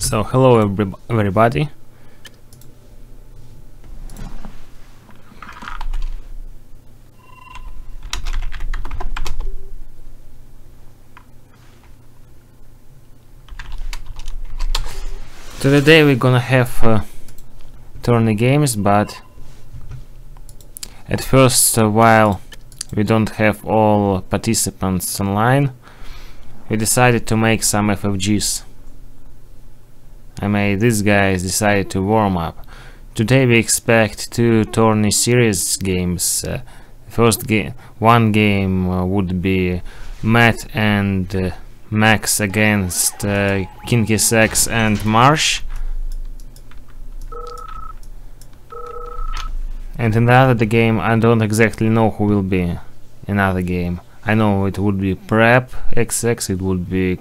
So hello everybody. Today we're gonna have tourney games, but at first, while we don't have all participants online, we decided to make some FFGs. These guys decided to warm up. Today we expect 2 tourney series games. One game would be Matt and Max against KynkyS3X and Marsh, and in the other game I don't exactly know who will be. Another game I know it would be Prep XX, it would be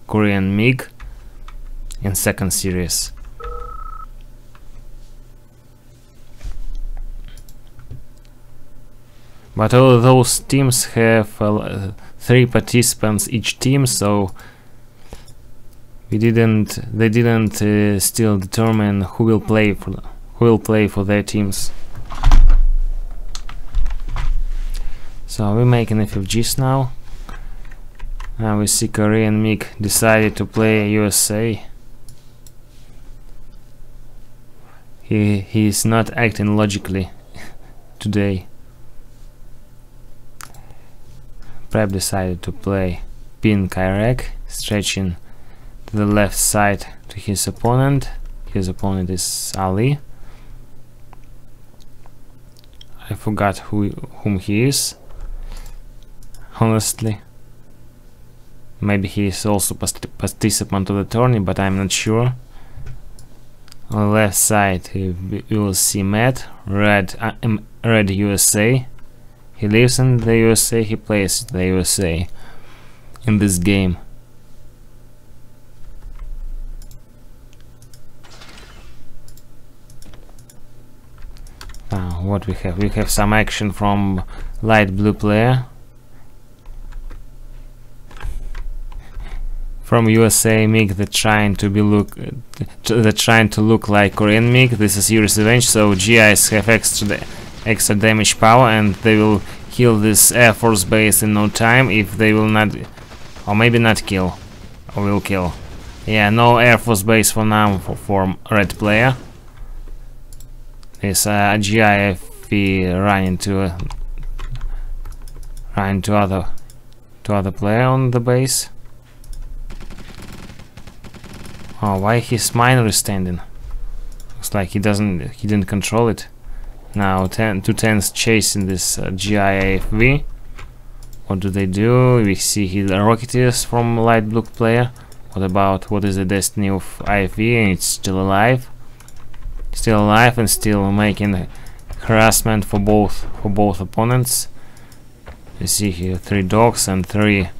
Korean MiG in second series. But all those teams have 3 participants each team, so they didn't still determine who will play for their teams. So we're making FFGs now. Now we see Korean MiG decided to play USA. He is not acting logically today. Prep decided to play KynkyS3X, stretching to the left side to his opponent. His opponent is Ali. I forgot whom he is, honestly. Maybe he is also participant of the tourney, but I'm not sure. On the left side we will see Matt, red USA. He lives in the USA, he plays the USA in this game. Now what we have? We have some action from light blue player. From USA MiG, they're trying to look like Korean MiG. This is Yuri's revenge, so GIs have extra damage power, and they will kill this Air Force base in no time if they will not, or maybe not kill, or will kill. Yeah, no Air Force base for now for red player. This GIFV running to other player on the base. Oh, why his miner is standing? Looks like he didn't control it. Now 2 tanks chasing this GIFV. What do they do? We see his rocketers from light blue player. What is the destiny of IFV? It's still alive. Still alive and still making harassment for both opponents. You see here 3 dogs and 3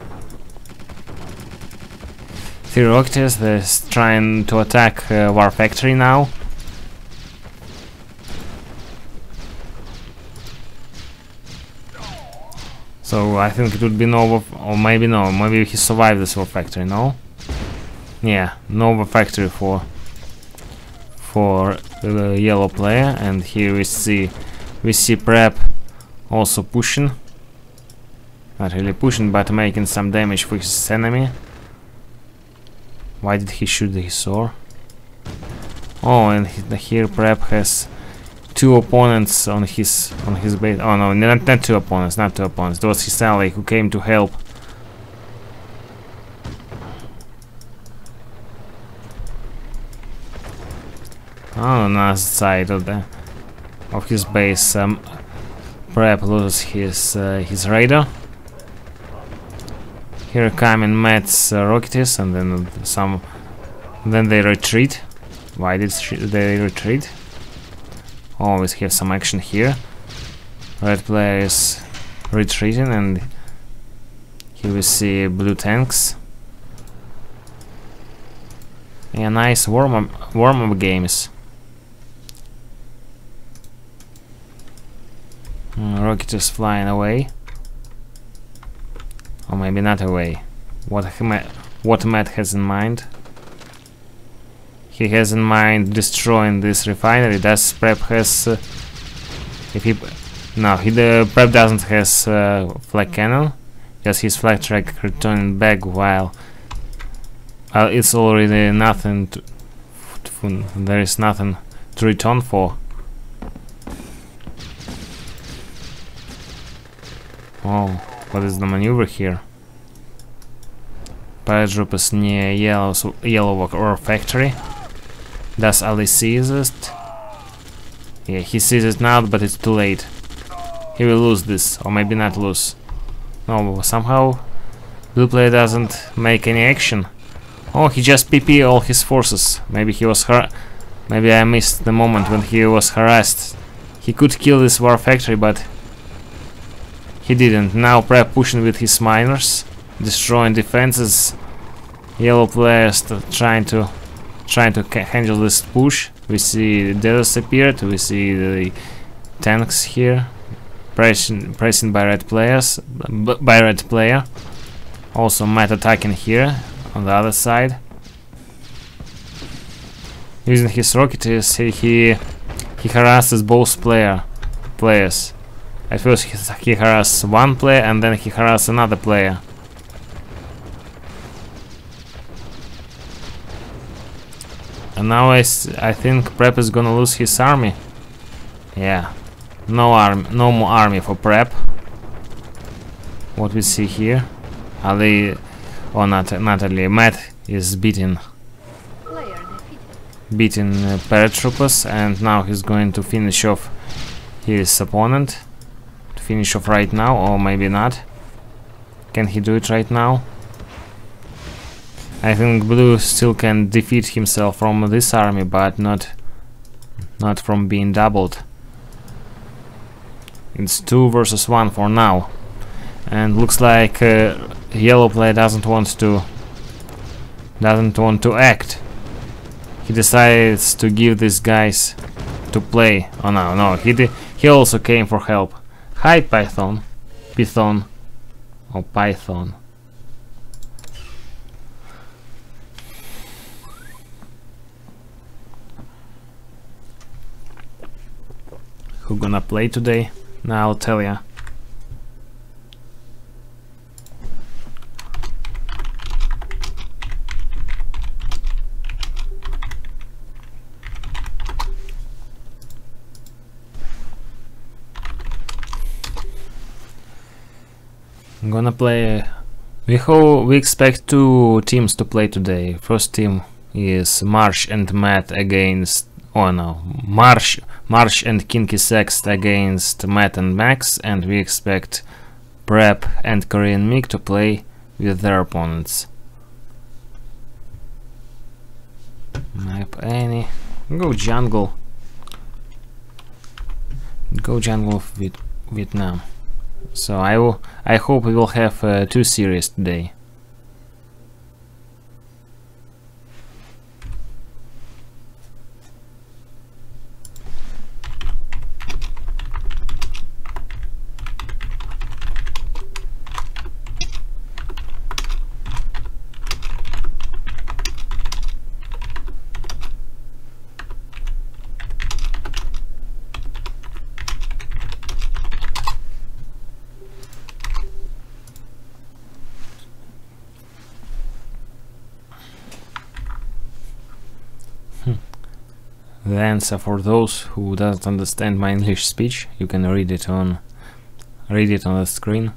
rocketers. They're trying to attack War Factory now. So I think it would be Nova, or maybe no, maybe he survived this War Factory, no? Yeah, Nova Factory for the yellow player, and here we see Prep also pushing. Not really pushing, but making some damage for his enemy. Why did he shoot his sword? Oh, and here Prep has 2 opponents on his base. Oh no, not 2 opponents, not 2 opponents. It was his ally who came to help. On the other side of his base, Prep loses his radar. Here coming Matt's rocketers, and then they retreat. Why did they retreat? Always have some action here. Red player is retreating, and here we see blue tanks. Yeah, nice warm-up games. Rocket is flying away. Or maybe not away. What Matt has in mind. he has in mind destroying this refinery. Does Prep has if he no he the Prep doesn't has flag cannon, because his flag track returning back while it's already nothing to, there is nothing to return for. Oh, what is the maneuver here? Paratroopers near yellow ore factory. Does Ali sees it? Yeah, he sees it now, but it's too late. He will lose this, or maybe not lose. No, somehow blue player doesn't make any action. Oh, he just PP all his forces. Maybe he was maybe I missed the moment when he was harassed. He could kill this war factory, but he didn't. Now Prep pushing with his miners, destroying defenses. Yellow players trying to handle this push. We see the Delos appeared. We see the tanks here, pressing by red players, by red player. Also Matt attacking here on the other side. Using his rockets, he harasses both players. At first he harasses one player and then he harasses another player. And now I think Prep is gonna lose his army. Yeah, no more army for Prep. What we see here, Ali, or not Ali, Matt is beating paratroopers, and now he's going to finish off his opponent. To finish off right now, or maybe not. Can he do it right now? I think blue still can defeat himself from this army, but not from being doubled. It's 2 versus 1 for now, and looks like yellow player doesn't want to act. He decides to give these guys to play. Oh no, he also came for help. Hi Python, or Python. Who gonna play today? Now I'll tell ya. I'm gonna play. We expect 2 teams to play today. First team is Marsh and Matt against. Oh no, Marsh and KynkyS3X against Matt and Max, and we expect Prep and Korean Mig to play with their opponents. Map any. Go jungle. Go jungle with Vietnam. So I hope we will have 2 series today. The answer for those who doesn't understand my English speech, you can read it on the screen.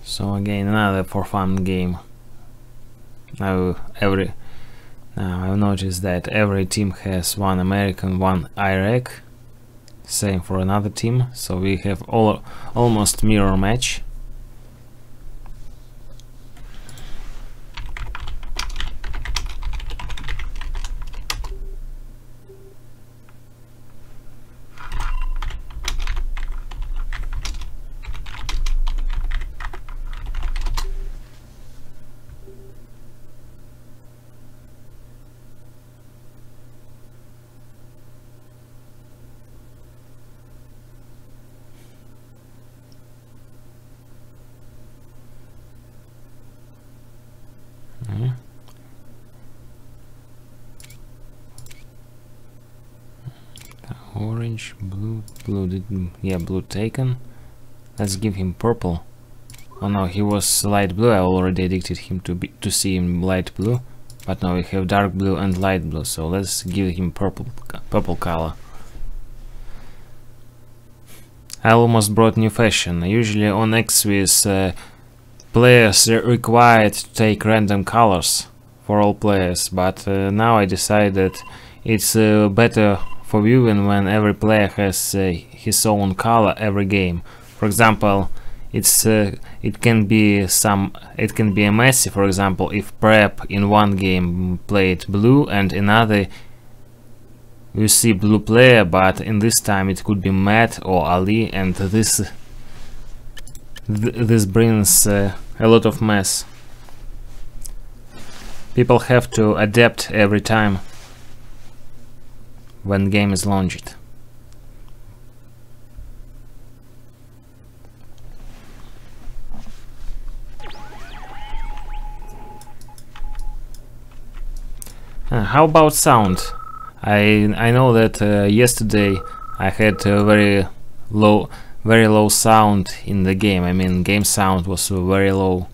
So again, another for fun game. Now I've noticed that every team has 1 American, 1 Iraq. Same for another team, so we have almost mirror match. Orange, blue, didn't, yeah, blue taken. Let's give him purple. Oh no, he was light blue. I already addicted him to see him light blue. But now we have dark blue and light blue, so let's give him purple color. I almost brought new fashion. Usually on Xvis, players are required to take random colors for all players, but now I decided it's better for viewing when every player has his own color every game. For example, it can be a messy. For example, if Prep in one game played blue and another you see blue player, but in this time it could be Matt or Ali, and this brings a lot of mess. People have to adapt every time when game is launched. How about sound? I know that yesterday I had very low sound in the game. I mean, game sound was very low.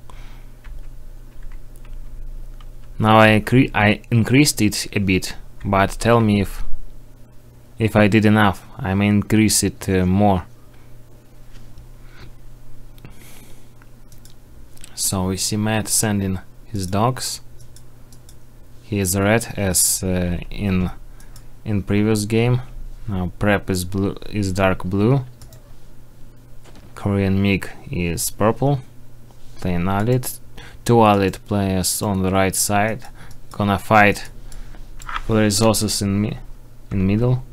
Now I increased it a bit, but tell me if I did enough. I may increase it more. So we see Matt sending his dogs. He is red as in previous game. Now Prep is blue, is dark blue. Korean MiG is purple. Playing Allied. Two Allied players on the right side, gonna fight for the resources in middle.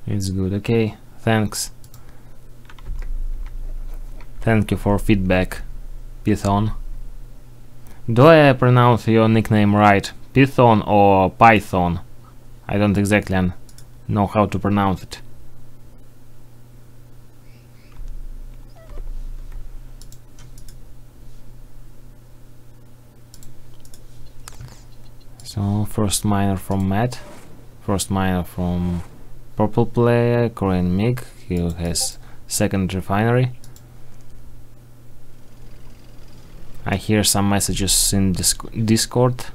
It's good. Okay, thanks. Thank you for feedback, Python. Do I pronounce your nickname right? Python or Python? I don't exactly know how to pronounce it. So first miner from Matt, first miner from purple player, Korean MiG. He has second refinery. I hear some messages in Discord.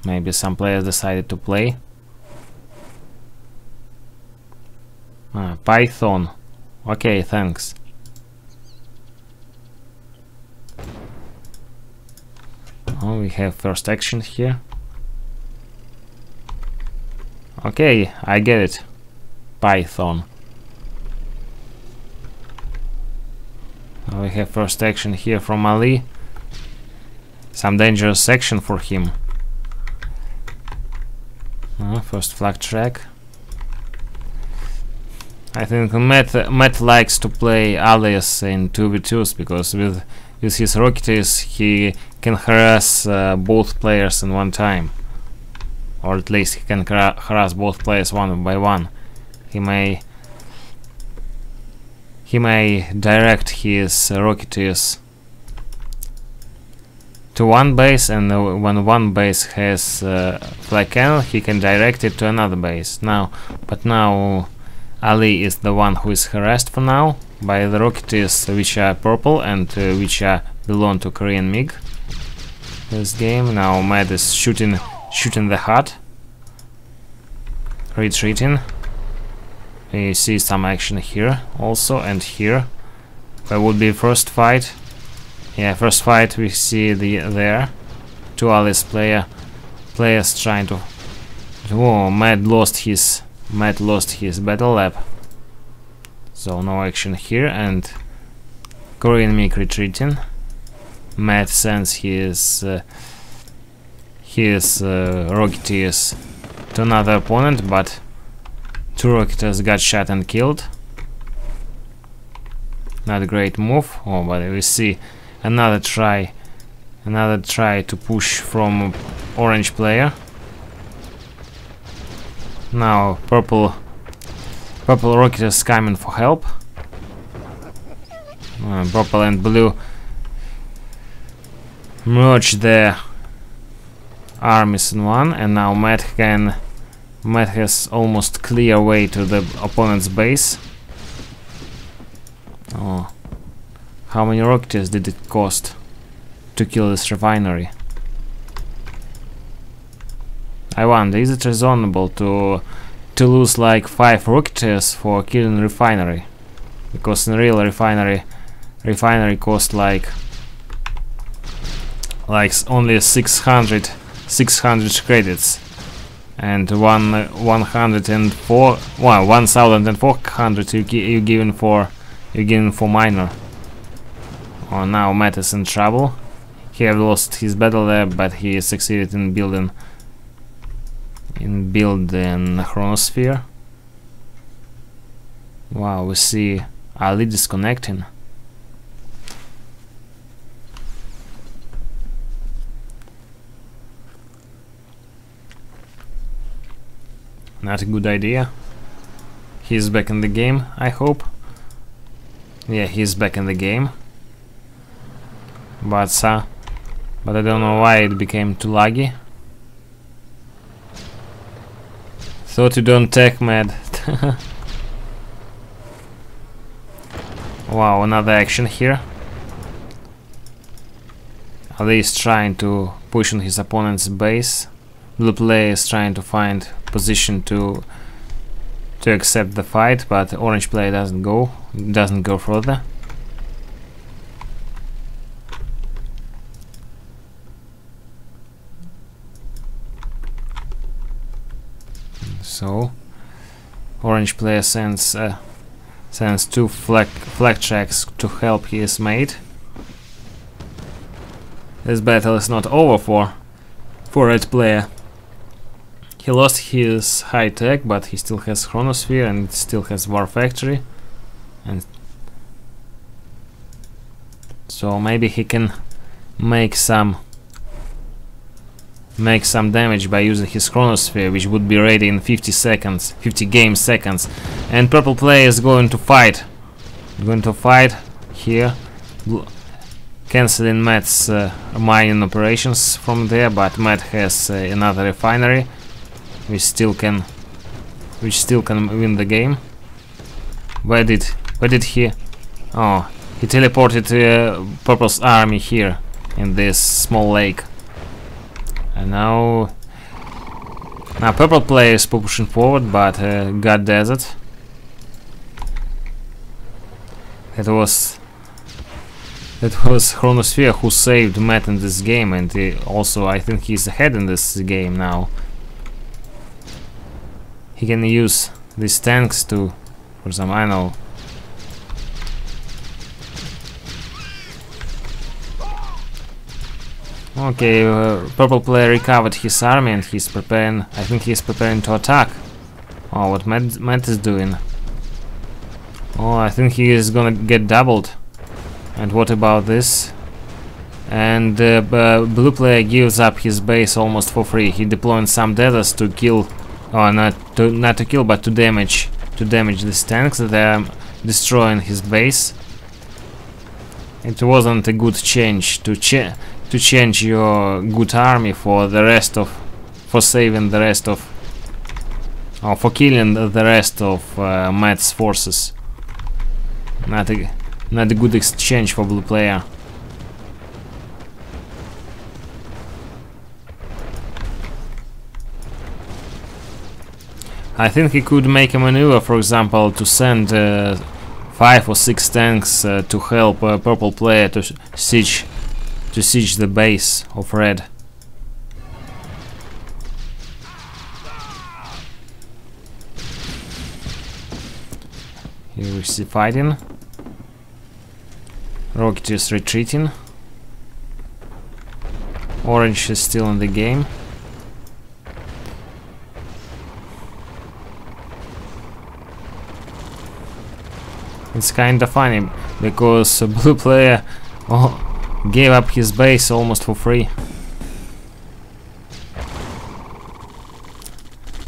Maybe some players decided to play. Python. Okay, thanks. Oh, we have first action here. Okay, I get it. Python. Now we have first action here from Ali. Some dangerous action for him. First flag track. I think Matt likes to play alias in 2v2s because with his Rocketeers he can harass both players in one time. Or at least he can harass both players one by one. He may direct his Rocketeers to one base, and when one base has flag cannon, he can direct it to another base. But now Ali is the one who is harassed for now by the Rocketeers, which are purple and which belong to Korean MiG. This game now Matt is shooting the hut, retreating. You see some action here also, and here. There would be first fight. Yeah, first fight we see there. Two allies players trying to. Oh, Matt lost his battle lab. So no action here, and Korean MiG retreating. Matt sends his Rocketeers to another opponent, but two Rocketeers got shot and killed. Not a great move. Oh, but we see another try to push from orange player. Now purple Rocketeers coming for help. Purple and blue merge their armies in one, and now Matt has almost clear way to the opponent's base. Oh, how many rockets did it cost to kill this refinery? I wonder, is it reasonable to lose like 5 rockets for killing refinery? Because in real refinery cost like only 600 credits, and 1,400 you given for miner. Oh, now Matt is in trouble. He have lost his battle there, but he succeeded in building chronosphere. Wow, we see Ali disconnecting. Not a good idea. He's back in the game, I hope. Yeah, he's back in the game. But I don't know why it became too laggy. Thought you don't tech, Mad. Wow, another action here. Ali is trying to push on his opponent's base. Blue player is trying to find position to accept the fight, but orange player doesn't go further. So orange player sends 2 flag tracks to help his mate. This battle is not over for red player. He lost his high tech, but he still has chronosphere and still has war factory, and so maybe he can make some damage by using his chronosphere, which would be ready in 50 game seconds. And purple player is going to fight here, canceling Matt's mining operations from there, but Matt has another refinery which still can win the game. Where did he? Oh, he teleported purple's army here in this small lake. And now purple player is pushing forward, but got desert. It was Chronosphere who saved Matt in this game, and also I think he's ahead in this game now. He can use these tanks for some, I know. Okay, purple player recovered his army and he's preparing. I think he's preparing to attack. Oh, what Matt is doing? Oh, I think he is gonna get doubled. And what about this? And blue player gives up his base almost for free. He deployed some deathers to kill, or not to kill, but to damage these tanks that are destroying his base. It wasn't a good change to change your good army for saving the rest of, or for killing the rest of Matt's forces. Not a good exchange for blue player. I think he could make a maneuver, for example, to send 5 or 6 tanks to help purple player to siege the base of red. Here we see fighting. Rocket is retreating. Orange is still in the game. It's kinda funny because blue player gave up his base almost for free.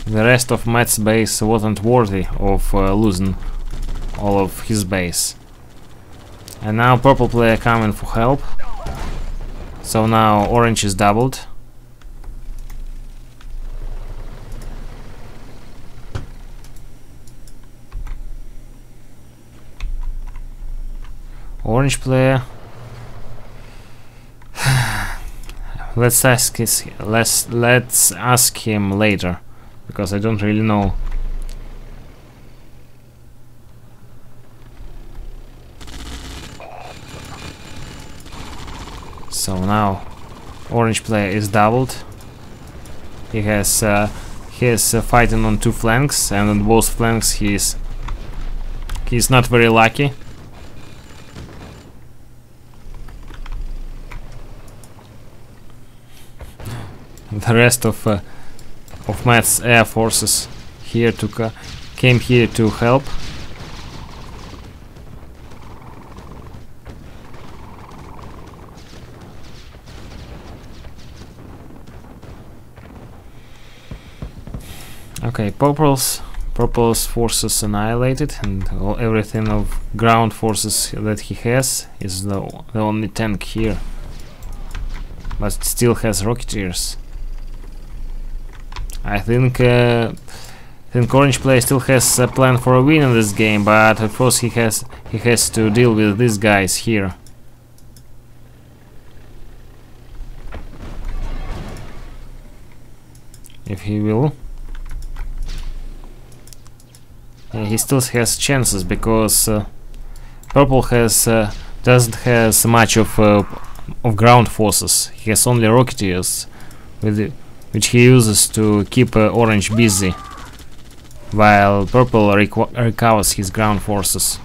The rest of Matt's base wasn't worthy of losing all of his base. And now purple player coming for help. So now orange is doubled. Orange player. let's ask him later, because I don't really know. So now orange player is doubled. He is fighting on two flanks, and on both flanks he's not very lucky. The rest of Matt's air forces here came here to help. Okay, purple's forces annihilated, and everything of ground forces that he has is the only tank here, but still has rocketeers. I think orange player still has a plan for a win in this game, but of course he has to deal with these guys here. If he will. He still has chances, because purple doesn't has much of ground forces. He has only rocketeers, which he uses to keep orange busy, while purple recovers his ground forces.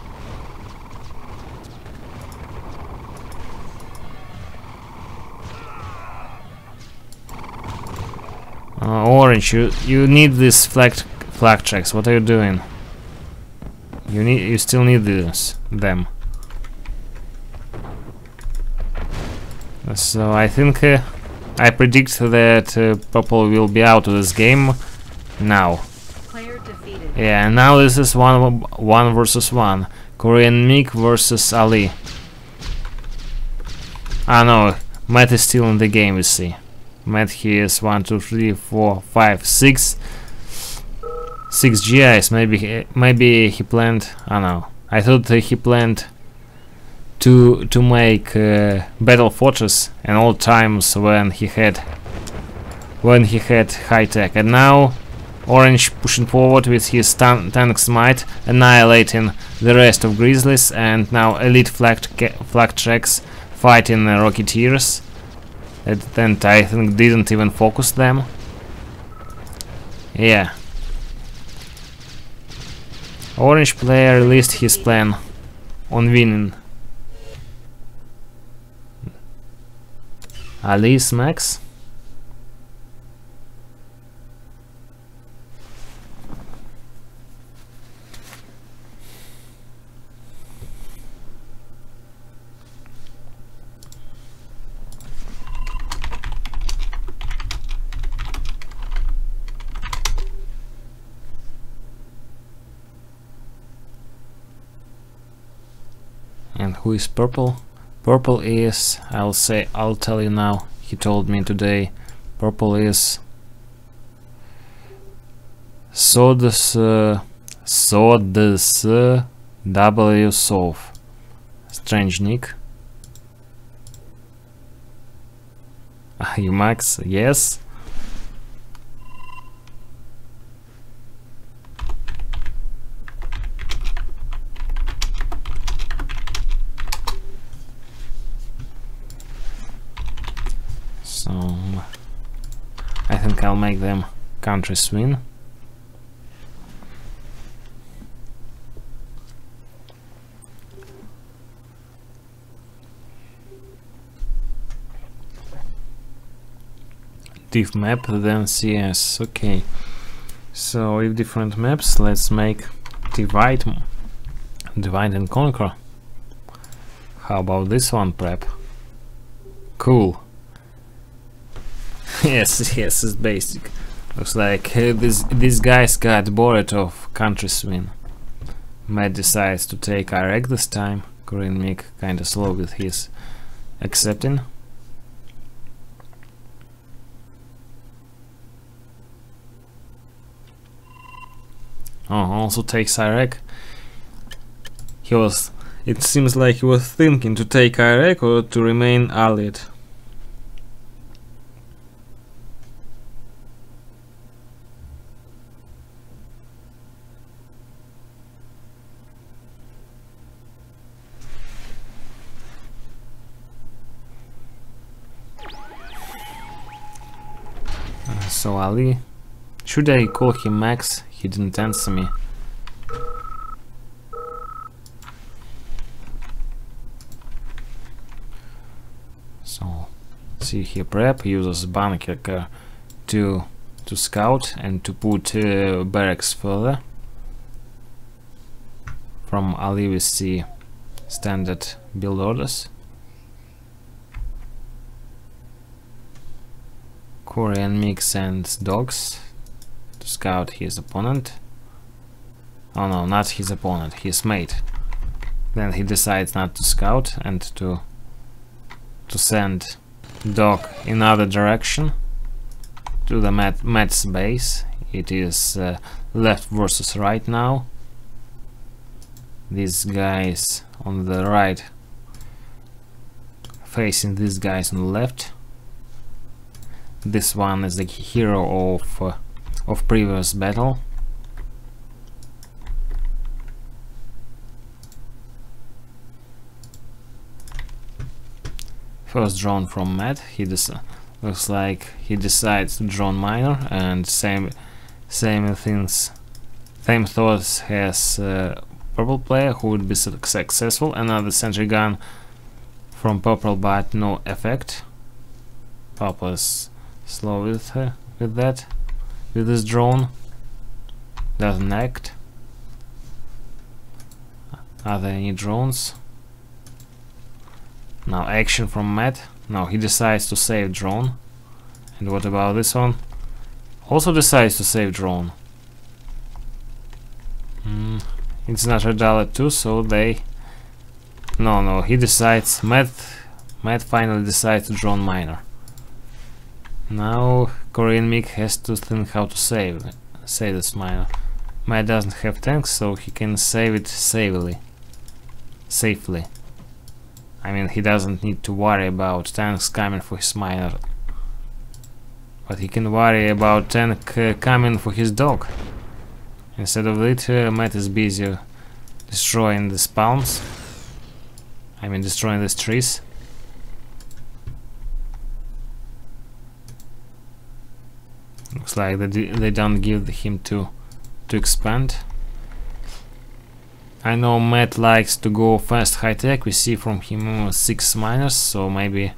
Orange, you need this flag tracks. What are you doing? You still need them. So I think I predict that purple will be out of this game now. Player defeated. Yeah, now this is one versus one. Korean Mick versus Ali. Ah no, Matt is still in the game. We see. Matt, he is 1, 2, 3, 4, 5, 6. 6 GIs. Maybe he planned. I don't know. I thought he planned to make Battle Fortress and all times when he had high tech. And now orange pushing forward with his tank smite, annihilating the rest of Grizzlies, and now elite flag tracks fighting rocketeers. And I think didn't even focus them. Yeah. Orange player released his plan on winning. Ali's max. And who is purple? Purple is, I'll tell you now. He told me today. Purple is Sods W Sov. Strange nick. You Max? Yes. So I think I'll make them countries win. Div map, then CS. Okay. So with different maps, let's make divide and conquer. How about this one, prep? Cool. Yes, it's basic. Looks like these guys got bored of countries win. Matt decides to take Iraq this time. KynkyS3X kinda slow with his accepting. Oh, also takes Iraq. It seems like he was thinking to take Iraq or to remain allied. So Ali, should I call him Max? He didn't answer me. So see here, prep uses bunker to scout and to put barracks further. From Ali we see standard build orders. Korean mix sends dogs to scout his opponent. Oh no, not his opponent, his mate. Then he decides not to scout and to send dog in other direction to the Met's base. It is left versus right now. These guys on the right facing these guys on the left. This one is the hero of previous battle. First drone from Matt. Looks like he decides to drone miner, and same thoughts has purple player who would be successful. Another sentry gun from purple, but no effect. Purple is slow with this drone, doesn't act. Are there any drones? Now action from Matt. Now he decides to save drone. And what about this one? Also decides to save drone. It's not a dollar too, so they... No, he decides... Matt finally decides to drone miner. Now Korean MiG has to think how to save this miner. Matt doesn't have tanks, so he can save it safely. I mean, he doesn't need to worry about tanks coming for his miner, but he can worry about tank coming for his dog. Instead of it, Matt is busy destroying the spawns. I mean, destroying these trees. Looks like they don't give him to expand. I know Matt likes to go fast high tech. We see from him 6 miners, so maybe,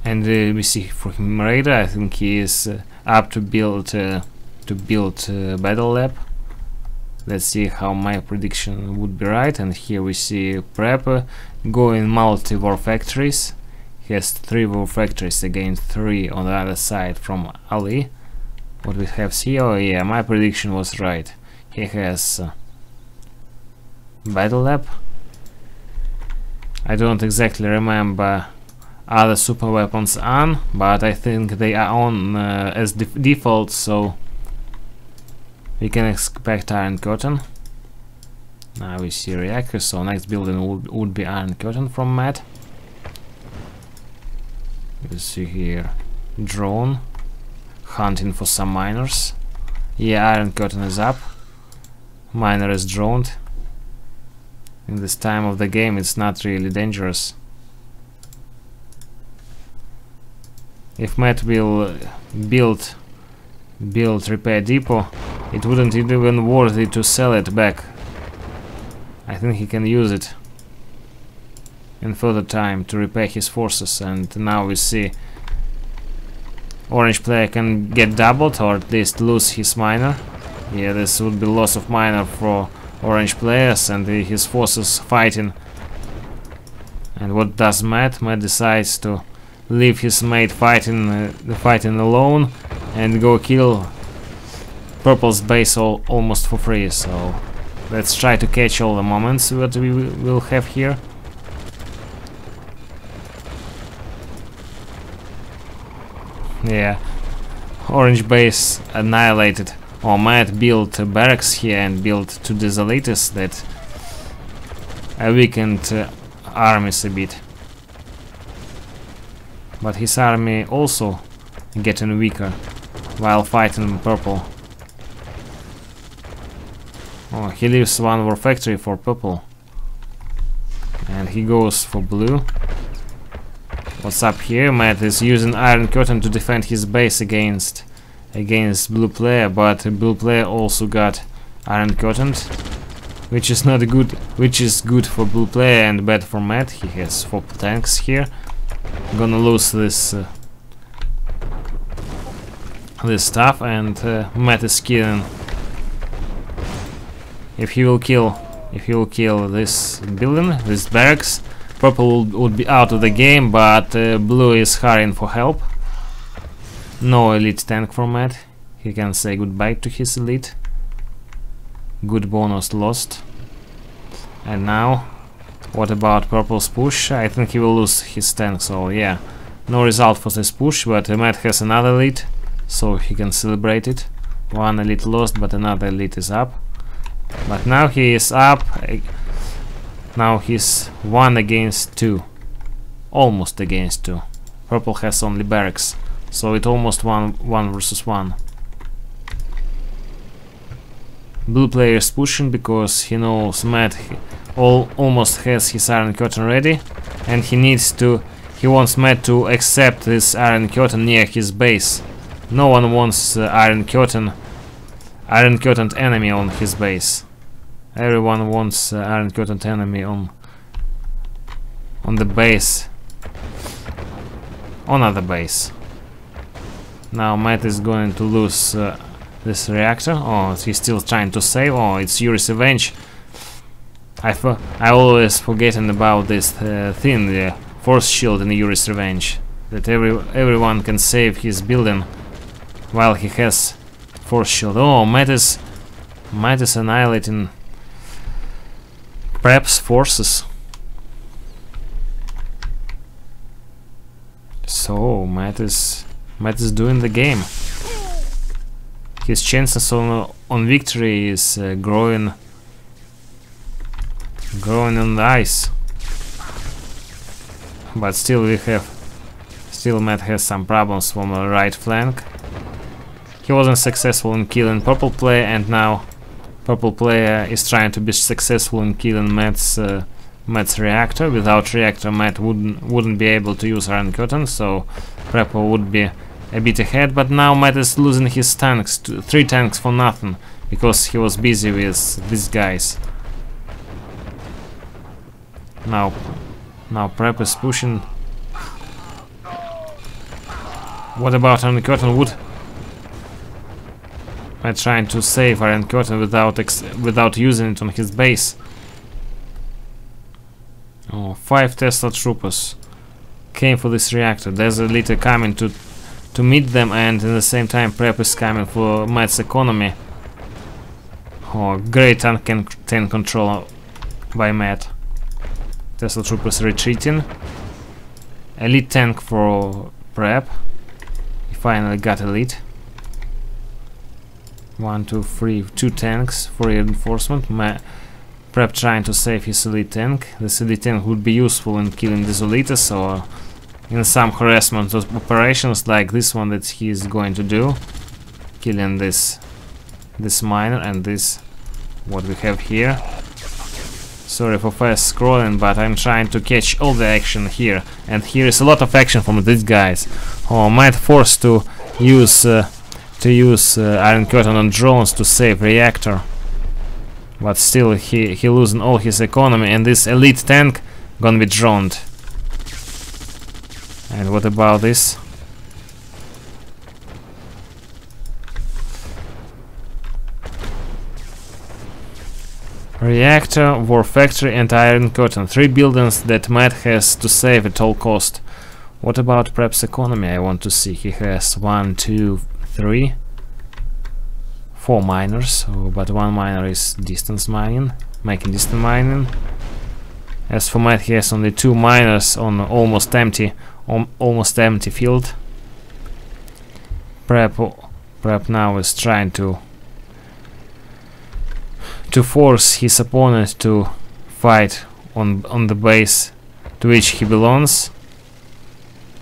and we see from him radar. I think he is up to build battle lab. Let's see how my prediction would be right. And here we see prep going multi war factories. He has 3 war factories against 3 on the other side from Ali. What we have here, oh yeah, my prediction was right. He has battle lab. I don't exactly remember other super weapons on, but I think they are on as default, so we can expect Iron Curtain. Now we see reactor, so next building would be Iron Curtain from Matt. You see here drone hunting for some miners. Yeah, Iron Curtain is up. Miner is droned. In this time of the game, it's not really dangerous. If Matt will build repair depot, it wouldn't even worth it to sell it back. I think he can use it in further time to repair his forces, and now we see orange player can get doubled or at least lose his miner. Yeah, this would be loss of miner for orange players and his forces fighting. And what does Matt? Matt decides to leave his mate fighting alone and go kill purple's base almost for free. So let's try to catch all the moments that we will have here. Yeah, orange base annihilated. Oh, Matt built barracks here and built 2 desolators that weakened armies a bit. But his army also getting weaker while fighting purple. Oh, he leaves 1 war factory for purple. And he goes for blue. What's up here? Matt is using Iron Curtain to defend his base against blue player, but blue player also got Iron Curtain, which is not good, which is good for blue player and bad for Matt. He has 4 tanks here. Gonna lose this this stuff, and Matt is killing. If he will kill this building, this barracks, purple would be out of the game, but blue is hurrying for help. No elite tank for Matt. He can say goodbye to his elite. Good bonus lost. And now, what about purple's push? I think he will lose his tank, so yeah. No result for this push, but Matt has another elite, so he can celebrate it. 1 elite lost, but another elite is up. But now he is up. Now he's 1 against 2. Almost against 2. Purple has only barracks, so it almost 1 versus 1. Blue player is pushing because he knows Matt almost has his Iron Curtain ready, and he wants Matt to accept this Iron Curtain near his base. No one wants Iron Curtain enemy on his base. Everyone wants Iron Curtain enemy on the base, on other base. Now Matt is going to lose this reactor. Oh, he's still trying to save. Oh, it's Yuri's revenge. I always forgetting about this thing, the force shield in Yuri's revenge, that everyone can save his building while he has force shield. Oh, Matt is annihilating Prep's forces. So Matt is doing the game. His chances on victory is growing on the ice. But still Matt has some problems from the right flank. He wasn't successful in killing purple player, and now purple player is trying to be successful in killing Matt's reactor. Without reactor, Matt wouldn't be able to use Iron Curtain, so purple would be a bit ahead. But now Matt is losing his tanks, 3 tanks for nothing, because he was busy with these guys. Now Prep is pushing. What about Iron Curtain? Matt trying to save Iron Curtain without using it on his base. Oh, 5 Tesla troopers came for this reactor. There's a little coming to meet them, and at the same time Prep is coming for Matt's economy. Oh, great tank control by Matt. Tesla troopers retreating. Elite tank for Prep. He finally got elite. 1, 2, 3, 2 tanks for reinforcement. Prep trying to save his elite tank. This elite tank would be useful in killing desolators or in some harassment operations like this one that he is going to do, killing this miner and this what we have here. Sorry for fast scrolling, but I'm trying to catch all the action here, and here is a lot of action from these guys. Oh, Matt forced to use Iron Curtain on drones to save reactor, but still he losing all his economy, and this elite tank gonna be droned. And what about this? Reactor, War Factory and Iron Curtain. 3 buildings that Matt has to save at all cost. What about Prep's economy? I want to see. He has 1, 2, 3, 4 miners, but 1 miner is distance mining, making distant mining. As for Matt, he has only 2 miners on almost empty field. Prep now is trying to force his opponent to fight on the base to which he belongs.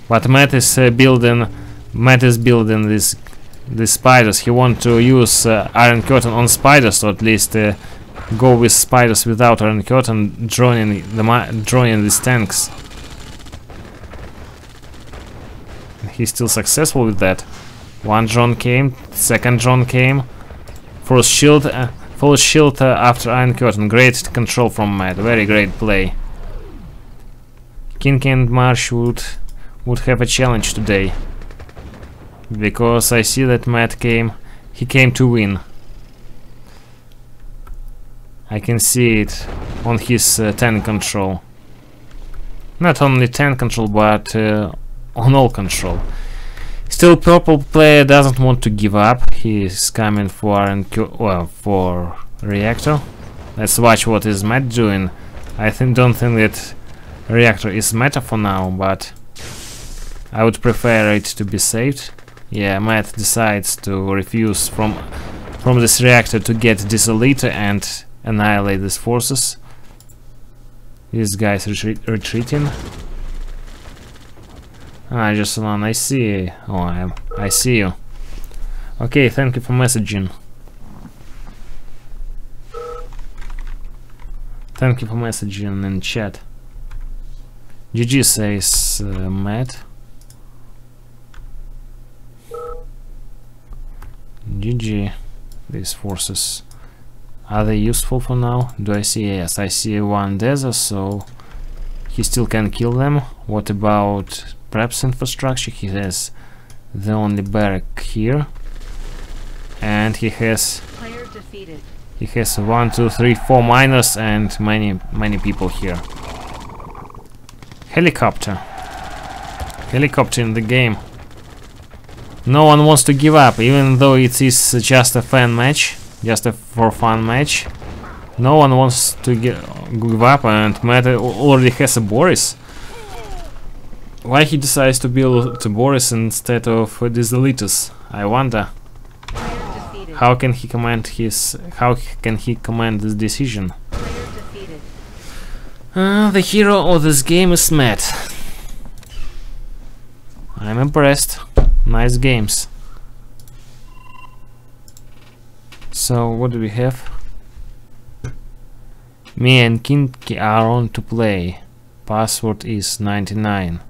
But Matt is building these spiders. He wants to use Iron Curtain on spiders, or at least go with spiders without Iron Curtain, drawing these tanks. He's still successful with that. One drone came, second drone came. Full shield after Iron Curtain. Great control from Matt. Very great play. Kynky and Marsh would have a challenge today, because I see that Matt came to win. I can see it on his tank control. Not only tank control, but on all control. Still, purple player doesn't want to give up. He is coming for reactor. Let's watch what is Matt doing. I don't think that reactor is meta for now, but I would prefer it to be saved. Yeah, Matt decides to refuse from this reactor to get Desolator and annihilate these forces. This guy's retreating. Ah, just one. I see. Oh, I see you. Okay, thank you for messaging. Thank you for messaging in chat. GG says Matt. GG. These forces, are they useful for now? Do I see? Yes, I see one desert, so he still can kill them. What about Prep's infrastructure? He has the only barrack here, and he has 1, 2, 3, 4 miners and many people here. Helicopter in the game. No one wants to give up, even though it is just a fan match, just a for fun match. No one wants to give up, and Matt already has a Boris. Why he decides to build a Boris instead of Desolatus? I wonder. How can he command this decision? The hero of this game is Matt. I'm impressed. Nice games. So what do we have? Me and Kynky are on to play. Password is 99.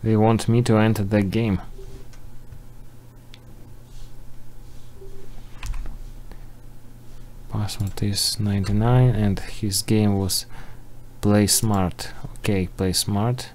They want me to enter the game. Password is 99 and his game was play smart. Okay, play smart.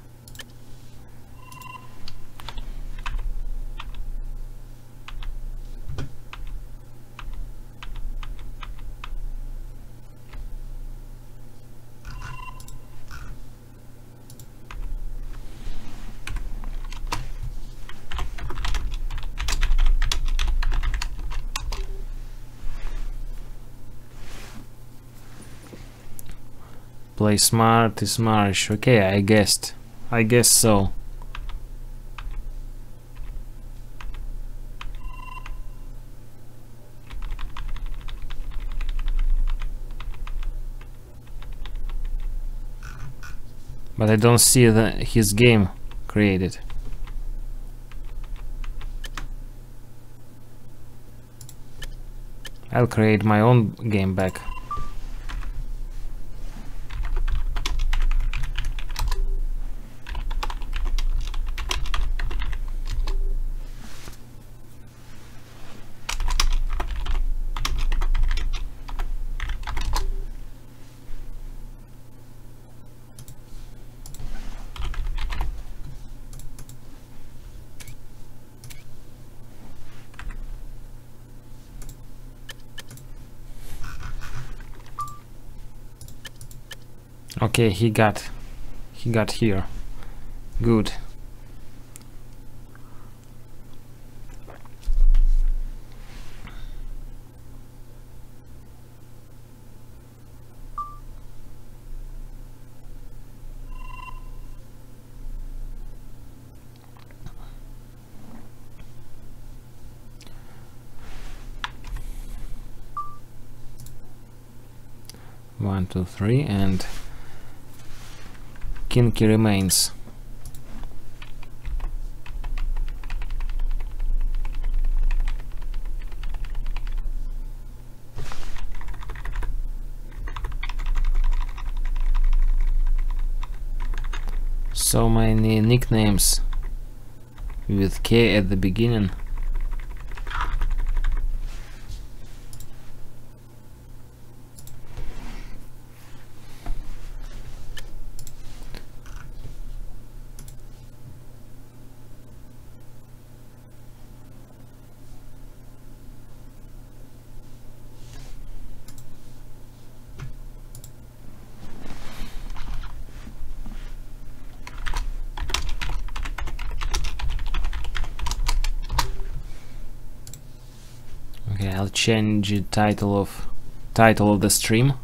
Play smart is Marsh. Okay, I guess so. But I don't see his game created. I'll create my own game back. Okay, he got here. Good. One, two, three, and Kynky remains. So many nicknames with K at the beginning. Okay, I'll change the title of the stream.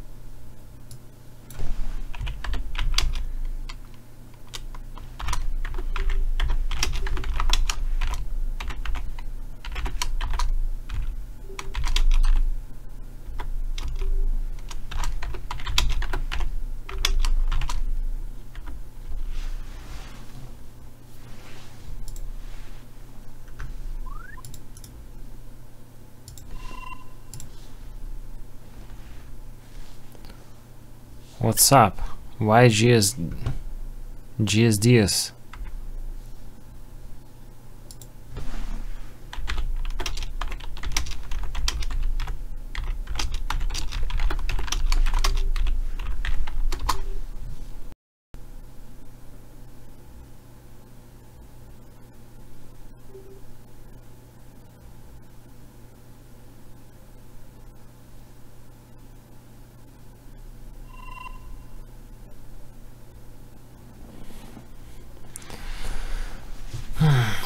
What's up? Why GSDS?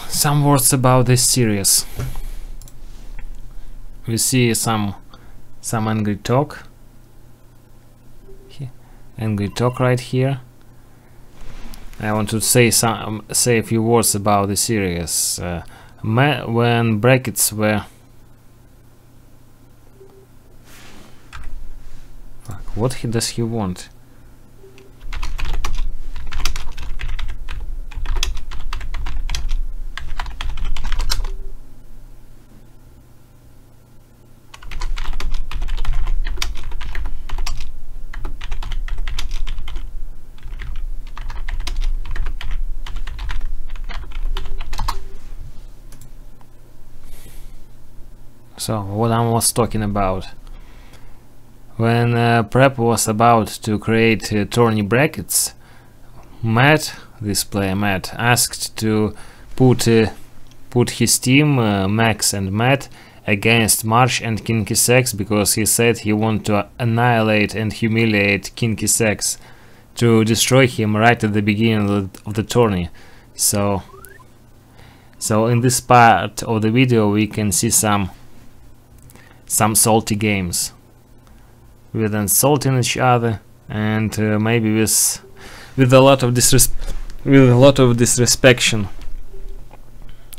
Some words about this series. We see some angry talk. Angry talk right here. I want to say a few words about the series. When brackets were. Fuck, what does he want? So what I was talking about, when Prep was about to create tourney brackets, Matt, this player Matt, asked to put his team, Max and Matt, against Marsh and KynkyS3X, because he said he wanted to annihilate and humiliate KynkyS3X, to destroy him right at the beginning of the tourney. So in this part of the video we can see some salty games with insulting each other, and maybe with a lot of disrespect.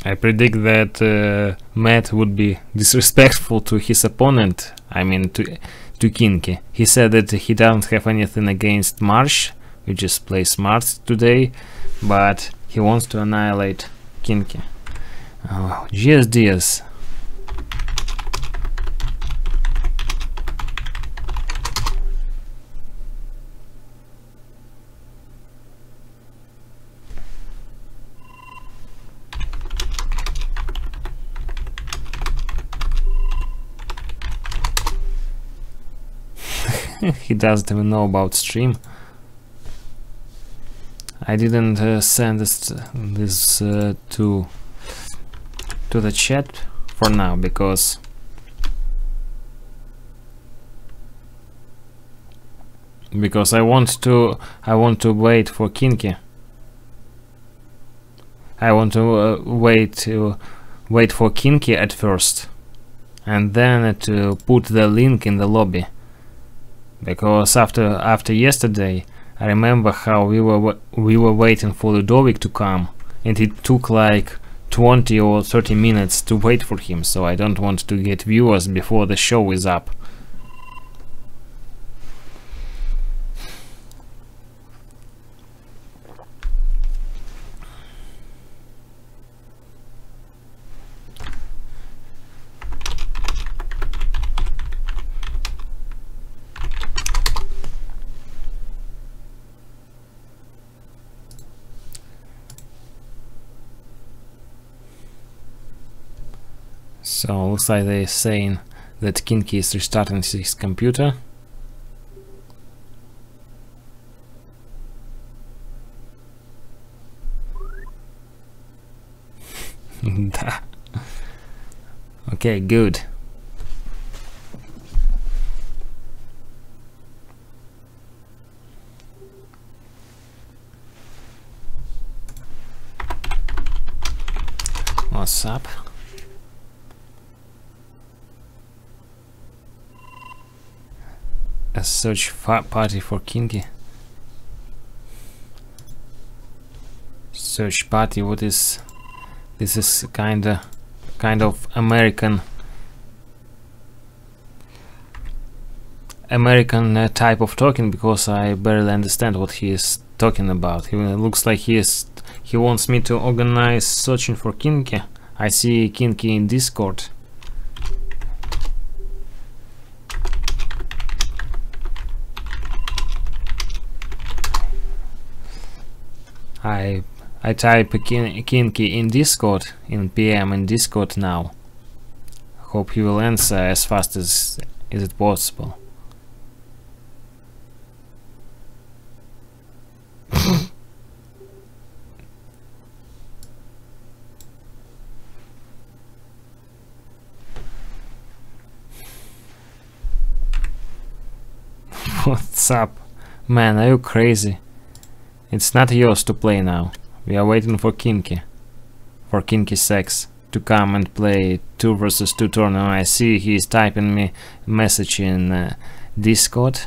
I predict that Matt would be disrespectful to his opponent, I mean to Kynky. He said that he doesn't have anything against Marsh, we just play smart today, but he wants to annihilate Kynky. Oh, GSDS. He doesn't even know about stream. I didn't send this to the chat for now, because because I want to wait for Kynky. I want to wait for Kynky at first, and then to put the link in the lobby. Because after yesterday, I remember how we were waiting for Ludovic to come, and it took like 20 or 30 minutes to wait for him. So I don't want to get viewers before the show is up. So looks like they're saying that Kynky is restarting his computer. Okay, good. What's up? A search party for Kynky. Search party. What is this? Is kind of American type of talking, because I barely understand what he is talking about. He looks like he wants me to organize searching for Kynky. I see Kynky in Discord. I type Kynky in Discord, in PM in Discord now. Hope he will answer as fast as is it possible. What's up? Man, are you crazy? It's not yours to play now. We are waiting for Kynky. For KynkyS3X to come and play 2 versus 2 tournament. I see he is typing me a message in Discord.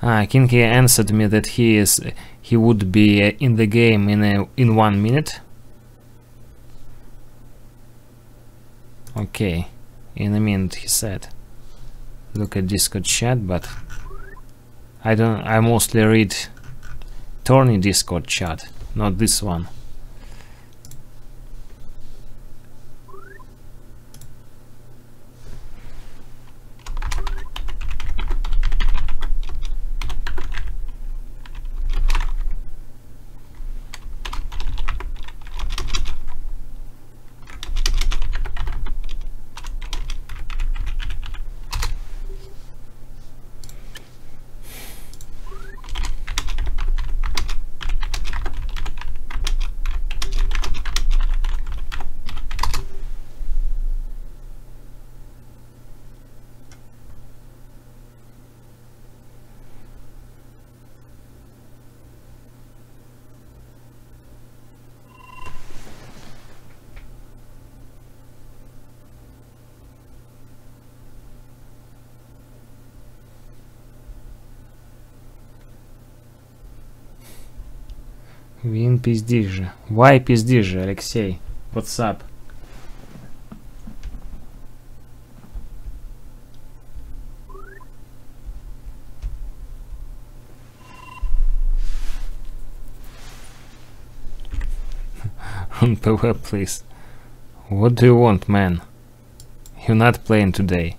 Kynky answered me that he would be in the game in 1 minute. Okay, in a minute, he said. Look at Discord chat, but I mostly read Tony Discord chat, not this one. Вин пиздишь же. Why пиздишь же, Алексей? What's up? On PW, please. What do you want, man? You're not playing today.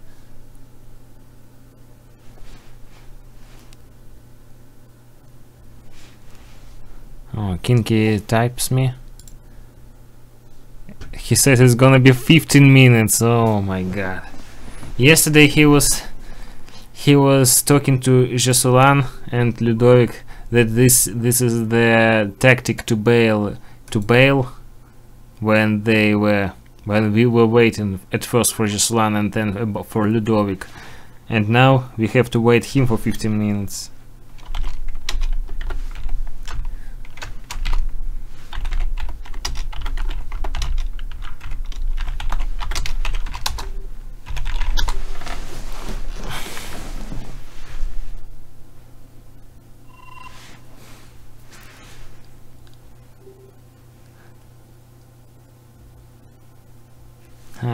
Oh, Kynky types me. He says it's gonna be 15 minutes. Oh my god. Yesterday he was talking to Jesulan and Ludovic that this is the tactic to bail when they were Well, we were waiting at first for Jeslan and then for Ludovic, and now we have to wait him for 15 minutes.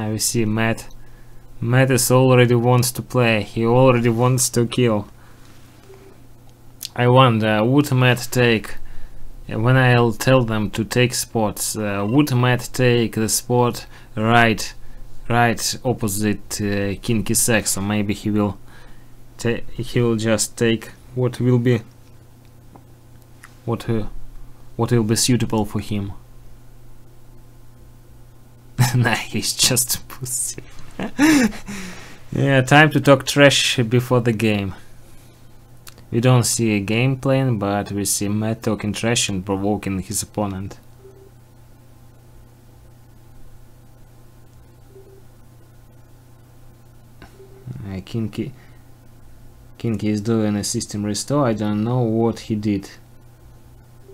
We see Matt. Matt is already wants to play. He already wants to kill. I wonder, would Matt take, when I'll tell them to take spots, would Matt take the spot right opposite KynkyS3X, or maybe he will just take what will be suitable for him. Nah, he's just a pussy. Yeah, time to talk trash before the game. We don't see a game plan, but we see Matt talking trash and provoking his opponent. Kinky is doing a system restore. I don't know what he did.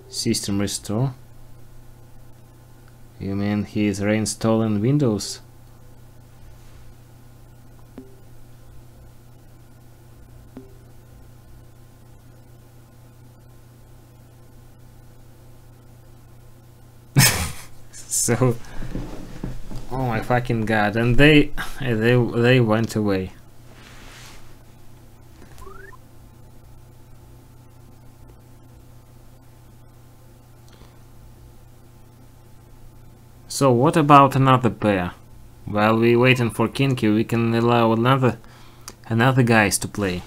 System restore? You mean he is reinstalling Windows? So, oh my fucking god! And they went away. So what about another pair? While we're waiting for Kinky, we can allow another guys to play.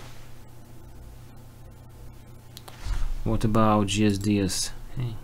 What about GSDS? Hey.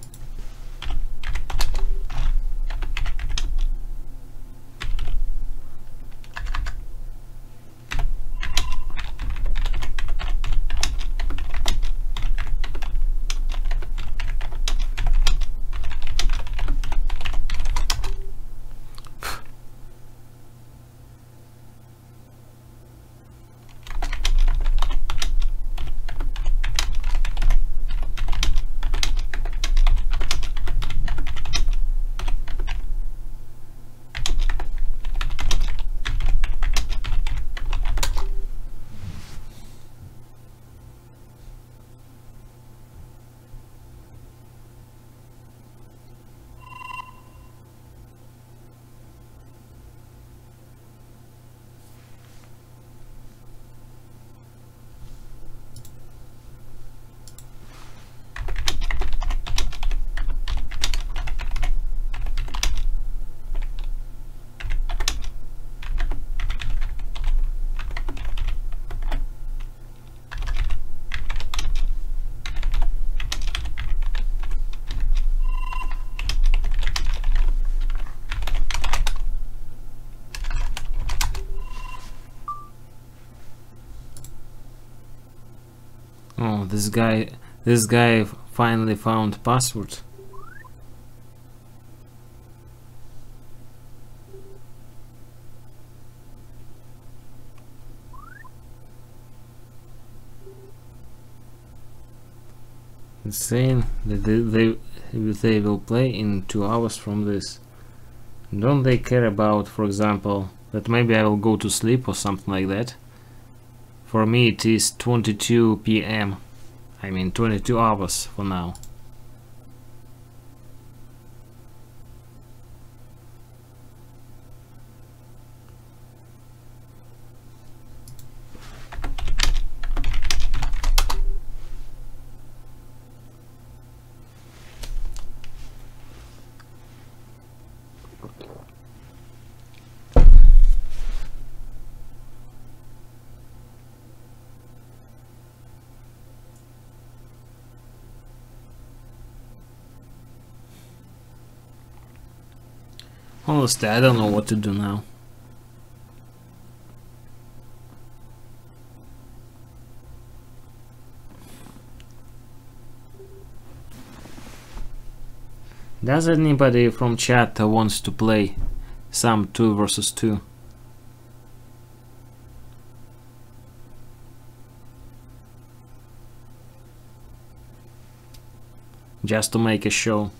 Oh, this guy finally found password. It's saying that they will play in 2 hours from this. Don't they care about, for example, that maybe I will go to sleep or something like that? For me it is 22 PM. I mean 22 hours for now. Honestly, I don't know what to do now. Does anybody from chat wants to play some 2 versus 2. Just to make a show.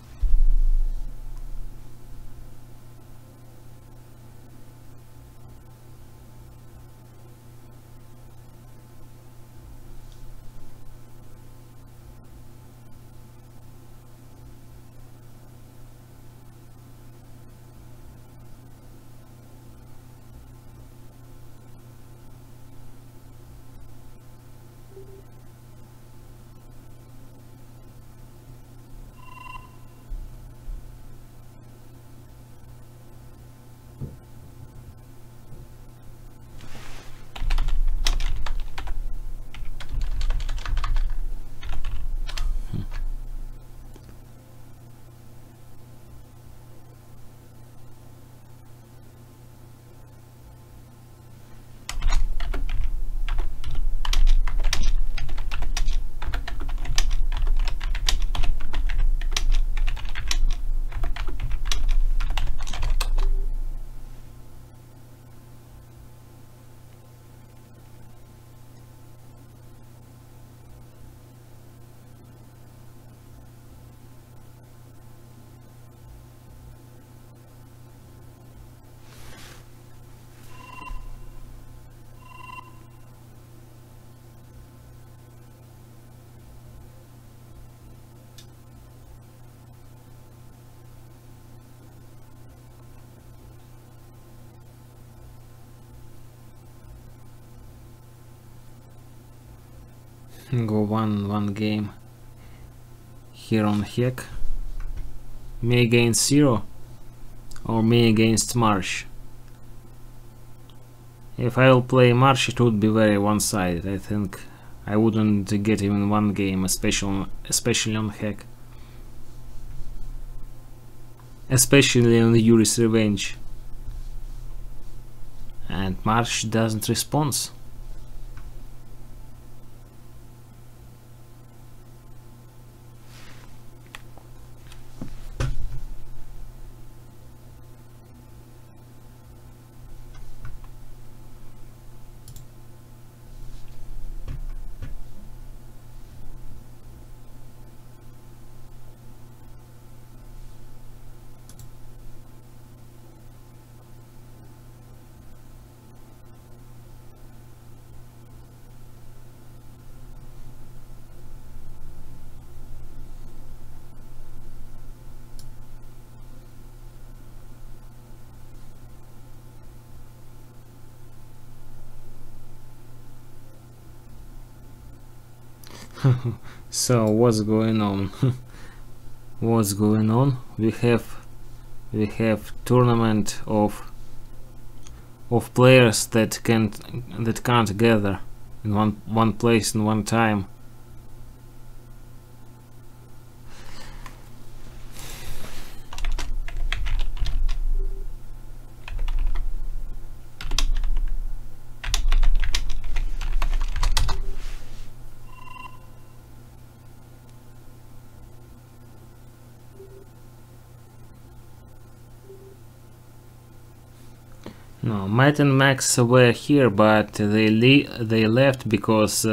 Go one game here on Heck. Me against Zero or me against Marsh. If I will play Marsh, it would be very one-sided. I think I wouldn't get even one game, especially on Heck. Especially on Yuri's Revenge. And Marsh doesn't respond. So what's going on? What's going on? We have tournament of players that can't gather in one place in one time. No, Matt and Max were here, but they left because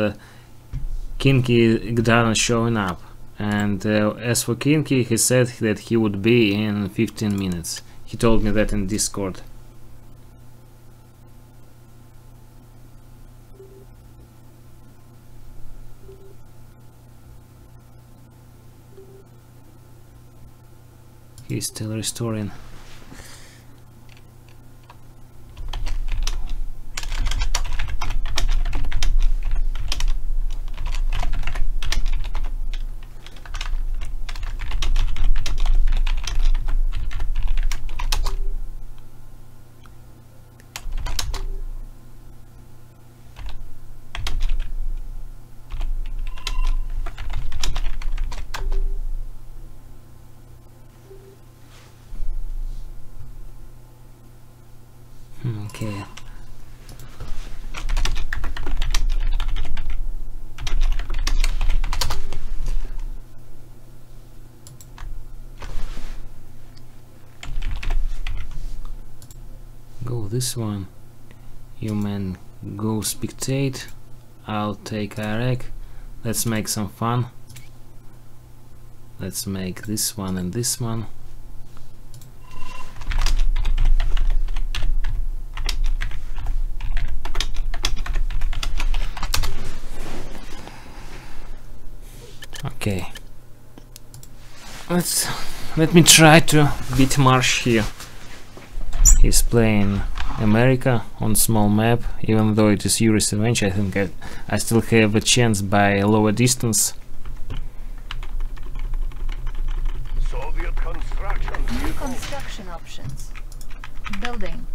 Kinky doesn't showing up. And as for Kinky, he said that he would be in 15 minutes. He told me that in Discord. He's still restoring. Okay. Go this one. You man go spectate. I'll take Iraq. Let's make some fun. Let's make this one and this one. Okay. Let me try to beat Marsh here. He's playing America on small map, even though it is Yuri's Revenge. I think I still have a chance by a lower distance. Soviet construction. New construction options. Building.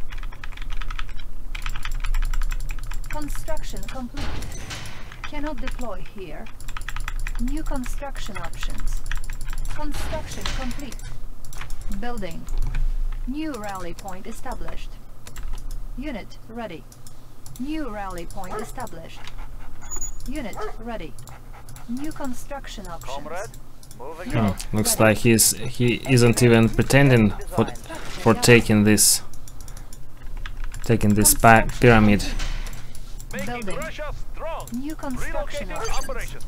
Construction complete. Cannot deploy here. New construction options. Construction complete. Building. New rally point established. Unit ready. New rally point established. Unit ready. New construction options. Comrade, moving Oh, out. looks like he isn't even pretending for taking this pyramid. Making Building. Russia strong. New construction Relocating options. operation.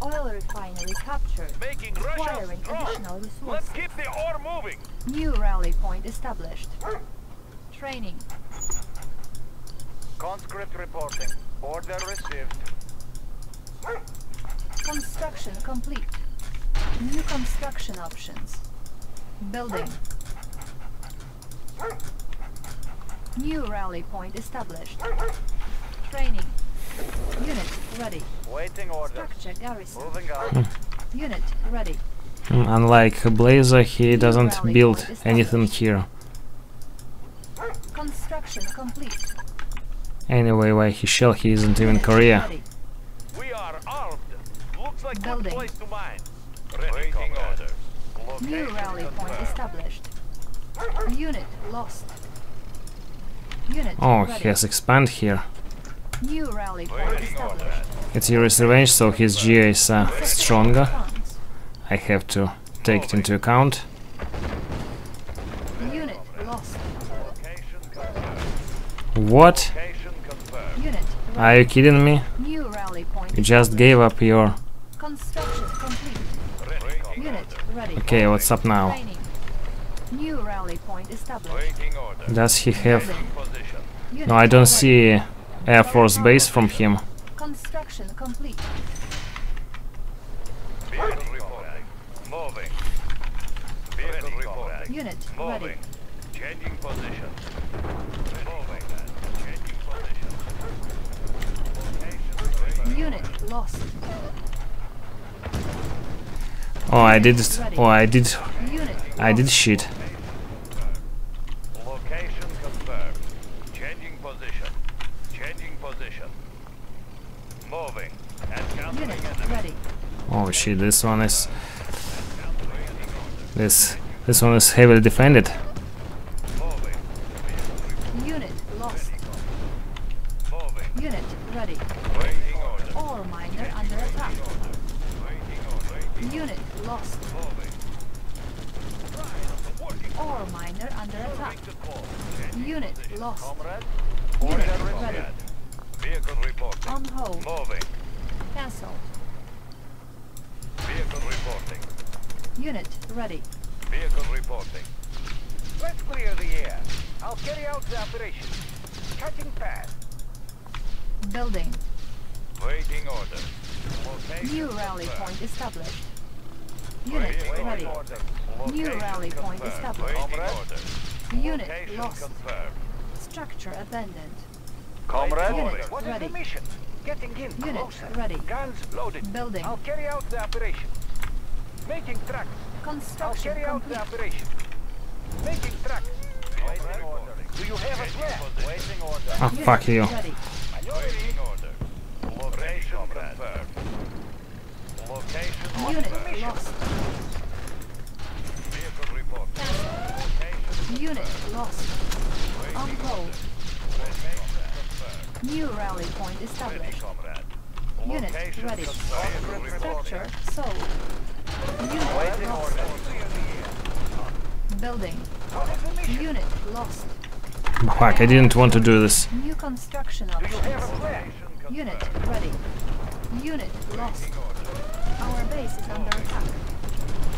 Oil refinery captured. Making Russia Acquiring strong. additional Let's resources. keep the ore moving. New rally point established. Training. Conscript reporting. Order received. Construction complete. New construction options. Building. New rally point established. Training. Unit ready. Waiting order. Structure garrison. Moving out. Unit ready. Unlike Blazer, he doesn't build anything here. Construction complete. Anyway, why he isn't even Korea. Ready. We are armed. Looks like good Building. place to mine. Waiting orders. New rally point established. Unit lost. Unit Oh, ready. he has expand here. New rally point Waiting established. order. It's Yuri's Revenge, so his GA is stronger. Funds. I have to take it into account. Unit lost. Location confirmed. What? Location confirmed. Unit ready. Are you kidding me? New rally point. You just gave up your... Construction complete. Waiting Unit ready. Okay, what's up now? Training. New rally point established. Waiting order. Does he have... Position. Unit No, I don't ready. see Air Force Base from him. Construction complete. Vehicle reporting. Moving. Vehicle reporting. Unit ready. Moving. Changing position. Moving. Changing position. Unit lost. Oh, I did... Oh, Unit I did shit. Location confirmed. Changing position. Changing position. Moving. Encountering Unit enemy. ready. Oh shit, this one is... This one is heavily defended. Moving. Unit lost. Moving. Unit ready. Waiting order. Ore miner under attack. Waiting order. Unit lost. Moving. Working. Ore miner under attack. Make the call. Unit lost. Comrade. Unit Order ready. received. Vehicle reporting. On hold. Moving. Cancelled. Vehicle reporting. Unit ready. Vehicle reporting. Let's clear the air. I'll carry out the operation. Cutting path. Building. Waiting order. Location New rally confirmed. point established. Unit Waiting ready. order. New Location rally point confirmed. established. Waiting order. Unit Location lost. confirmed. Structure abandoned. Comrade, Unit what is ready. the mission? Getting in Unit closer. ready. Guns loaded. Building. I'll carry out the operation. Making tracks. I'll Construction carry out the complete. operation. Making tracks. Waiting order. Do you have a plan? Waiting order. Oh, fuck you. Ready. Waiting order. Location confirmed. Location Unit confirmed. lost. Vehicle report. Location Unit lost. On hold. confirmed. New rally point Ready, established. comrade. Unit Location ready. confirmed. Structure sold. Unit Waiting lost. order. Building. What is the mission? Unit lost. Fuck, I didn't want to do this. New construction Do you have a options. plan? Unit ready. Unit lost. Our base is under attack.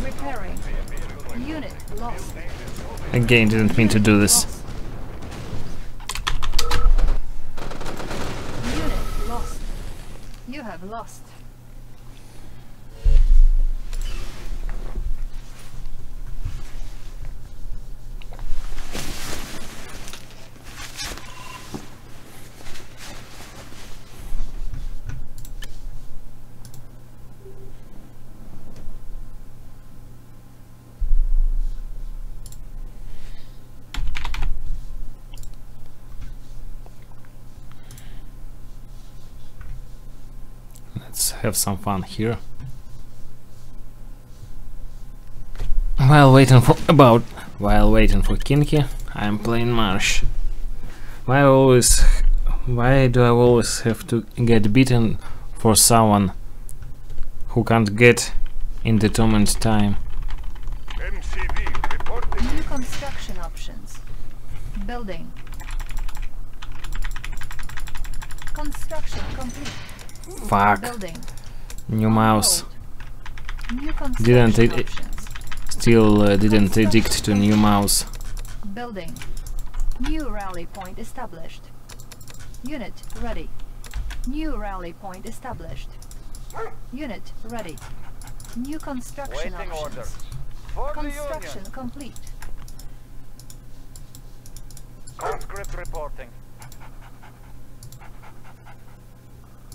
Repairing. Unit lost. Again, didn't mean to do this. Lost. Unit lost. You have lost. Let's have some fun here. While waiting for Kinky, I'm playing Marsh. Why do I always have to get beaten for someone who can't get in determined time? MCV reporting. New construction options. Building. Construction complete. Fuck. Building. New mouse. Hold. New construction Didn't it- options. Still didn't addict to new mouse. Building. New rally point established. Unit ready. New rally point established. Unit ready. New construction Waiting order. options. For the Construction Union. complete. Conscript reporting.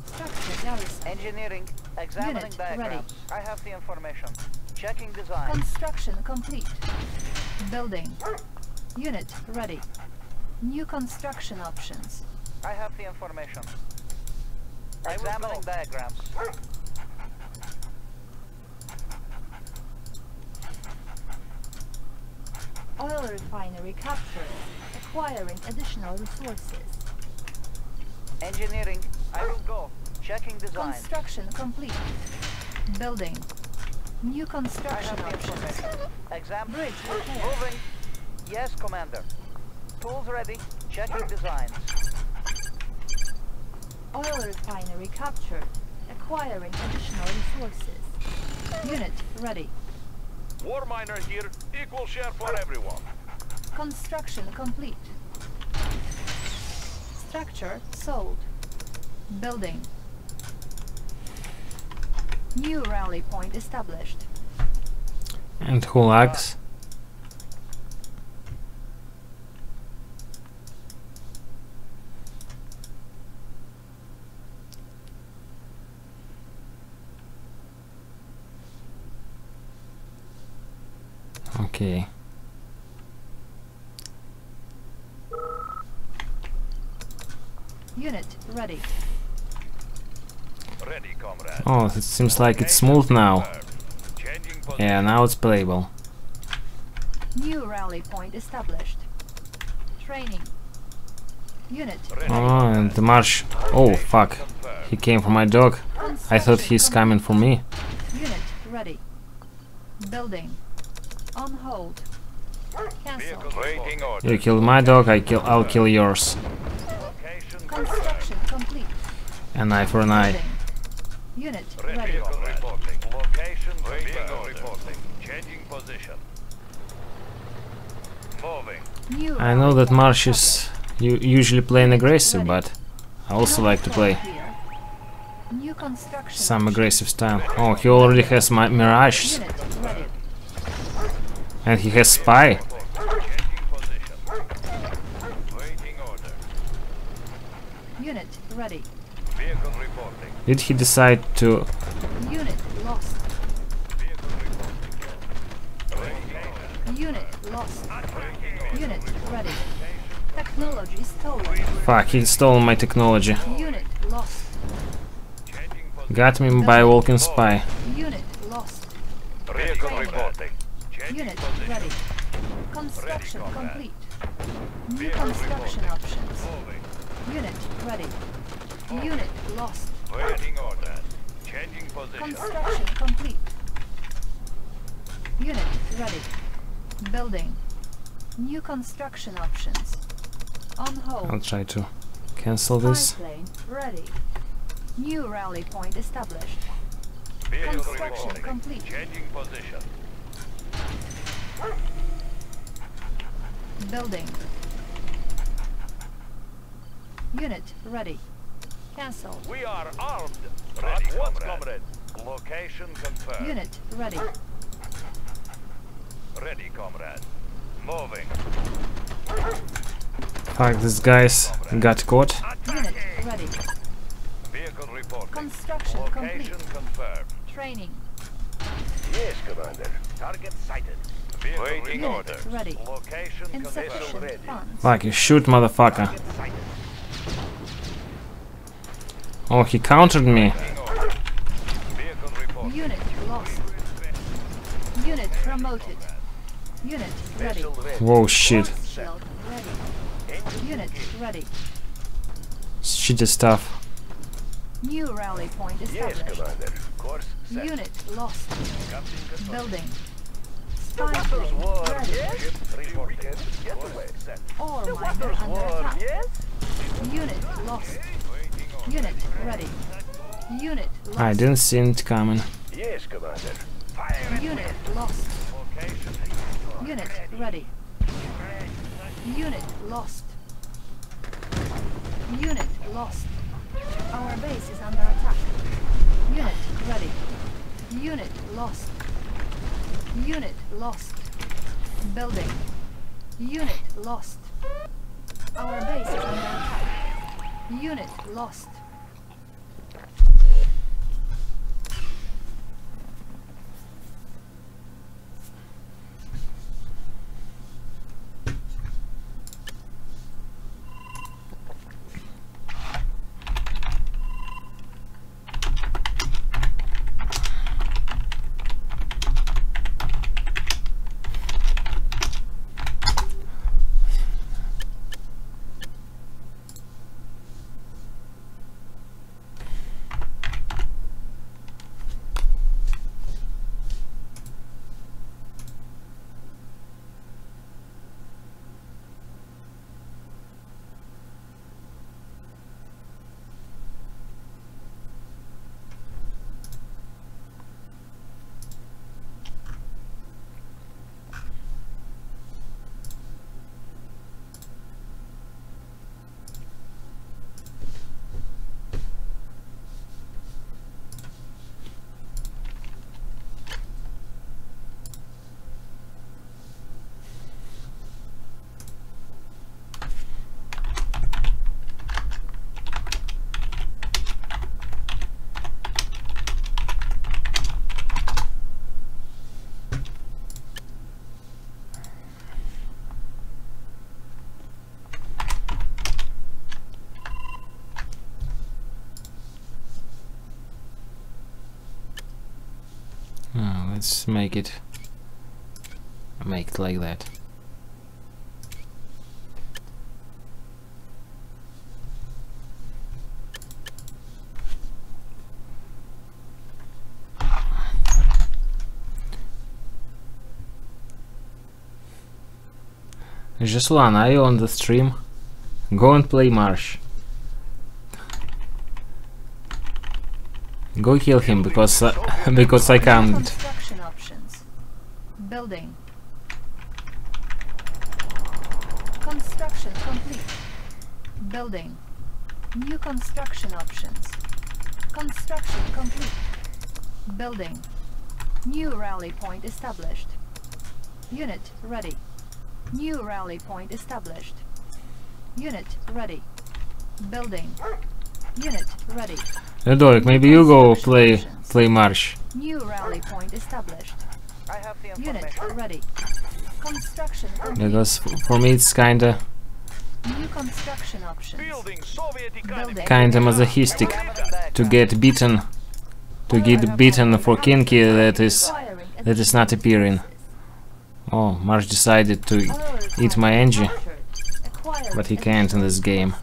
Structure garrison. Engineering. Examining Unit diagrams. I have the information. Checking design. Construction complete. Building. Unit ready. New construction options. I have the information. Examining diagrams. Oil refinery captured. Acquiring additional resources. Engineering. I will go. Checking design. Construction complete. Building. New I construction have the options. information. Exam. Bridge repair. Moving. Yes, Commander. Tools ready. Checking designs. Oil refinery captured. Acquiring additional resources. Unit ready. War miner here, equal share for everyone. Construction complete. Structure sold. Building. New rally point established. And who lags? Okay. Unit ready. Ready, comrade. Oh, it seems like it's smooth now. Changing position. Yeah, now it's playable. New rally point established. Training. Unit ready. Oh, and the Marsh. Oh, fuck. He came for my dog. I thought he's coming for me. Unit ready. Building. On hold. Cancel. Waiting order. You killed my dog, I'll kill yours. Location Construction complete. An eye for an eye. Building. Unit ready. ready. Vehicle reporting. Location vehicle reporting. Changing position. Moving. New I know rally that point Marsh is established. usually playing aggressive, but I also like to play Here. New construction some options. aggressive style. Oh, he already has my Mirage, Unit ready. and he has Spy. Changing position. Waiting order. Unit ready. Vehicle reporting. Did he decide to... Unit lost. Vehicle reporting. Unit lost. Unit ready. Technology stolen. Fuck, he stole my technology. Unit lost. Changing position. Got me by walking Spy. Unit lost. Vehicle Training. reporting. Changing Unit position. ready. Construction Ready, comrade. complete. New Vehicle construction reporting. options. Moving. Unit ready. Unit lost. Waiting order. Changing position. Construction complete. Unit ready. Building. New construction options. On hold. I'll try to cancel this. Plane ready. New rally point established. Vehicle Construction reporting. complete. Changing position. Building. Unit ready. Cancel. We are armed. Ready, comrade. Location confirmed. Unit ready. Ready, comrade. Moving. Fuck, these guys got caught. Unit ready. Vehicle reporting. Construction Location complete. confirmed. Training. Yes, Commander. Target sighted. Vehicle Waiting Unit orders. ready. Location confirmed. Insufficient funds. Fuck, you shoot, motherfucker. Target sighted. Oh, he countered me. Vehicle reporting. Unit lost. Unit promoted. Unit ready. Vessel ready. Whoa, shit. Force shield ready. Unit ready. Shitty stuff. New rally point Yes, established. Commander. Course set. Unit lost. Captain confirmed. Building. Spy Vessels plane warm. ready. Yes. Ship reporting. Get away. Set. Ore miner Vessels under warm. attack. Yes. Unit lost. Unit ready. Unit lost. I didn't see it coming. Yes, Commander. Unit lost. Location. Unit ready. Unit lost. Unit lost. Our base is under attack. Unit ready. Unit lost. Unit lost. Building. Unit lost. Our base is under attack. Unit lost. Let's make it like that. Jeslan, are you on the stream? Go and play Marsh. Go kill him because because I can't. Construction options. Building. Construction complete. Building. New construction options. Construction complete. Building. New rally point established. Unit ready. New rally point established. Unit ready. Building. Unit ready. Edoik, maybe you go play Marsh. New rally point established. I have the Unit information. ready. Construction complete. Because for me it's kinda New construction options. Building Soviet economy. Building. kinda masochistic to get beaten for Kinky that is not appearing. Oh, Marsh decided to eat my engine, but he can't in this game.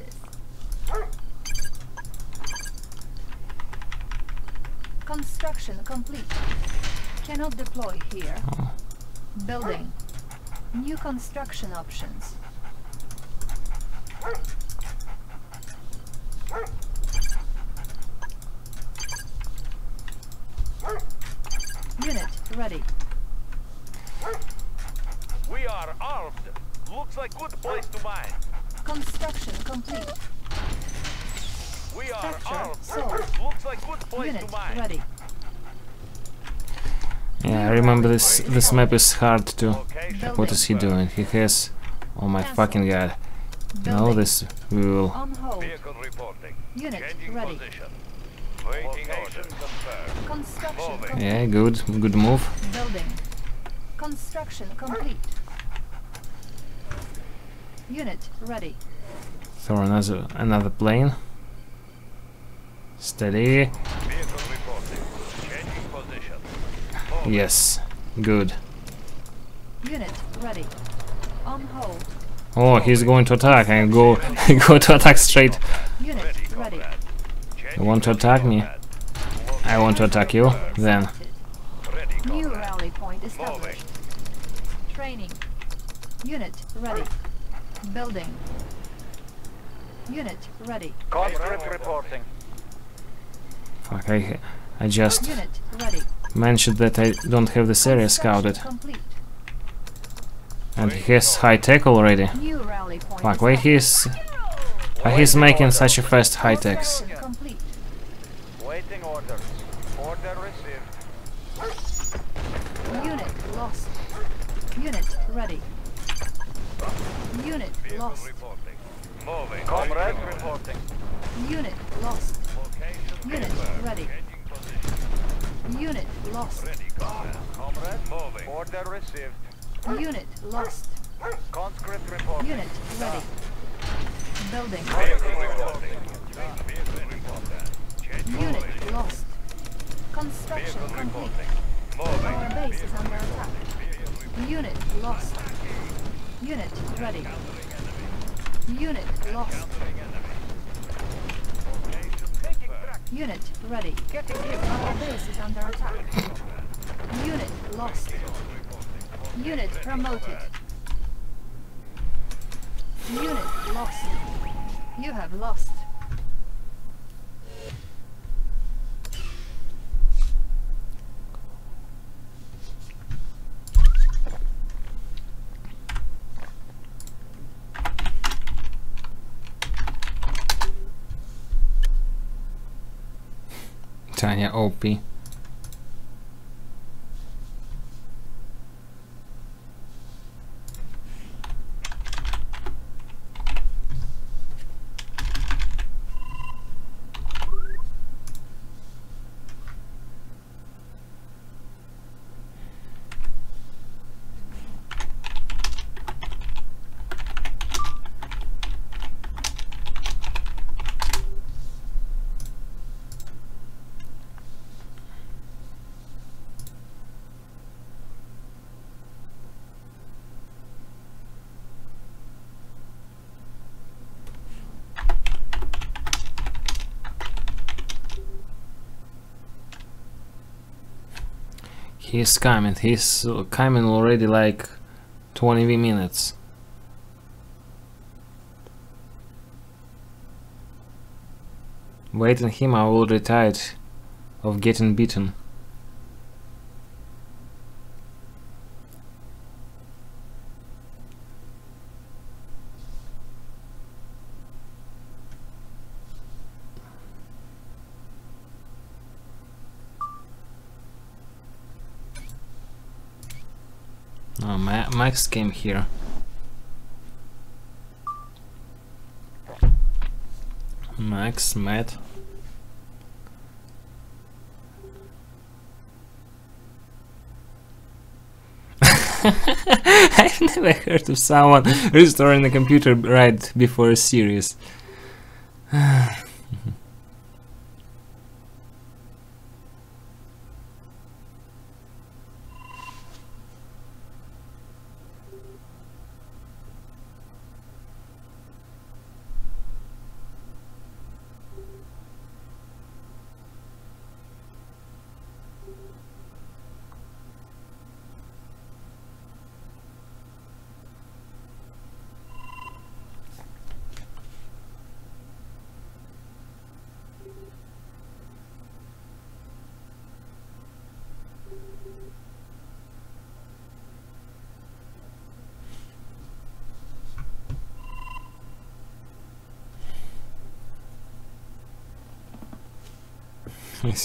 Construction complete. Cannot deploy here. Building. New construction options. Unit ready. We are armed. Looks like good place to mine. Construction complete. We are Structure armed. sold. Looks like good place Unit to mine. ready. Yeah, I remember this map is hard to. Location What is he doing? He has. Oh my fucking god. No, Building. this we will. On hold. vehicle reporting. Unit Changing ready. position. Waiting order. Confirmed. Construction Moving. complete. Yeah, good move. Building. Construction complete. Unit ready. Throw another plane. Steady. Vehicle reporting. Changing position. Moving. Yes, good. Unit ready. On hold. Oh, he's going to attack. I go go to attack straight. Unit ready. comrade. You Changing want to attack me? comrade. I want to attack you. Then Ready, New comrade. rally point established. Training. Unit ready. Building. Unit ready. Conscript reporting. fuck. I just Unit ready. mentioned that I don't have this area scouted, Complete. and he has high tech already. New rally point. Fuck, why he's making such a fast high techs? Construction complete. Waiting orders. Order received. Unit lost. Unit ready. Unit Vehicle lost. reporting. Moving. Comrade Waiting order. reporting. Unit lost. Location Unit confirmed. ready. Changing position. Unit lost. Ready, comrade. Comrade. Moving. Order received. Unit lost. Conscript reporting. Unit ready. Building. Vehicle reporting. Vehicle reporting. Changing Unit position. lost. Construction Vehicle complete. reporting. Moving. Our base is under attack. Vehicle Unit lost. Unit ready. Unit lost. location confirmed. Unit ready. Our base is under attack. Unit lost. Unit promoted. Unit lost. You have lost. Tanya OP. He's coming. He's coming already like 20 minutes. Waiting him, I will tired of getting beaten. Oh, Max came here. Matt. I've never heard of someone restoring a computer right before a series. It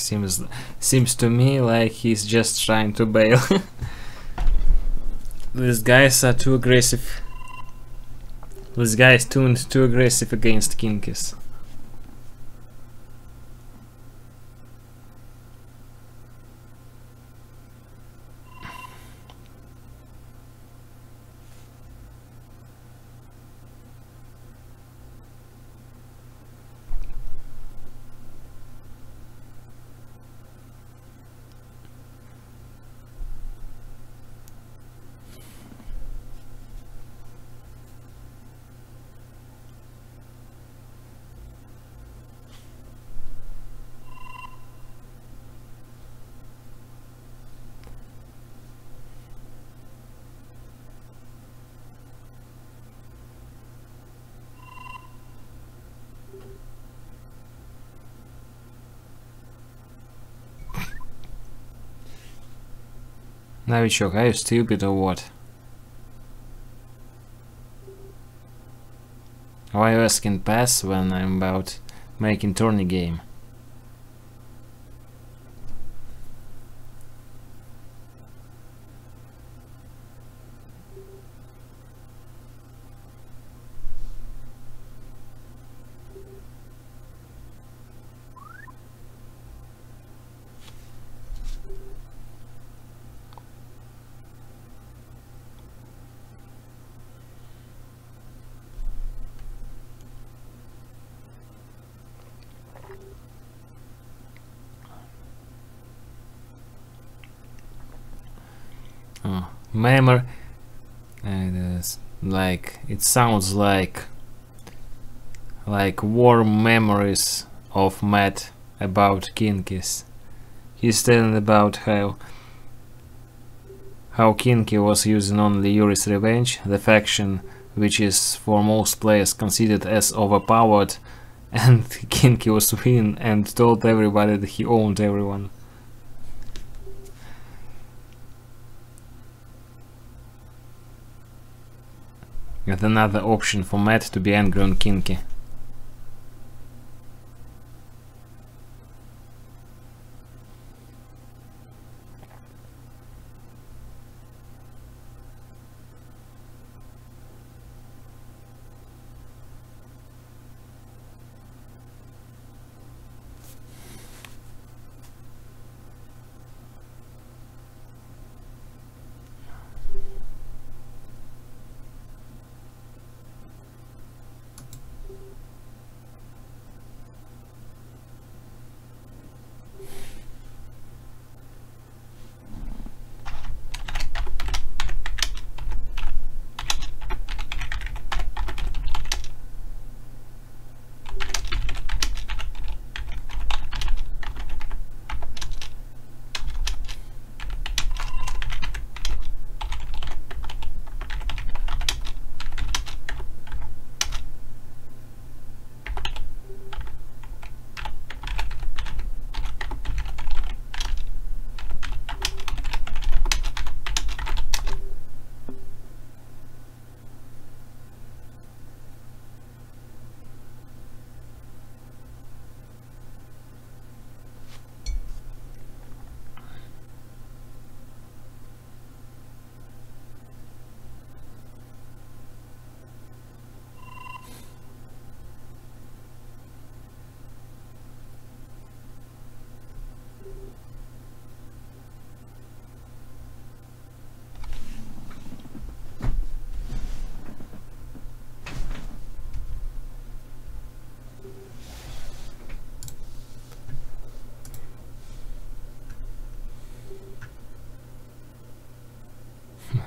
seems to me like he's just trying to bail. These guys are too aggressive. This guy is tuned too aggressive against KynkyS. Novichok, are you stupid or what? Why are you asking pass when I'm about making tourney game? Memory, like it sounds like warm memories of Matt about KynkyS. He's telling about how KynkyS was using only Yuri's Revenge, the faction which is for most players considered as overpowered, and KynkyS was winning and told everybody that he owned everyone. Yet another option for Matt to be angry on KynkyS.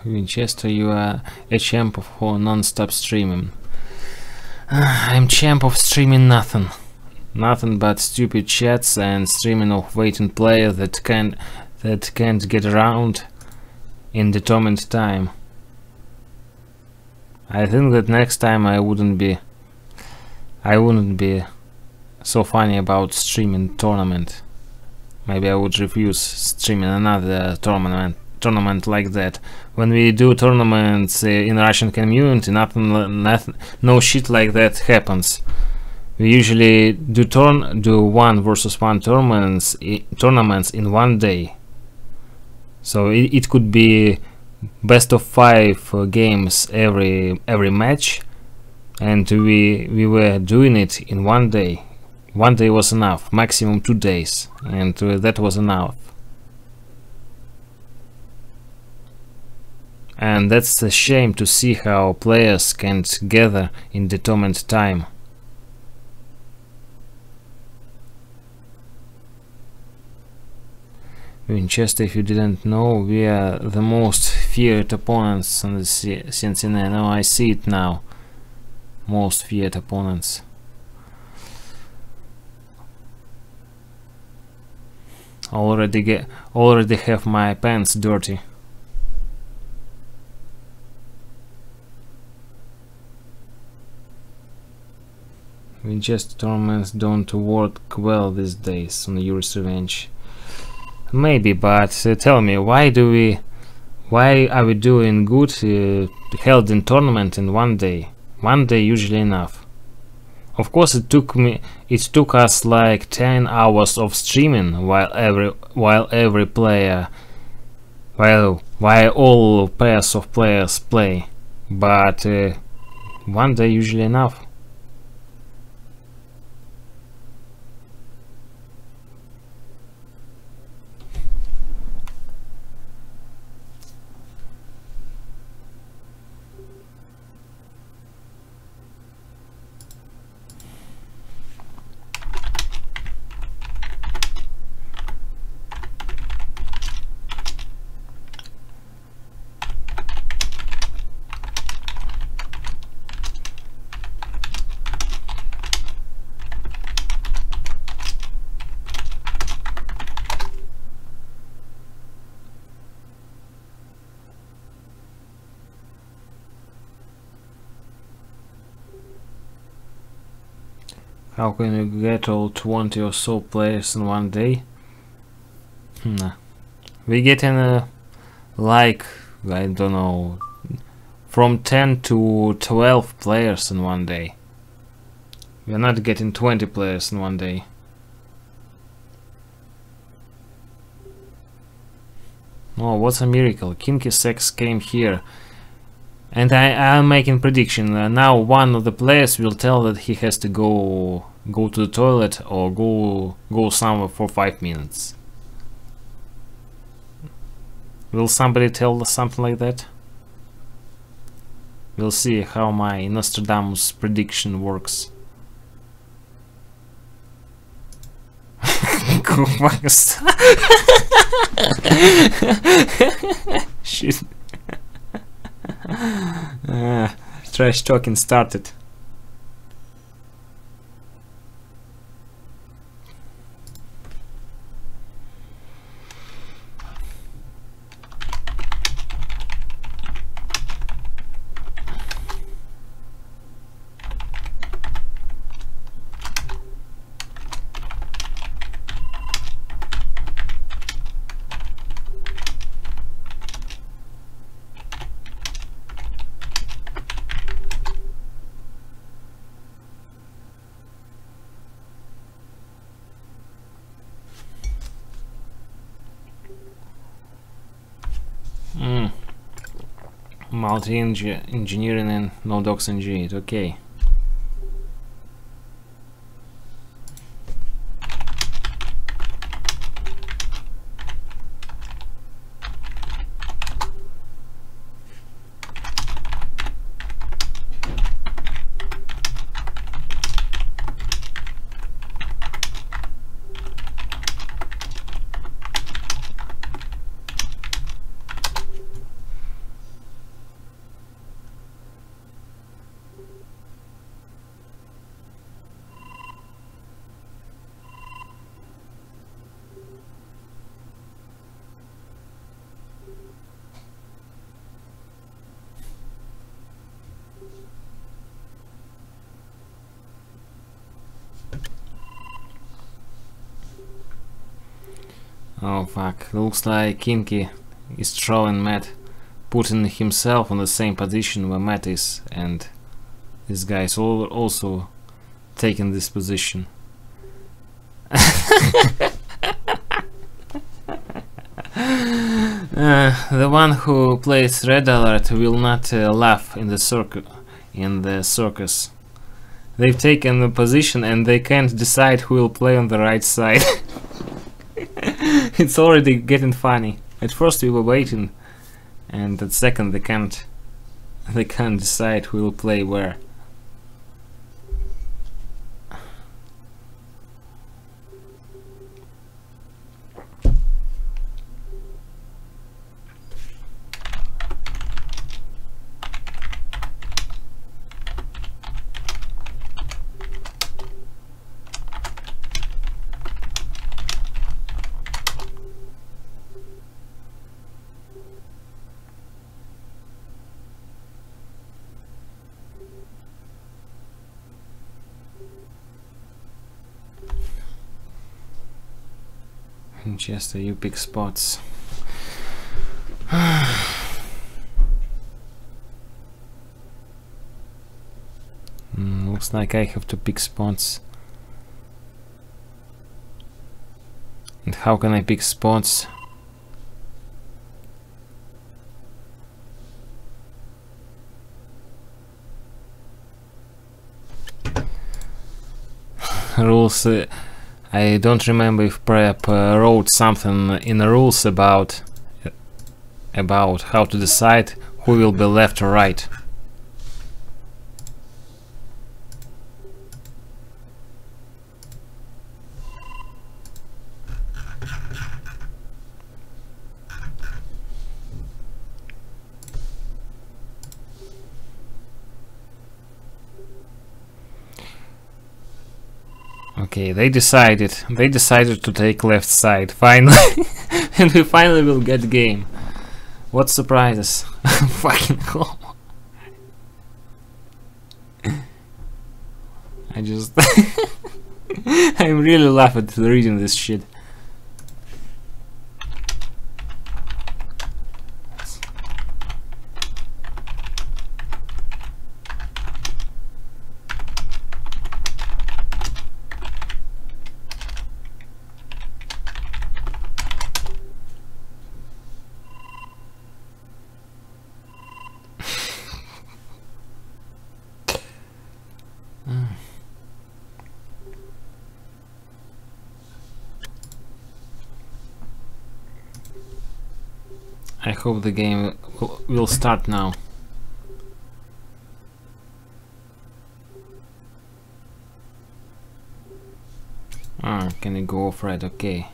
Winchester, you are a champ for non-stop streaming. I'm champ of streaming nothing but stupid chats and streaming of waiting players that can't get around in determined time. I think that next time I wouldn't be so funny about streaming tournament. Maybe I would refuse streaming another tournament like that. When we do tournaments in Russian community, nothing, no shit like that happens. we usually do 1-versus-1 tournaments in one day. So it could be best of 5 games every match, and we were doing it in one day. One day was enough, maximum 2 days, and that was enough. And that's a shame to see how players can't gather in determined time. Winchester, if you didn't know, we are the most feared opponents on the CNCNA. Now I see it now. Most feared opponents. Already have my pants dirty. Winchester tournaments don't work well these days on Yuri's Revenge. Maybe, but tell me, why are we doing good held in tournament in one day? One day usually enough. Of course, it took us like 10 hours of streaming while all pairs of players play, but one day usually enough. How can you get all 20 or so players in one day? Nah. We get in like, I don't know, from 10 to 12 players in one day. We're not getting 20 players in one day. Oh, what's a miracle? KynkyS3X came here. And I'm making prediction. Now one of the players will tell that he has to go to the toilet or go somewhere for 5 minutes. Will somebody tell us something like that? We'll see how my Nostradamus prediction works. Shit. Trash talking started. Multi-engineering and no docs in G8, okay. Oh fuck, looks like Kinky is trolling Matt, putting himself on the same position where Matt is, and this guy is also taking this position. The one who plays red alert will not laugh in the circus. They've taken the position and they can't decide who will play on the right side. It's already getting funny. At first we were waiting, and at second they can't decide who will play where. Just you pick spots. Looks like I have to pick spots. And how can I pick spots? Rules. I don't remember if Prep wrote something in the rules about how to decide who will be left or right. Okay, they decided to take left side finally. And we finally will get game. What surprises. Fucking hell. I just I'm really laughing at reading this shit. I hope the game will start now. Can you go off red? Okay.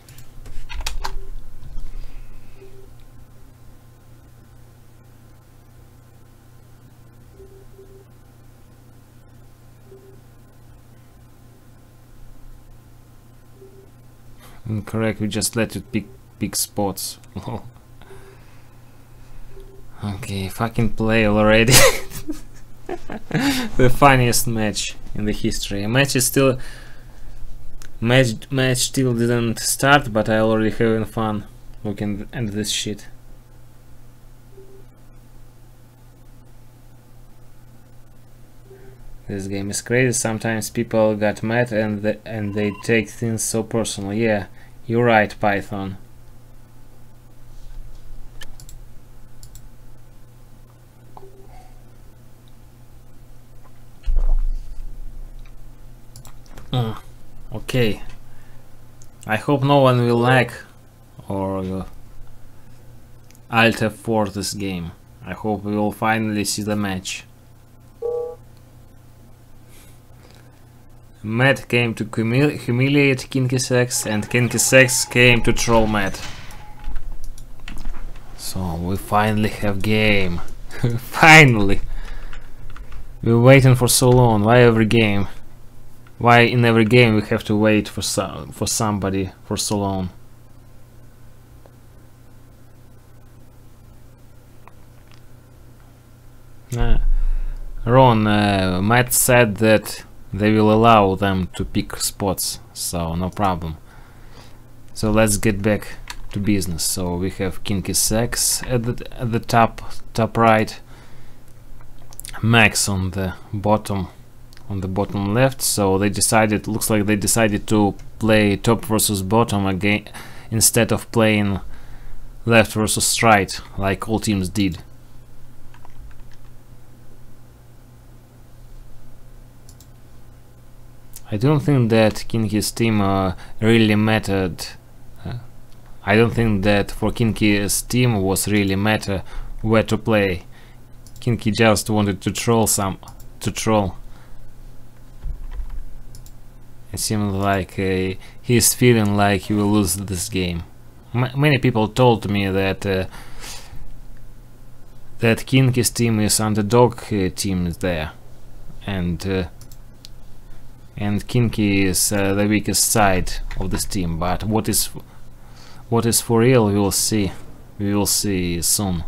Incorrect, we just let it pick spots. Okay, fucking play already. The funniest match in the history. Match still didn't start, but I already having fun looking at this shit. This game is crazy. Sometimes people got mad and they take things so personal. Yeah, you're right, Python. Okay, I hope no one will lag or Alt F4 this game. I hope we will finally see the match. Matt came to humiliate KynkyS3X and KynkyS3X came to troll Matt. So we finally have game. Finally! We're waiting for so long. Why every game? Why in every game we have to wait for somebody for so long? Ron, Matt said that they will allow them to pick spots, so no problem. So let's get back to business. So we have KynkyS3X at the top right, Max on the bottom on the bottom left, so they decided, looks like they decided to play top versus bottom again instead of playing left versus right like all teams did. I don't think that KynkyS team really mattered. I don't think that for KynkyS team was really matter where to play. Kynky just wanted to troll It seems like he's feeling like he will lose this game. Many people told me that that KynkyS team is underdog team there, and Kynky is the weakest side of this team. But what is for real, we will see. We will see soon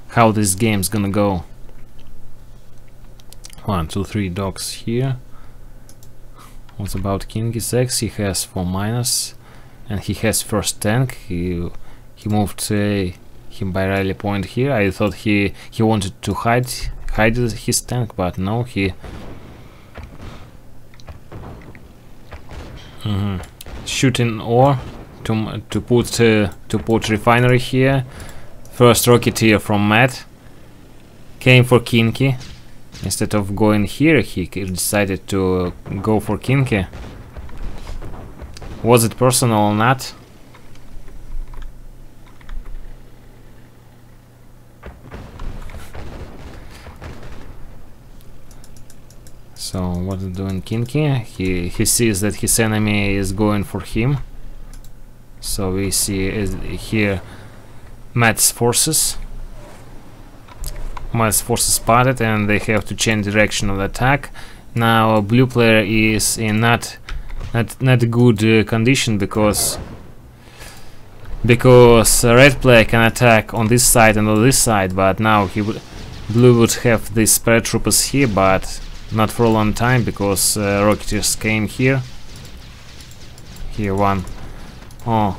how this game's gonna go. 1, 2, 3 dogs here. What about KynkyS3X? He has 4 miners, and he has first tank. He moved him by rally point here. I thought he wanted to hide his tank, but no, he shooting ore to put refinery here. First rocketeer from Matt came for Kynky. Instead of going here, he decided to go for Kynky. Was it personal or not? So what is doing Kynky? He sees that his enemy is going for him. So we see here Matt's forces. Matt's forces spotted, and they have to change direction of the attack. Now blue player is in not good condition because red player can attack on this side and on this side, but now blue would have these paratroopers here, but not for a long time because rocketeers came here. Here one. Oh,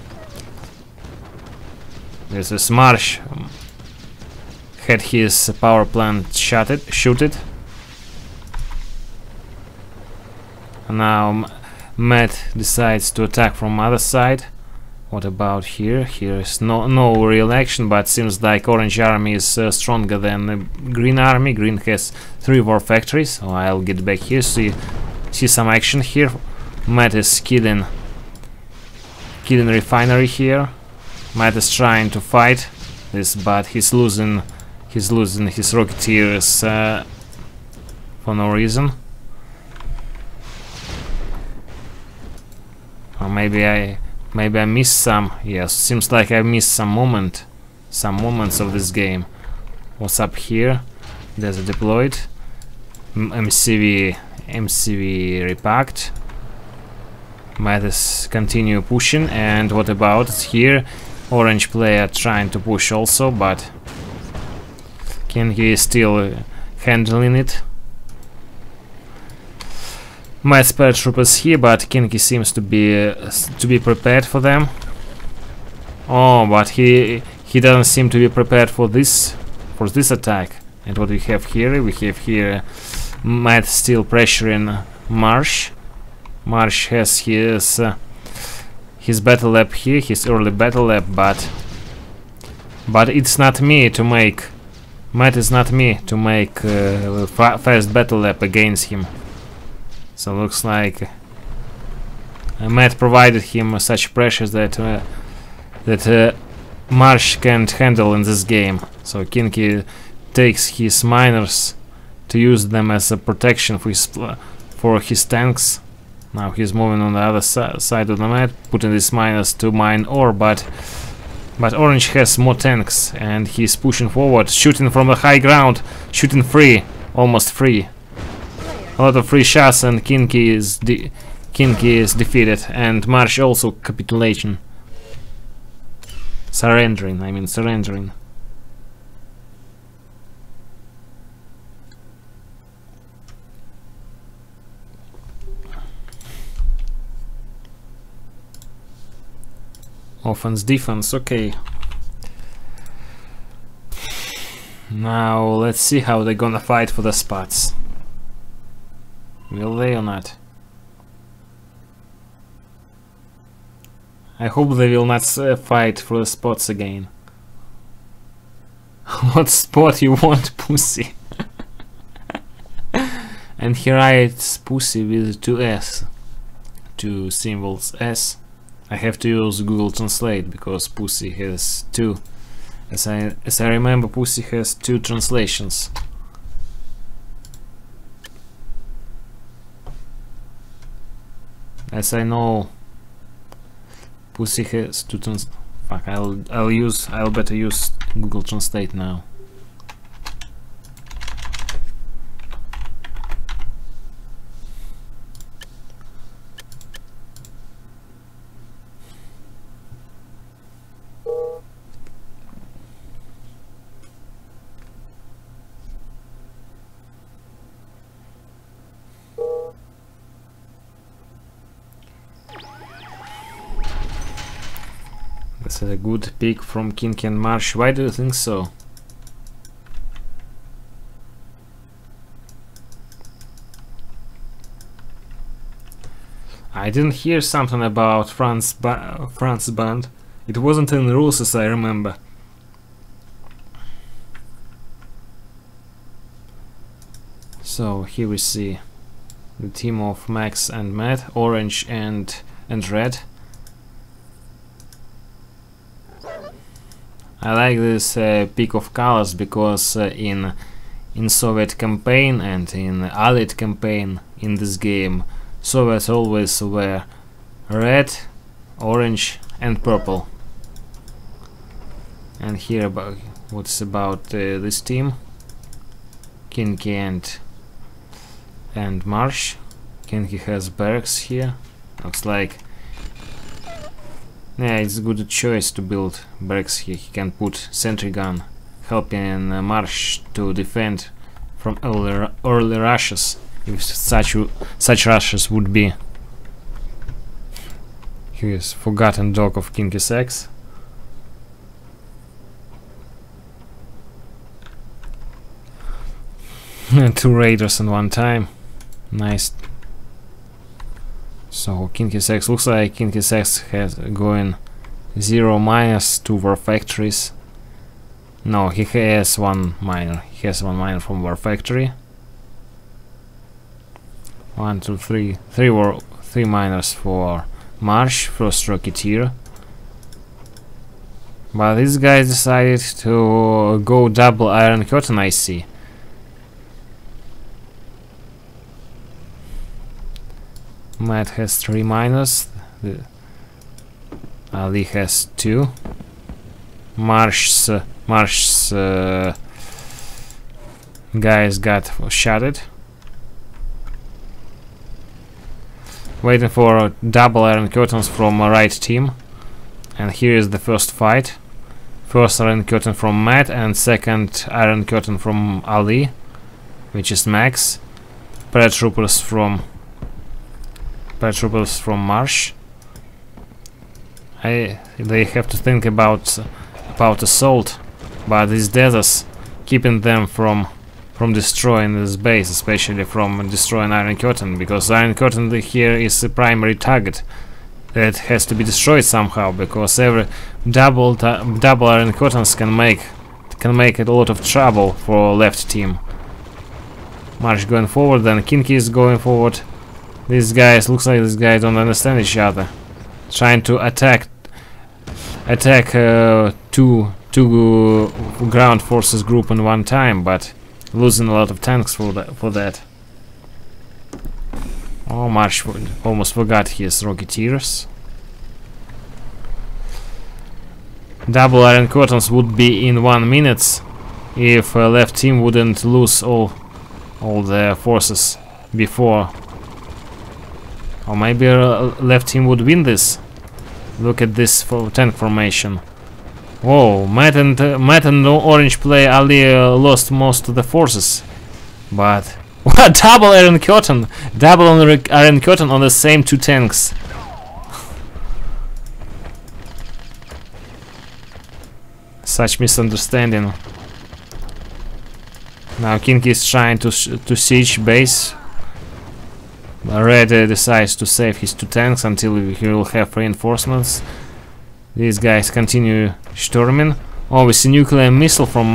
there's this Marsh. Had his power plant shoot it. Now Matt decides to attack from other side. What about here? Here is no real action, but seems like orange army is stronger than the green army. Green has 3 war factories. So I'll get back here. See some action here. Matt is killing refinery here. Matt is trying to fight this, but he's losing his rocketeers for no reason. Or maybe I missed some. Yes, seems like I missed some moments of this game. What's up here? There's a deployed MCV repacked. Might is continue pushing. And what about here? Orange player trying to push also, but Kynky is still handling it. Matt's paratroopers here, but Kynky seems to be prepared for them. Oh, but he doesn't seem to be prepared for this attack. And what we have here? We have here Matt still pressuring Marsh. Marsh has his battle lab here, his early battle lab, but it's not me to make. Matt is not me to make fast battle lab against him. So looks like Matt provided him such pressure that Marsh can't handle in this game. So Kynky takes his miners to use them as a protection for his tanks. Now he's moving on the other side of the map, putting these miners to mine ore, but Orange has more tanks and he's pushing forward, shooting from the high ground, shooting free, almost free. A lot of free shots, and Kynky is defeated, and Marsh also capitulation. Surrendering. Offense, defense, okay. Now let's see how they're gonna fight for the spots. Will they or not? I hope they will not fight for the spots again. What spot you want, pussy? And here it's pussy with two S. Two symbols S. I have to use Google Translate because pussy has two. As I remember, pussy has two translations. As I know, pussy has two trans. Fuck! I'll better use Google Translate now. This is a good pick from KynkyS and Marsh. Why do you think so? I didn't hear something about France band. It wasn't in the rules as I remember. So here we see the team of Max and Matt, orange and red. I like this pick of colors because in Soviet campaign and in Allied campaign in this game, Soviets always wear red, orange and purple. And here about what's about this team, KynkyS and Marsh. KynkyS has barracks here. Looks like, yeah, it's a good choice to build barracks here. He can put sentry gun, helping Marsh to defend from early rushes, if such rushes would be. Here's forgotten dog of KynkyS3X. Two raiders in one time. Nice. So KynkyS3X looks like KynkyS3X has going 0- to war factories. No, he has one miner. He has one miner from war factory. 1, 2, 3. Three miners for Marsh, first Rocketeer. But these guys decided to go double Iron Curtain, I see. Matt has 3 miners. Ali has 2. Marsh's guys got shotted. Waiting for double Iron Curtains from right team. And here is the first fight. First Iron Curtain from Matt and second Iron Curtain from Ali, which is Max. Paratroopers from Marsh. They have to think about assault, but these deserts keeping them from destroying this base, especially from destroying Iron Curtain, because Iron Curtain here is the primary target that has to be destroyed somehow, because every double Iron Curtains can make a lot of trouble for left team. Marsh going forward, then KynkyS is going forward. These guys, looks like these guys don't understand each other. Trying to attack two ground forces group in one time, but losing a lot of tanks for that. Oh, Marsh almost forgot his Rocketeers. Double Iron Curtains would be in 1 minute if left team wouldn't lose all their forces before. Or maybe left team would win this. Look at this tank formation. Whoa, Matt and Orange play Ali lost most of the forces. But what, double Iron Curtain! Double Iron Curtain on the same 2 tanks. Such misunderstanding. Now KynkyS is trying to siege base Red decides to save his 2 tanks until he will have reinforcements. These guys continue storming. Oh, we see nuclear missile from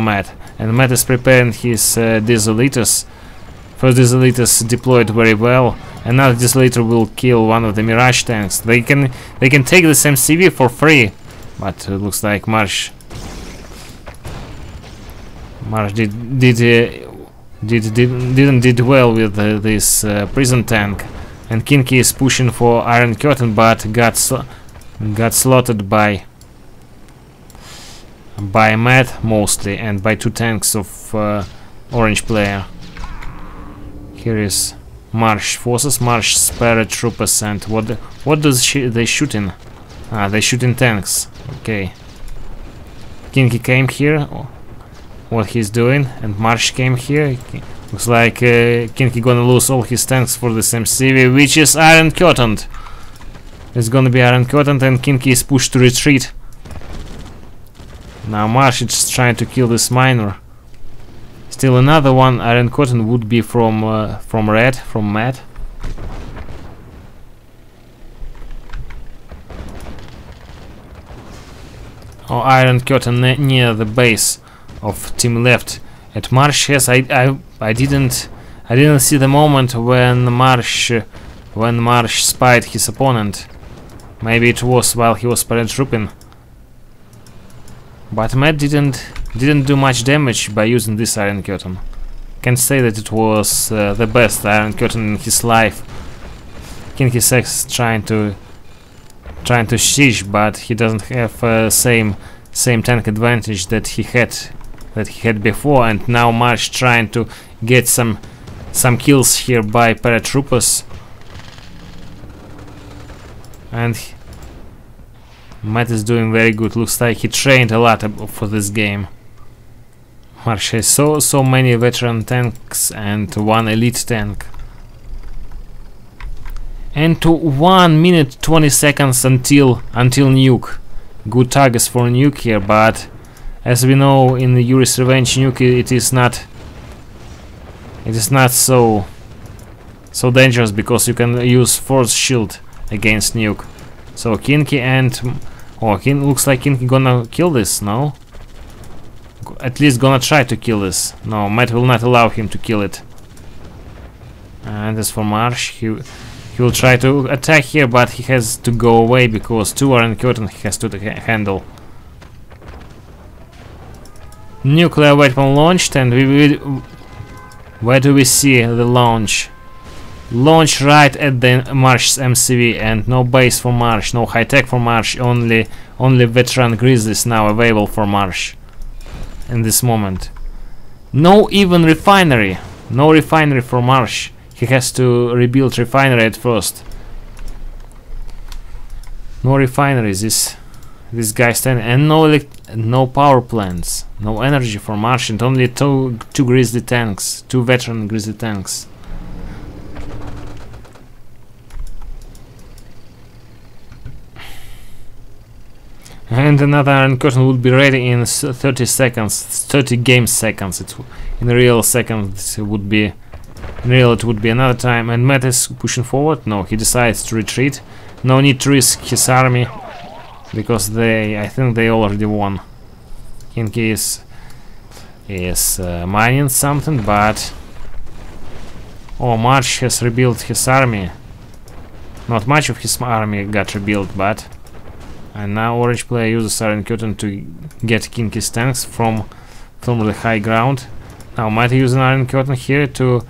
Matt, and Matt is preparing his Desolators. First Desolators deployed very well. Another Desolator will kill one of the Mirage tanks. They can take this MCV for free, but it looks like Marsh didn't well with this prison tank, and KynkyS is pushing for Iron Curtain, but got slaughtered by Matt mostly, and by 2 tanks of Orange player. Here is Marsh forces, Marsh paratroopers, and what does they shooting? Ah, they shooting tanks. Okay. KynkyS came here. What he's doing, and Marsh came here. Looks like KynkyS gonna lose all his tanks for this MCV, which is Iron Curtained. It's gonna be Iron Curtained, and KynkyS is pushed to retreat. Now Marsh is trying to kill this miner. Still another one Iron Curtain would be from Red, from Matt. Oh, Iron Curtain near the base of team left. At Marsh, yes, I didn't see the moment when Marsh spied his opponent. Maybe it was while he was paratrooping. But Matt didn't do much damage by using this Iron Curtain. Can't say that it was the best Iron Curtain in his life. KynkyS3X trying to siege, but he doesn't have same tank advantage that he had before, and now Marsh trying to get some kills here by paratroopers, and Matt is doing very good. Looks like he trained a lot for this game. Marsh has so many veteran tanks and 1 elite tank. And to 1 minute 20 seconds until nuke. Good targets for nuke here, but as we know, in the Yuri's Revenge nuke, it is not so dangerous, because you can use force shield against nuke. So KynkyS and looks like KynkyS gonna kill this. No, at least gonna try to kill this. No, Matt will not allow him to kill it. And as for Marsh, he will try to attack here, but he has to go away because 2 Iron Curtain he has to handle. Nuclear weapon launched, and where do we see the launch? Launch right at the Marsh's MCV, and no base for Marsh, no high tech for Marsh, only veteran Grizzlies now available for Marsh in this moment. No even refinery, no refinery for Marsh. He has to rebuild refinery at first. No refineries, this guy standing, and no power plants, no energy for Marsh, and only two Grizzly tanks, 2 veteran Grizzly tanks. And another Iron Curtain would be ready in 30 seconds, 30 game seconds. In real seconds it would be. In real it would be another time. And Matt is pushing forward. No, he decides to retreat. No need to risk his army, because I think they already won. KynkyS is mining something, but Marsh has rebuilt his army. Not much of his army got rebuilt, but and now Orange player uses Iron Curtain to get KynkyS tanks from the high ground. Now Matt using Iron Curtain here to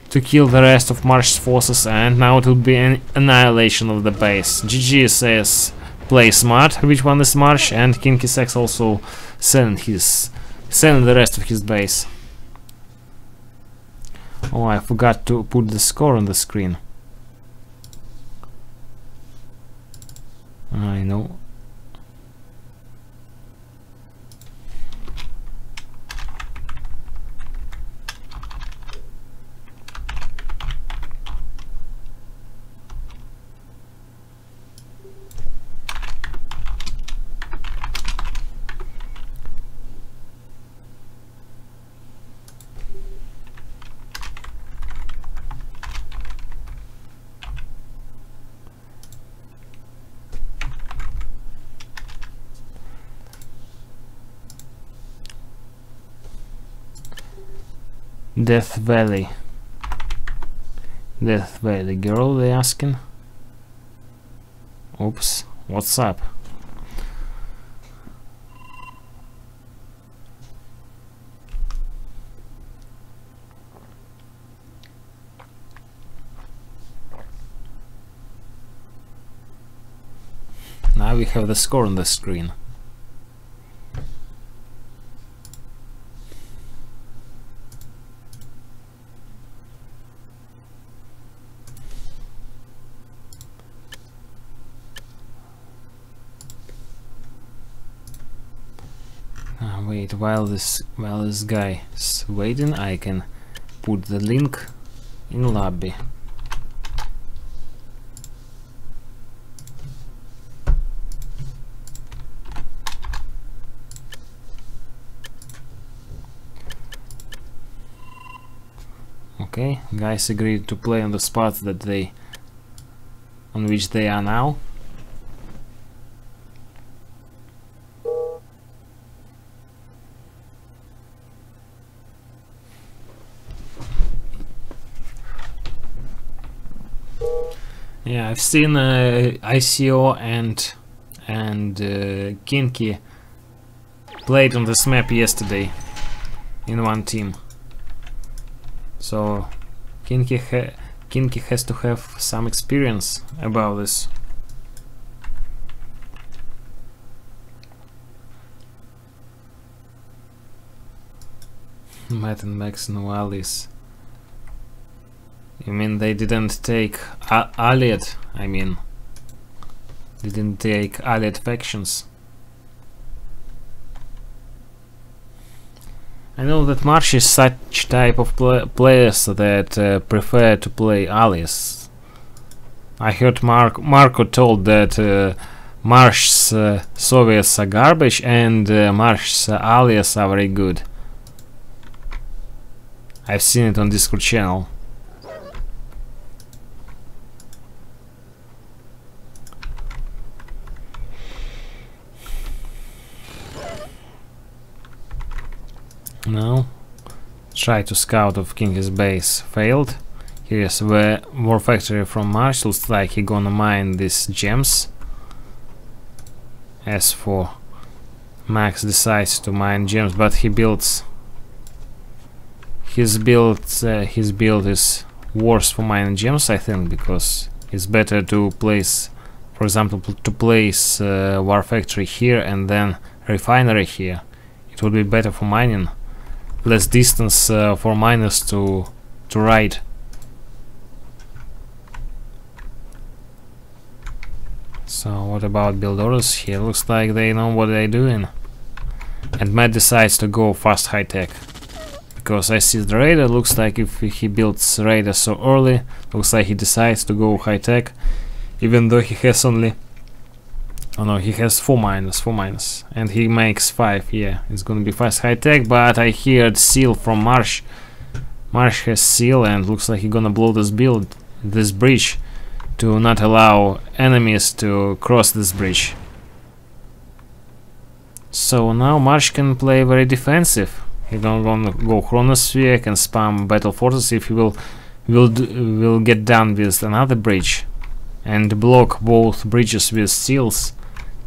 kill the rest of Marsh's forces, and now it will be an annihilation of the base. GG says play smart, which one is Marsh, and KynkyS3X also selling the rest of his base. Oh, I forgot to put the score on the screen. I know. Death Valley. Death Valley girl, they asking. Oops, what's up? Now we have the score on the screen. Wait, while this guy is waiting, I can put the link in lobby. Okay, guys agreed to play on the spot that on which they are now. Yeah, I've seen ICO and Kinky played on this map yesterday in one team. So Kinky has to have some experience about this. Matt and Max no allies. You mean they didn't take allied? I mean, didn't take allied factions. I know that Marsh is such type of players that prefer to play allies. I heard Marco told that Marsh's Soviets are garbage and Marsh's allies are very good. I've seen it on Discord channel. Now, try to scout of KynkyS base failed. Here's the war factory from Marsh. Looks like he gonna mine these gems. As for Max decides to mine gems, but he builds his build is worse for mining gems, I think, because it's better to place, for example, to place war factory here and then refinery here. It would be better for mining. Less distance for miners to ride. So what about build orders here? Looks like they know what they're doing. And Matt decides to go fast high tech. Because I see the raider, looks like if he builds raider so early, looks like he decides to go high tech, even though he has only, oh no, he has 4 miners, and he makes 5. Yeah, it's gonna be fast high tech, but I heard seal from Marsh. Marsh has seal and looks like he's gonna blow this bridge to not allow enemies to cross this bridge. So now Marsh can play very defensive. He's gonna go Chronosphere, can spam Battle Fortress if he will get done with another bridge and block both bridges with seals.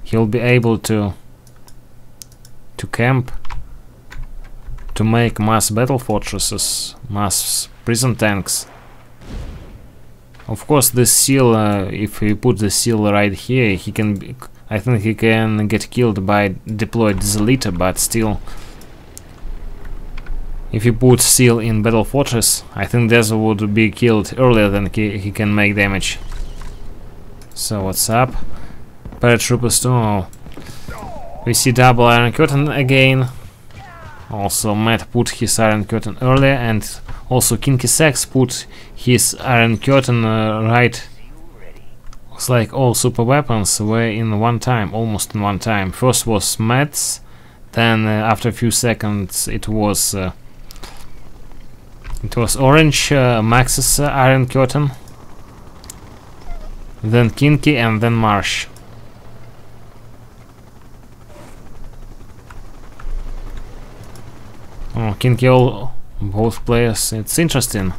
He'll be able to camp, to make mass battle fortresses, mass prison tanks. Of course, this seal, if we put the seal right here, he can. I think he can get killed by deployed Zolita, but still, if you put seal in battle fortress, I think Desert would be killed earlier than he can make damage. So what's up? Paratroopers 2. We see double Iron Curtain again. Also Matt put his Iron Curtain earlier, and also KynkyS3X put his Iron Curtain right. Looks like all super weapons were in one time, almost in one time. First was Matt's, then after a few seconds it was Orange, Max's Iron Curtain, then Kinky, and then Marsh. Oh, Kinky Both players. It's interesting.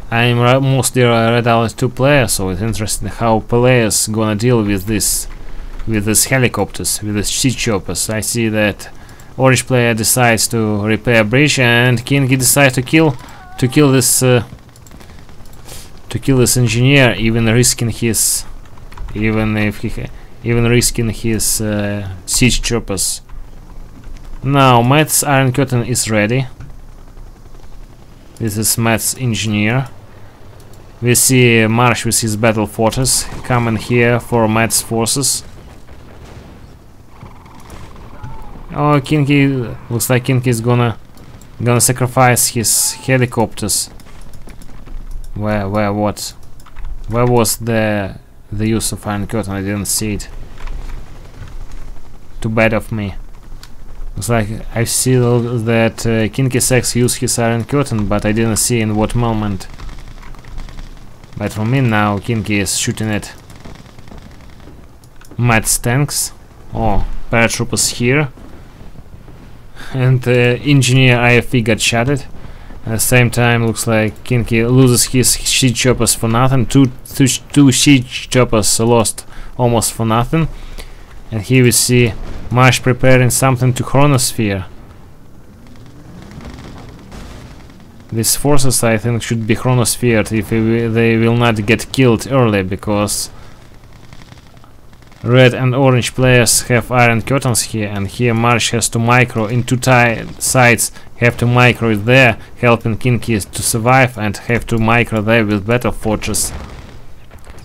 I'm mostly Red Alert 2 player, so it's interesting how players gonna deal with this, with these helicopters, with these sea choppers. I see that Orange player decides to repair bridge, and KynkyS decides to kill this engineer, even risking his siege choppers. Now Matt's Iron Curtain is ready. This is Matt's engineer. We see Marsh with his battle fortress coming here for Matt's forces. Oh, looks like KynkyS is gonna sacrifice his helicopters. Where was the use of Iron Curtain? I didn't see it. Too bad of me. Looks like I see that KynkyS3X used his Iron Curtain, but I didn't see in what moment. But for me now, KynkyS is shooting at Matt's tanks. Oh, paratroopers here. And engineer IFV got shattered. At the same time, looks like KynkyS loses his siege choppers for nothing. Two siege choppers lost almost for nothing. And here we see Marsh preparing something to Chronosphere. These forces, I think, should be Chronosphered if they will not get killed early, because Red and Orange players have Iron Curtains here, and here Marsh has to micro in two sides, have to micro it there, helping KynkyS to survive, and have to micro there with Battle Fortress.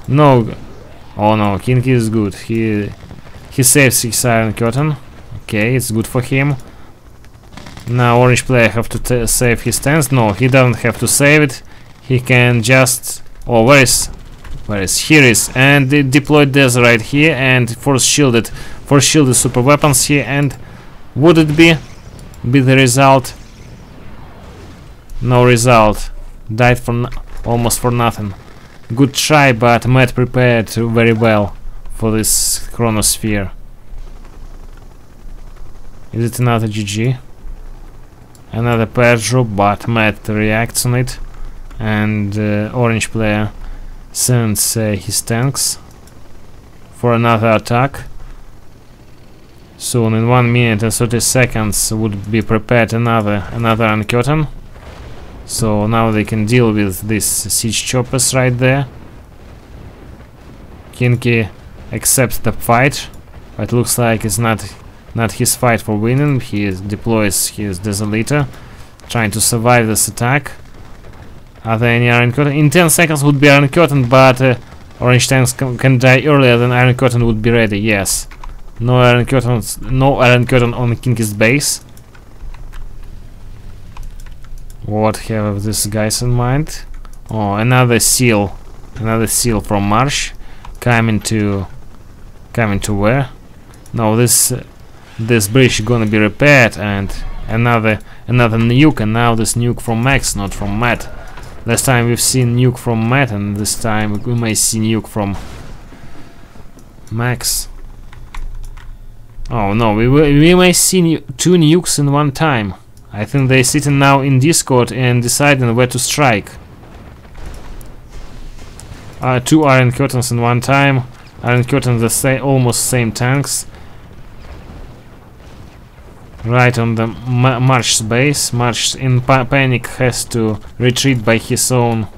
No, oh no, KynkyS is good. He saves his Iron Curtain. Okay, it's good for him. Now Orange player have to save his tanks. No, he doesn't have to save it. He can just... Oh, where is... Here is, and they deployed Desert right here, and force shielded super weapons here, and would it be the result? No result. Died for almost for nothing. Good try, but Matt prepared very well for this Chronosphere. Is it another GG? Another paratroop, but Matt reacts on it, and Orange player sends his tanks for another attack. Soon, in 1 minute and 30 seconds, would be prepared another Iron Curtain. So now they can deal with these siege choppers right there. KynkyS accepts the fight, but looks like it's not his fight for winning. He deploys his Desolator, trying to survive this attack. Are there any Iron Curtain? In 10 seconds would be Iron Curtain, but Orange tanks can die earlier than Iron Curtain would be ready. Yes, no Iron Curtain on KynkyS base. What have these guys in mind? Oh, another seal from Marsh, coming to where? No, this bridge is gonna be repaired, and another nuke, and now this nuke from Max, not from Matt. Last time we've seen nuke from Matt, and this time we may see nuke from Max. Oh no, we may see two nukes in one time. I think they're sitting now in Discord and deciding where to strike. Two Iron Curtains in one time. Iron Curtains almost same tanks. Right on the Marsh's base. Marsh in panic has to retreat by his own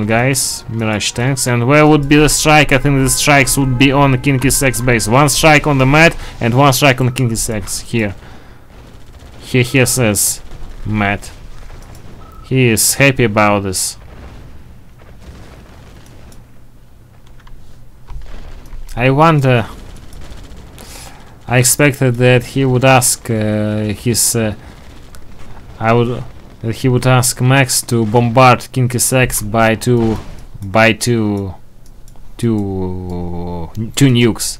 guys, Mirage tanks. And where would be the strike? I think the strikes would be on KynkyS3X base. One strike on the Matt and one strike on KynkyS3X here. He says Matt. He is happy about this. I wonder. I expected that he would ask he would ask Max to bombard KynkyS3X by two nukes.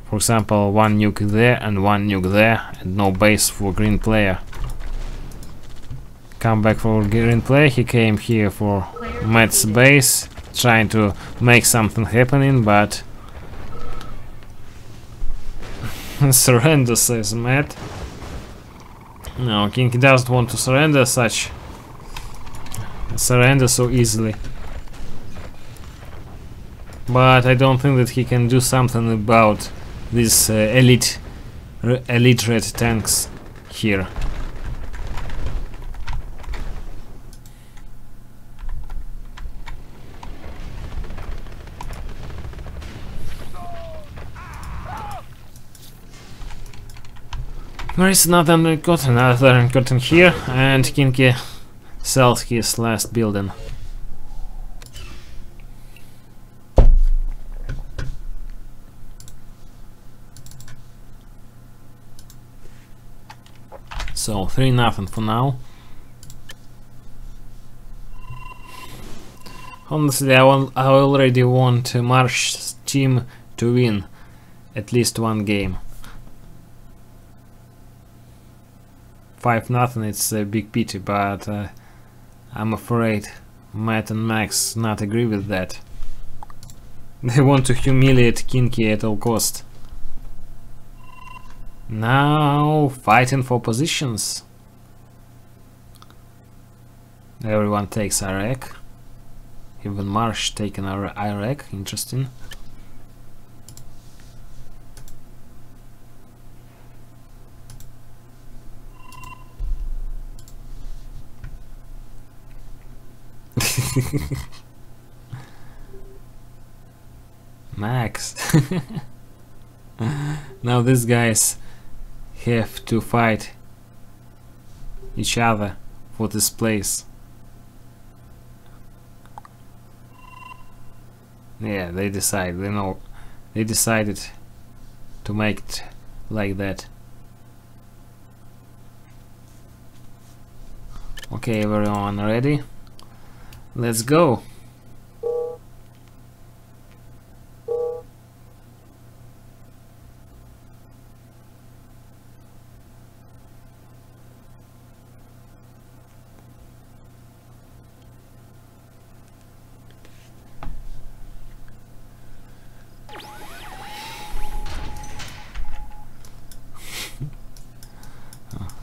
For example, one nuke there and one nuke there, and no base for green player. Come back for green player. He came here for Matt's base, trying to make something happening, but surrender, says Matt. No, KynkyS doesn't want to surrender so easily. But I don't think that he can do something about these elite red tanks here. There is another curtain here, and KynkyS sells his last building. So 3-0 for now. Honestly, I already want Marsh's team to win at least one game. 5-0, it's a big pity, but I'm afraid Matt and Max not agree with that. They want to humiliate KynkyS at all cost. Now fighting for positions. Everyone takes Iraq. Even Marsh taking Iraq. Interesting. Max. Now these guys have to fight each other for this place. Yeah, they decided to make it like that. Okay, everyone ready? Let's go.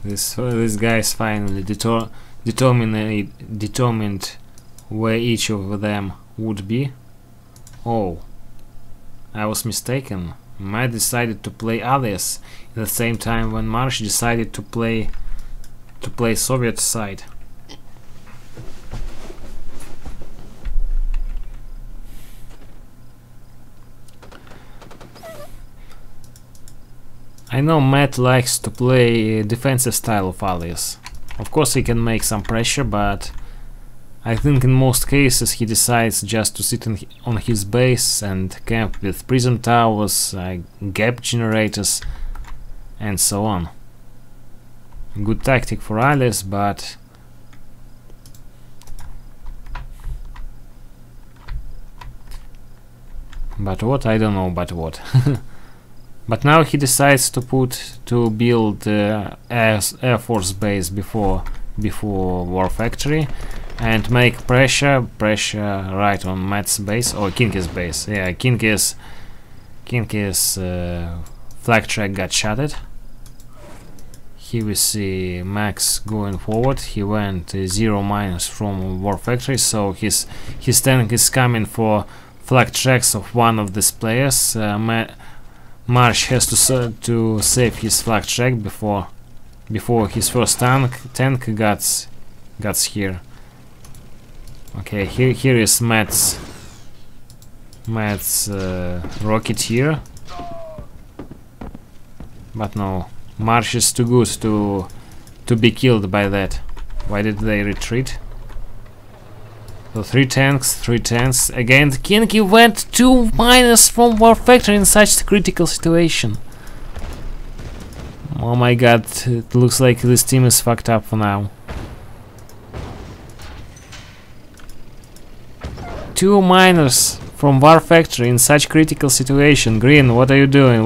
This guy is finally determined where each of them would be. Oh, I was mistaken. Matt decided to play others at the same time when Marsh decided to play Soviet side. I know Matt likes to play defensive style of allies. Of course he can make some pressure, but I think in most cases he decides just to sit on his base and camp with prison towers, gap generators and so on. Good tactic for allies, but what? I don't know, but what. But now he decides to build Air Force base before War Factory and make pressure right on Matt's base or KynkyS base. Yeah, KynkyS flag track got shattered. Here we see Max going forward. He went 0- from War Factory, so his tank is coming for flag tracks of one of these players. Marsh has to save his flag track before his first tank gets here. Okay, here is Matt's Rocketeer, but no, Marsh is too good to be killed by that. Why did they retreat? So 3 tanks. Again, KynkyS went 2- from War Factory in such a critical situation. Oh my god, it looks like this team is fucked up for now. 2- from War Factory in such critical situation. Green, what are you doing?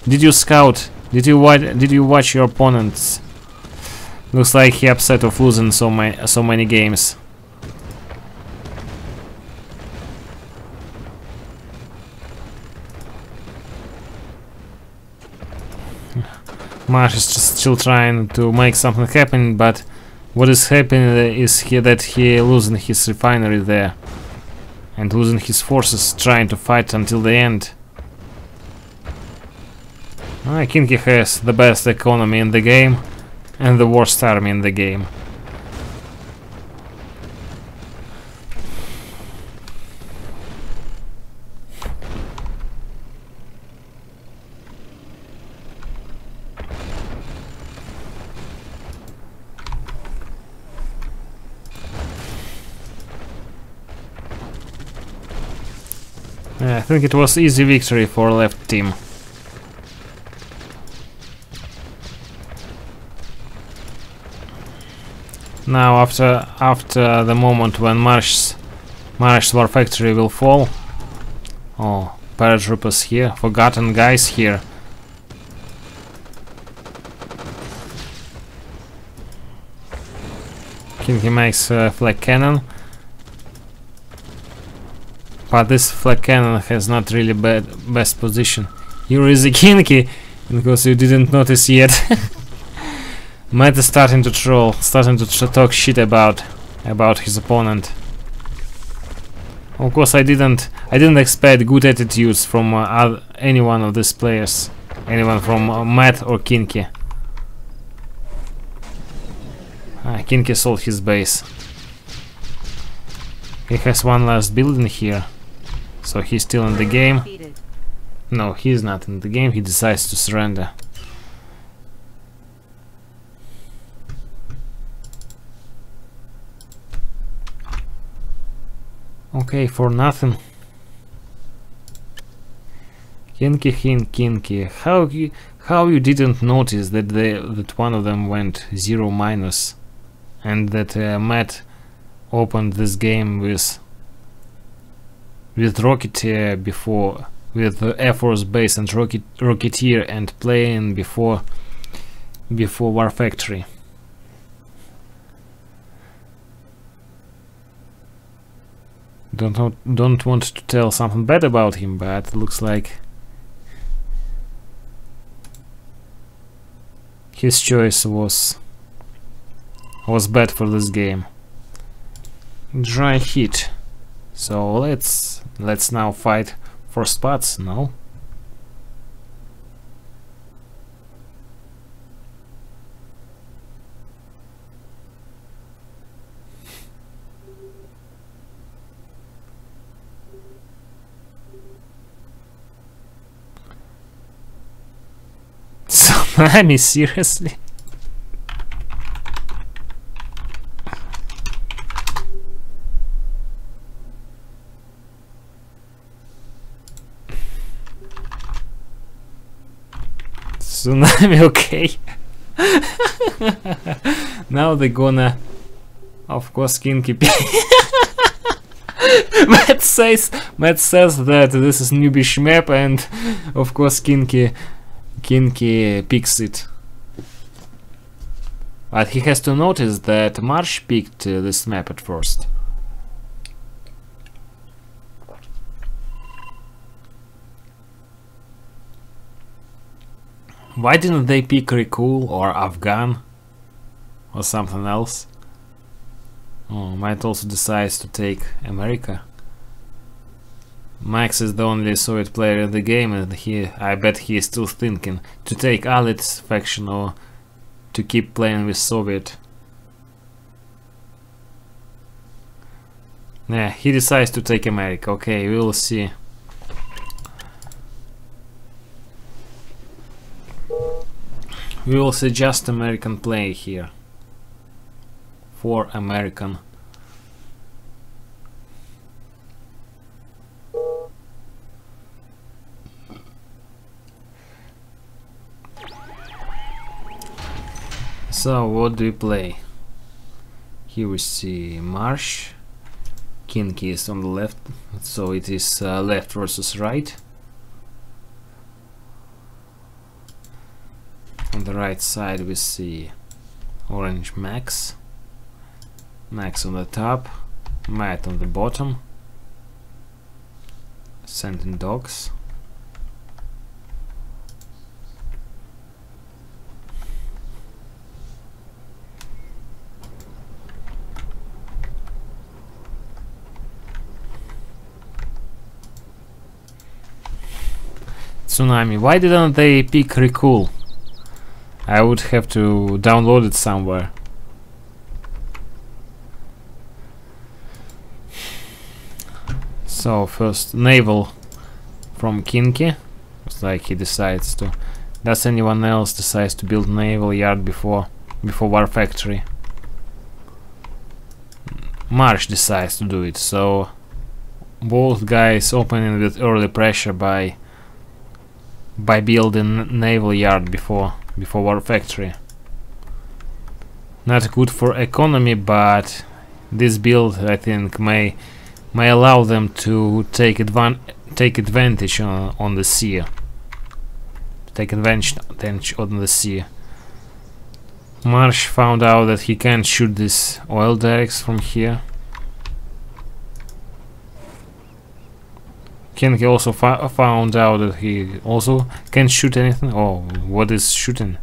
Did you scout? Did you watch your opponents? Looks like he upset of losing so many games. Marsh is just still trying to make something happen, but what is happening is that he losing his refinery there and losing his forces trying to fight until the end. Kynky has the best economy in the game and the worst army in the game. I think it was easy victory for left team. Now after the moment when Marsh's war factory will fall. Oh, paratroopers here, forgotten guys here. Kynky makes a flag cannon. But this flag cannon has not really best position. Here is a Kynky, because you didn't notice yet. Matt is starting to troll, starting to talk shit about his opponent. Of course, I didn't expect good attitudes from any one of these players, anyone from Matt or Kynky. Kynky sold his base. He has one last building here. So he's still in the game. No, he's not in the game. He decides to surrender. Okay, for nothing. Kynky. How you didn't notice that one of them went 0-, and that Matt opened this game with Rocketeer before, with Air Force Base and Rocketeer and plane before War Factory. Don't want to tell something bad about him, but it looks like his choice was bad for this game. Dry hit. So let's now fight for spots, no? Tsunami, seriously? Tsunami, okay. Now they're gonna, of course, Kynky. Matt says that this is newbish map, and of course Kynky picks it. But he has to notice that Marsh picked this map at first. Why didn't they pick Recul or Afghan or something else? Oh, Matt also decides to take America. Max is the only Soviet player in the game, and I bet he is still thinking to take Allied faction or to keep playing with Soviet. Yeah, he decides to take America. Okay, we will see. We will see just American play here. For American. So what do we play? Here we see Marsh. Kynky is on the left, so it is left versus right. On the right side we see Orange Max. Max on the top, Matt on the bottom. Sending dogs. Tsunami. Why didn't they pick Recool? I would have to download it somewhere. So first naval from Kinky. Looks like he decides to. Does anyone else decides to build naval yard before War Factory? Marsh decides to do it. So both guys opening with early pressure by building naval yard before War Factory. Not good for economy, but this build I think may allow them to take advantage on the sea. Take advantage on the sea. Marsh found out that he can't shoot this oil derricks from here. Kinky also found out that he also can't shoot anything. Oh, what is shooting?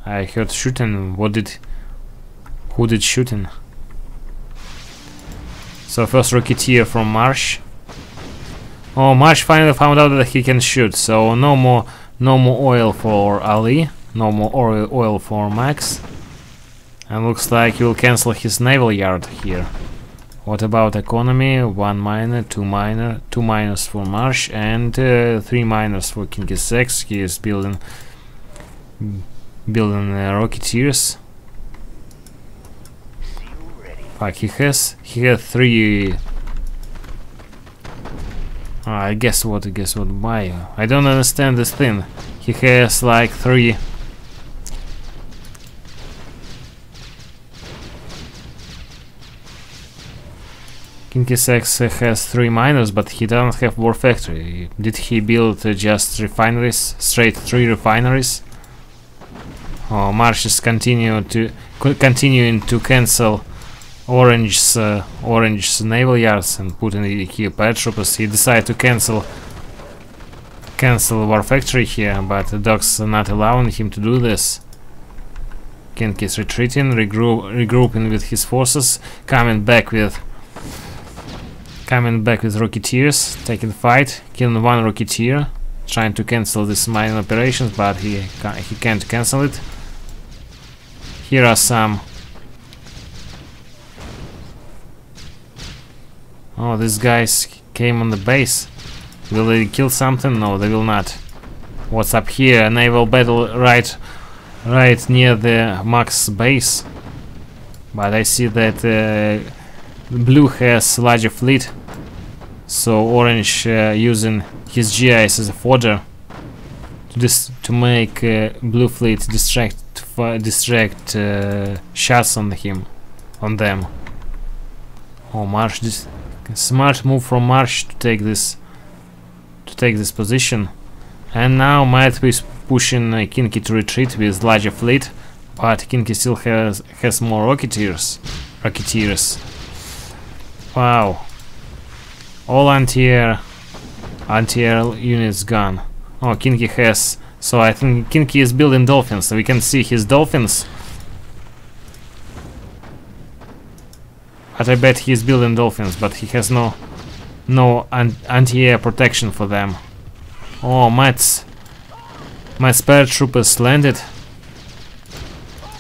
I heard shooting. Who did shooting? So first Rocketeer from Marsh. Oh, Marsh finally found out that he can shoot. So no more oil for Ali. No more oil for Max. And looks like he will cancel his naval yard here. What about economy? 1 miner, 2 miners for Marsh, and 3 miners for KynkyS3X. He is building Rocketeers. Fuck, he has 3. I guess what? Why? I don't understand this thing. He has like 3. KynkyS3X has 3 miners, but he doesn't have War Factory. Did he build just refineries? Straight 3 refineries? Oh, Marsh is continuing to cancel Orange's naval yards and put in here paratroopers. He decided to cancel War Factory here, but the dogs are not allowing him to do this. Kinky is retreating, regrouping with his forces, coming back with Rocketeers, taking fight, killing 1 Rocketeer, trying to cancel this mining operations, but he can't cancel it. Here are some. Oh, these guys came on the base. Will they kill something? No, they will not. What's up here? A naval battle right near the Max base. But I see that Blue has larger fleet, so Orange using his GIs as a fodder to make Blue fleet distract shots on them. Oh, Marsh! Smart move from Marsh to take this position, and now Matt is pushing Kinky to retreat with larger fleet, but Kinky still has more Rocketeers. Wow. All anti-air units gone. Oh, Kinky has. So I think Kinky is building dolphins. So we can see his dolphins. But I bet he's building dolphins, but he has no anti-air protection for them. Oh, Matt's paratroopers landed.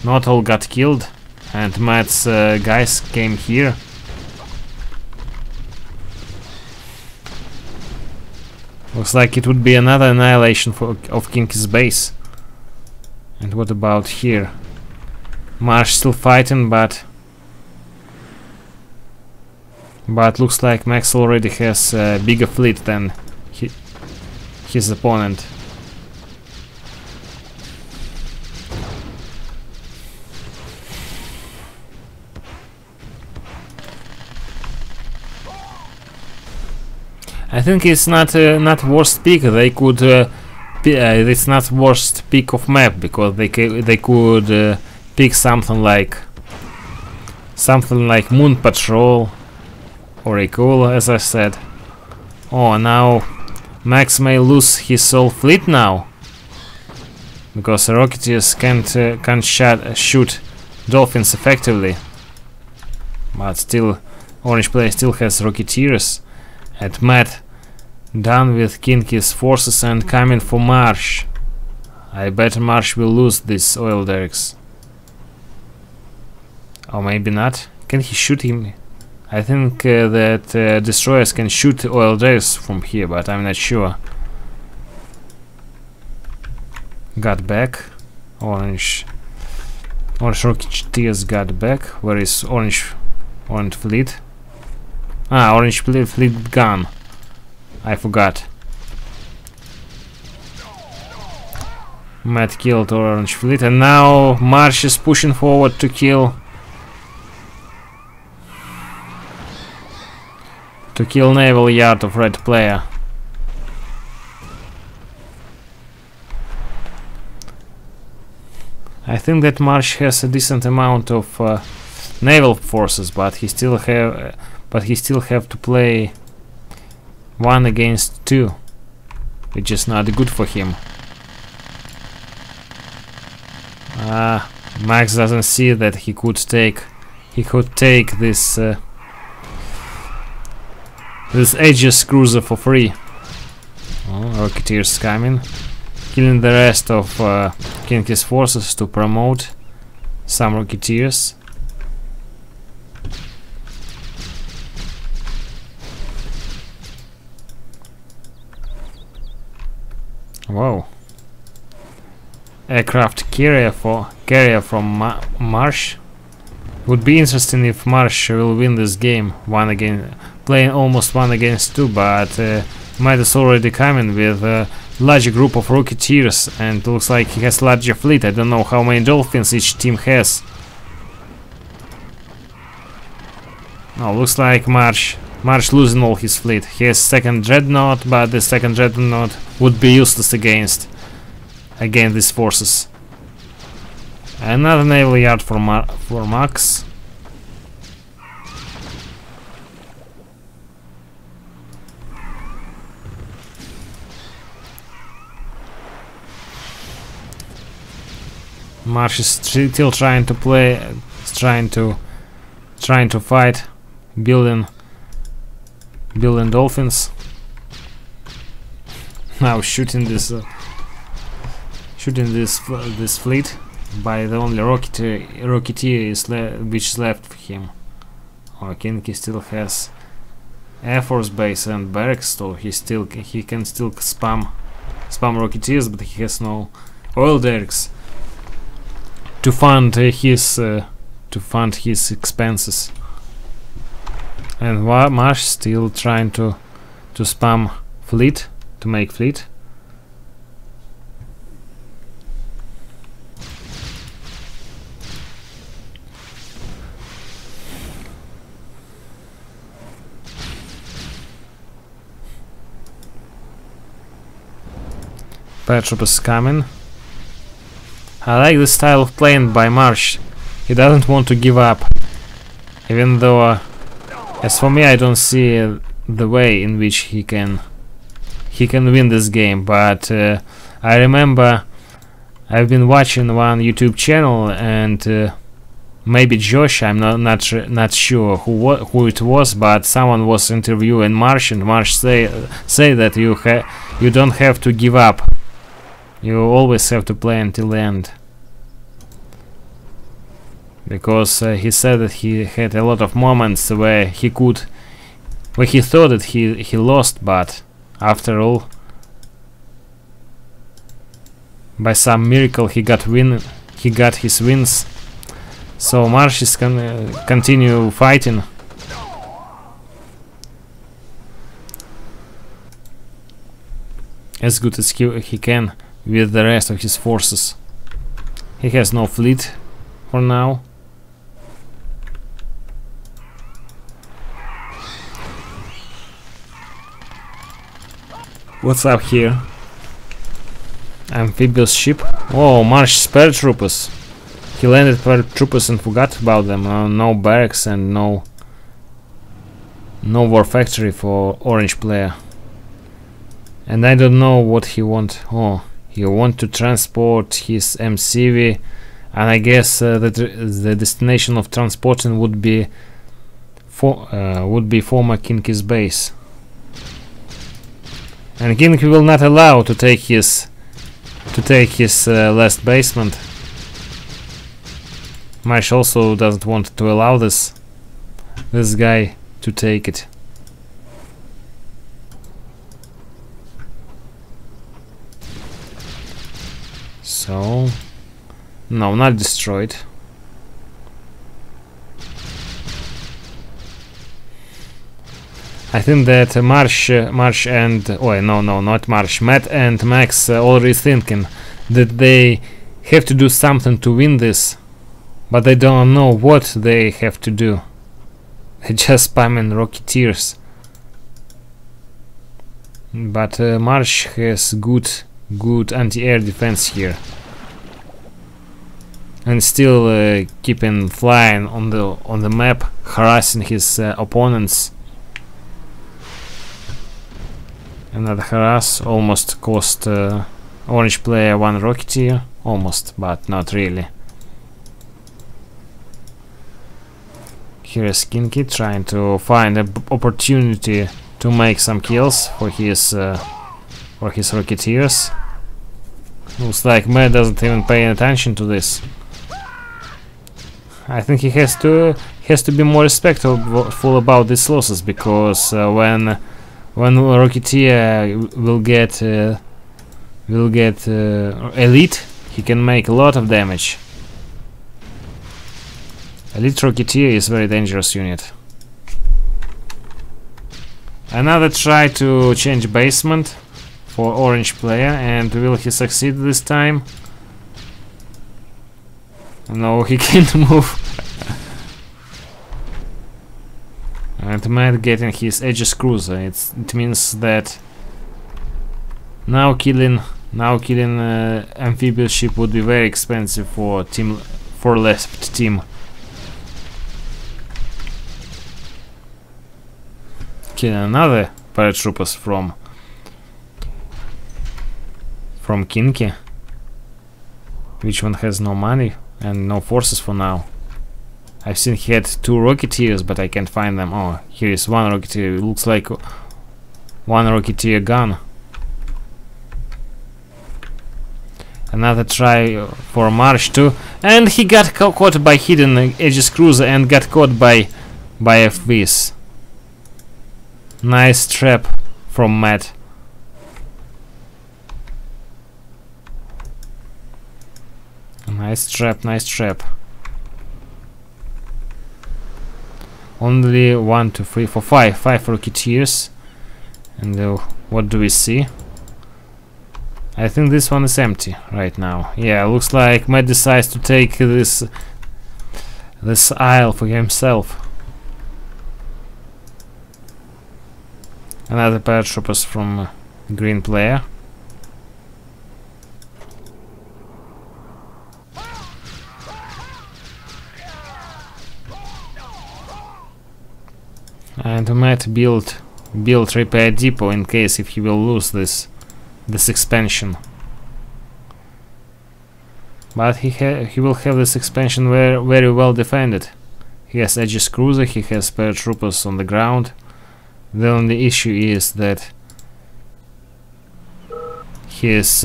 Not all got killed, and Matt's guys came here. Looks like it would be another annihilation of Kinky's base. And what about here? Marsh still fighting, but looks like Max already has a bigger fleet than his opponent. I think it's not worst pick. They could. It's not worst pick of map, because they could pick something like Moon Patrol or Recool, as I said. Oh, now Max may lose his whole fleet now, because the Rocketeers can't shoot dolphins effectively. But still, Orange player still has Rocketeers. And Matt Done with KynkyS forces and coming for Marsh. I bet Marsh will lose this oil derricks. Or maybe not. Can he shoot him? I think that destroyers can shoot oil derricks from here, but I'm not sure. Got back. Orange Rocketeers got back. Where is orange fleet? Ah, orange fleet gone. I forgot. Matt killed orange fleet, and now Marsh is pushing forward to kill naval yard of red player. I think that Marsh has a decent amount of naval forces, but he still have to play 1 against 2, which is not good for him. Max doesn't see that he could take this this Aegis cruiser for free. Oh, Rocketeers coming, killing the rest of KynkyS forces to promote some Rocketeers. Wow. Aircraft carrier from Marsh. Would be interesting if Marsh will win this game playing almost 1 against 2, but Matt is already coming with a larger group of Rocketeers, and looks like he has larger fleet. I don't know how many dolphins each team has. Oh, looks like Marsh losing all his fleet. He has second dreadnought, but the second dreadnought would be useless against these forces. Another naval yard for Max. Marsh is still trying to fight, building dolphins. Now shooting this fleet by the only rocketeer which is left for him. Oh, KynkyS still has Air Force base and barracks, so he can still spam Rocketeers, but he has no oil derricks to fund his expenses. And Marsh still trying to spam fleet, to make fleet. Paratroopers is coming. I like the style of playing by Marsh. He doesn't want to give up, even though as for me, I don't see the way in which he can win this game. But I remember I've been watching one YouTube channel, and maybe Josh, I'm not sure who it was, but someone was interviewing Marsh, and Marsh say that you don't have to give up. You always have to play until the end. Because he said that he had a lot of moments where he thought that he lost, but after all, by some miracle he got his wins. So Marsh is continue fighting. As good as he can with the rest of his forces. He has no fleet for now. What's up here? Amphibious ship. Oh, Marsh paratroopers. He landed paratroopers and forgot about them. No barracks and no war factory for orange player. And I don't know what he want. Oh, he want to transport his MCV, and I guess that the destination of transporting would be former KynkyS base. And KynkyS will not allow to take his last basement. Marsh also doesn't want to allow this guy to take it. So no, not destroyed. I think that Marsh and no, not Marsh, Matt and Max already thinking that they have to do something to win this, but they don't know what they have to do. They just spamming Rocketeers. But Marsh has good anti-air defense here, and still keeping flying on the map, harassing his opponents. Another harass almost cost orange player 1 Rocketeer, almost, but not really. Here is KynkyS trying to find an opportunity to make some kills for his Rocketeers. Looks like Matt doesn't even pay attention to this. I think he has to be more respectful about these losses, because when Rocketeer will get elite, he can make a lot of damage. Elite Rocketeer is very dangerous unit. Another try to change basement for orange player, and will he succeed this time? No, he can't move. And Matt getting his Aegis cruiser. It means that now killing amphibious ship would be very expensive for left team. Killing another paratroopers from KynkyS, which one has no money and no forces for now. I've seen he had 2 Rocketeers, but I can't find them. Oh, here is 1 Rocketeer. It looks like 1 Rocketeer gun. Another try for Marsh too, and he got caught by hidden Aegis cruiser and got caught by FVs. Nice trap from Matt. Nice trap. Only 1, 2, 3, 4, 5 Rocketeers. And what do we see? I think this one is empty right now. Yeah, looks like Matt decides to take this isle for himself. Another paratroopers from green player. And Matt build repair depot in case if he will lose this expansion. But he will have this expansion very well defended. He has Aegis cruiser, he has paratroopers on the ground. The only issue is that his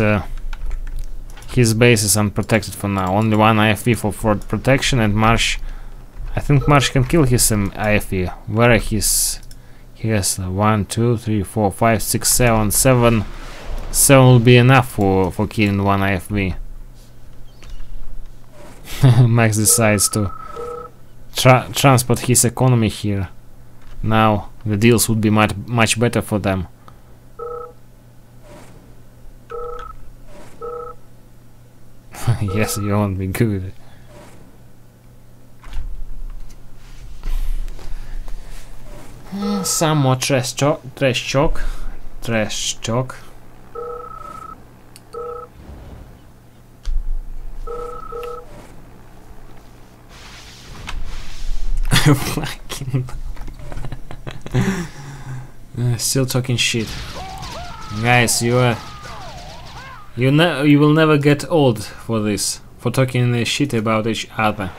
base is unprotected for now. Only 1 IFV for protection, and Marsh. I think Marsh can kill his IFV. Where he has 1, 2, 3, 4, 5, 6, 7. 7 will be enough for killing 1 IFV. Max decides to transport his economy here. Now the deals would be much better for them. Yes, you won't be good. Some more trash talk. Fucking still talking shit, guys. You will never get old for this, for talking shit about each other.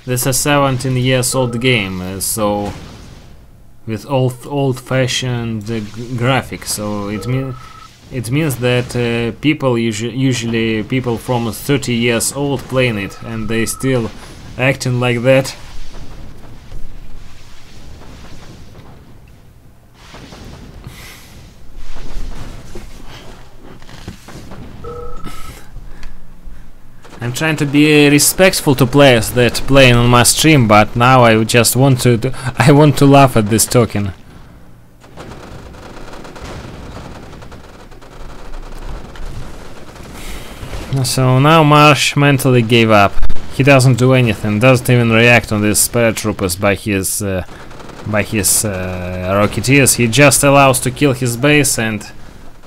this is a 17 years old game, so with old-fashioned graphics. So it means that people usually people from 30 years old playing it, and they still acting like that. I'm trying to be respectful to players that playing on my stream, but now I just want to laugh at this token. So now Marsh mentally gave up. He doesn't do anything, doesn't even react on these paratroopers by his rocketeers. He just allows to kill his base, and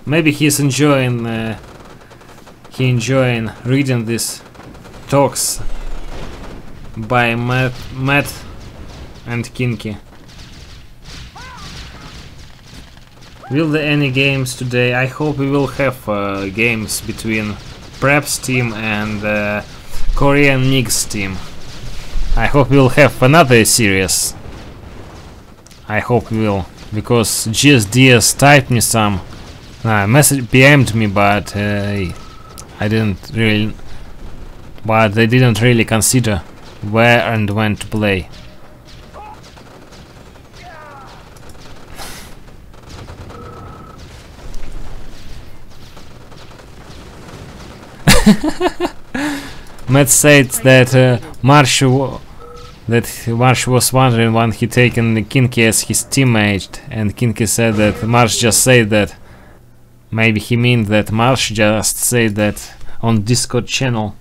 maybe he's enjoying reading these talks by Matt and Kinky. Will there any games today? I hope we will have games between Prep's team and Korean Mix team. I hope we'll have another series. I hope we will, because GSDS typed me some message, PM'd me, but I didn't really, but they didn't really consider where and when to play. Matt said that Marsh was wondering when he taken Kinky as his teammate, and Kinky said that Marsh just said that. Maybe he means that Marsh just said that on Discord channel.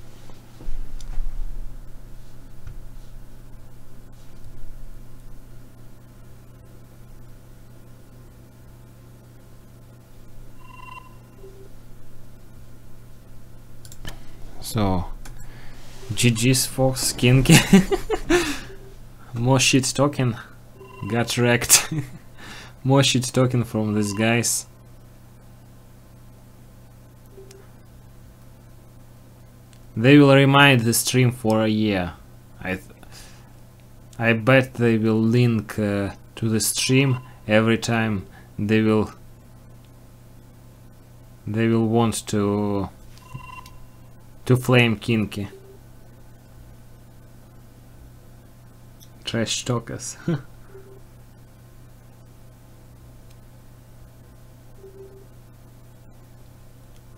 So, GG's Fox, Kinky. More shit talking. Got wrecked. More shit talking from these guys. They will remind the stream for a year. I bet they will link to the stream every time they will want to flame Kinky. Trash talkers.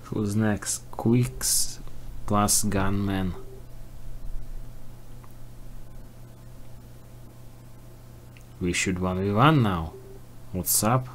Who's next? KynkyS plus Gunman. We should 1v1 now. What's up?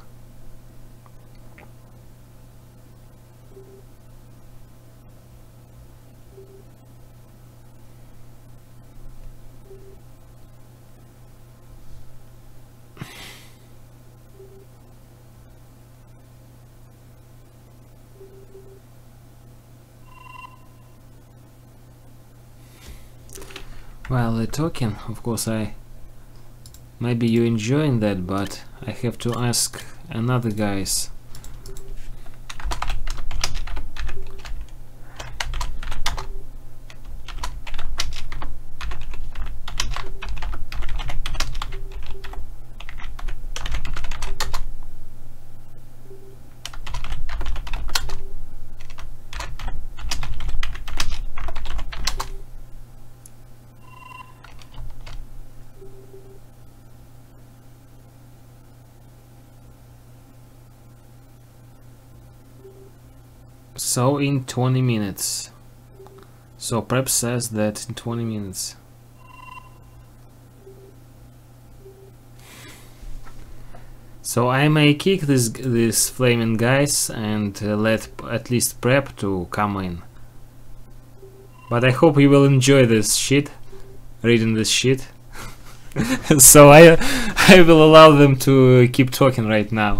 Well, the talking, of course, maybe you enjoying that, but I have to ask another guys. So in 20 minutes. So Prep says that in 20 minutes. So I may kick these flaming guys and let at least Prep to come in. But I hope you will enjoy this shit, reading this shit. So I will allow them to keep talking right now.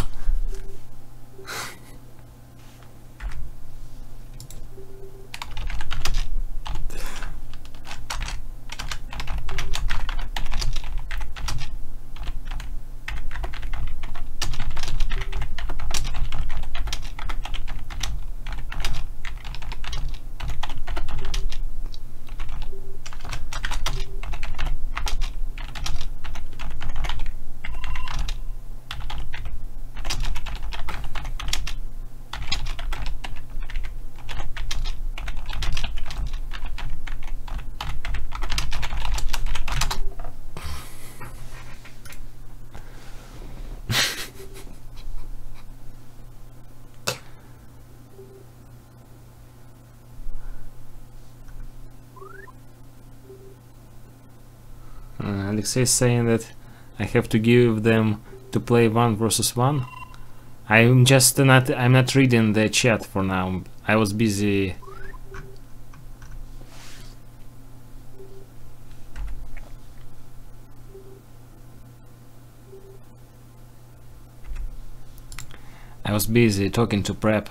Alexei is saying that I have to give them to play 1 versus 1. I'm not reading the chat for now. I was busy. I was busy talking to Prep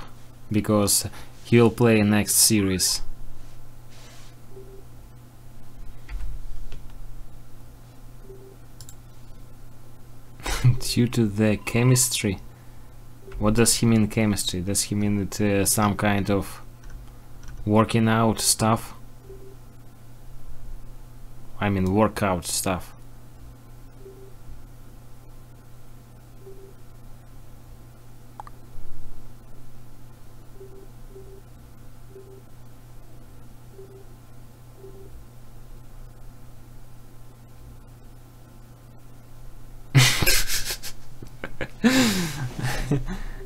because he will play next series. Due to the chemistry. What does he mean chemistry? Does he mean that some kind of working out stuff? I mean workout stuff.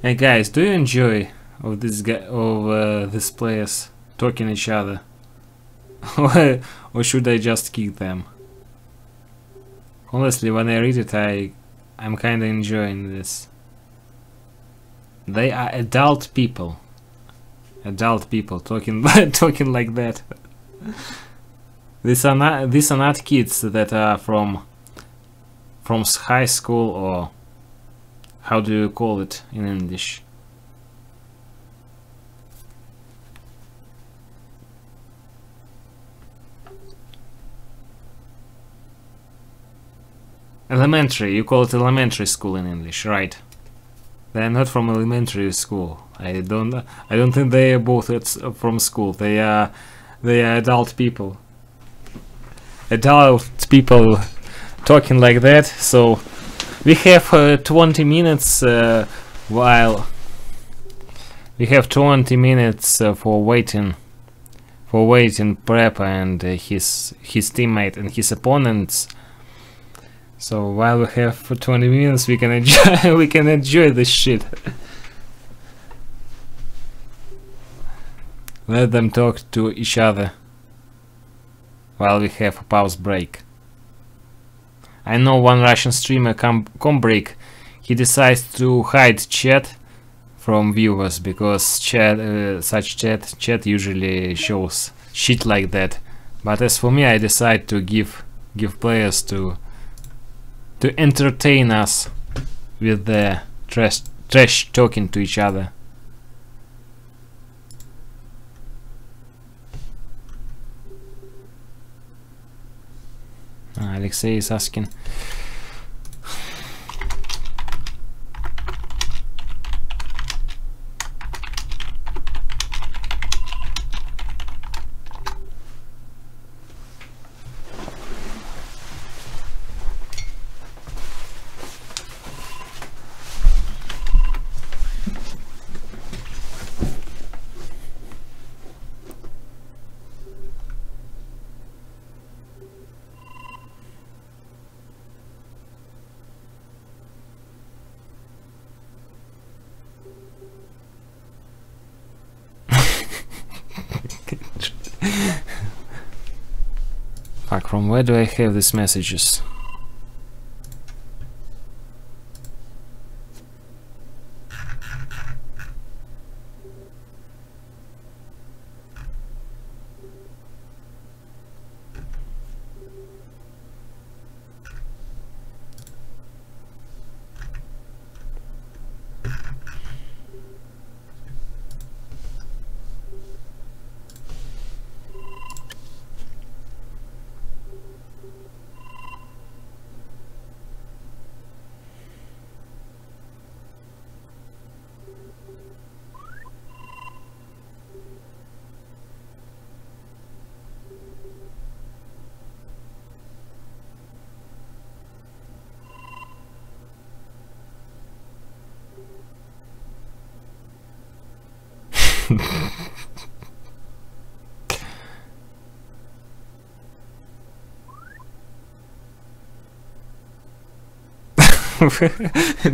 Hey guys, do you enjoy of these players talking each other, or should I just kick them? Honestly, when I read it, I'm kind of enjoying this. They are adult people talking talking like that. These are not kids that are from high school, or how do you call it in English? Elementary, you call it elementary school in English, right? They are not from elementary school. I don't think they are both from school. They are adult people. Adult people talking like that. So we have 20 minutes while we have 20 minutes for waiting Prep and his teammate and his opponents. So while we have for 20 minutes, we can enjoy this shit. Let them talk to each other while we have a pause break. I know one Russian streamer, Combreak, he decides to hide chat from viewers because such chat usually shows shit like that. But as for me, I decide to give players to entertain us with the trash talking to each other. Alexei is asking. Fuck, from where do I have these messages?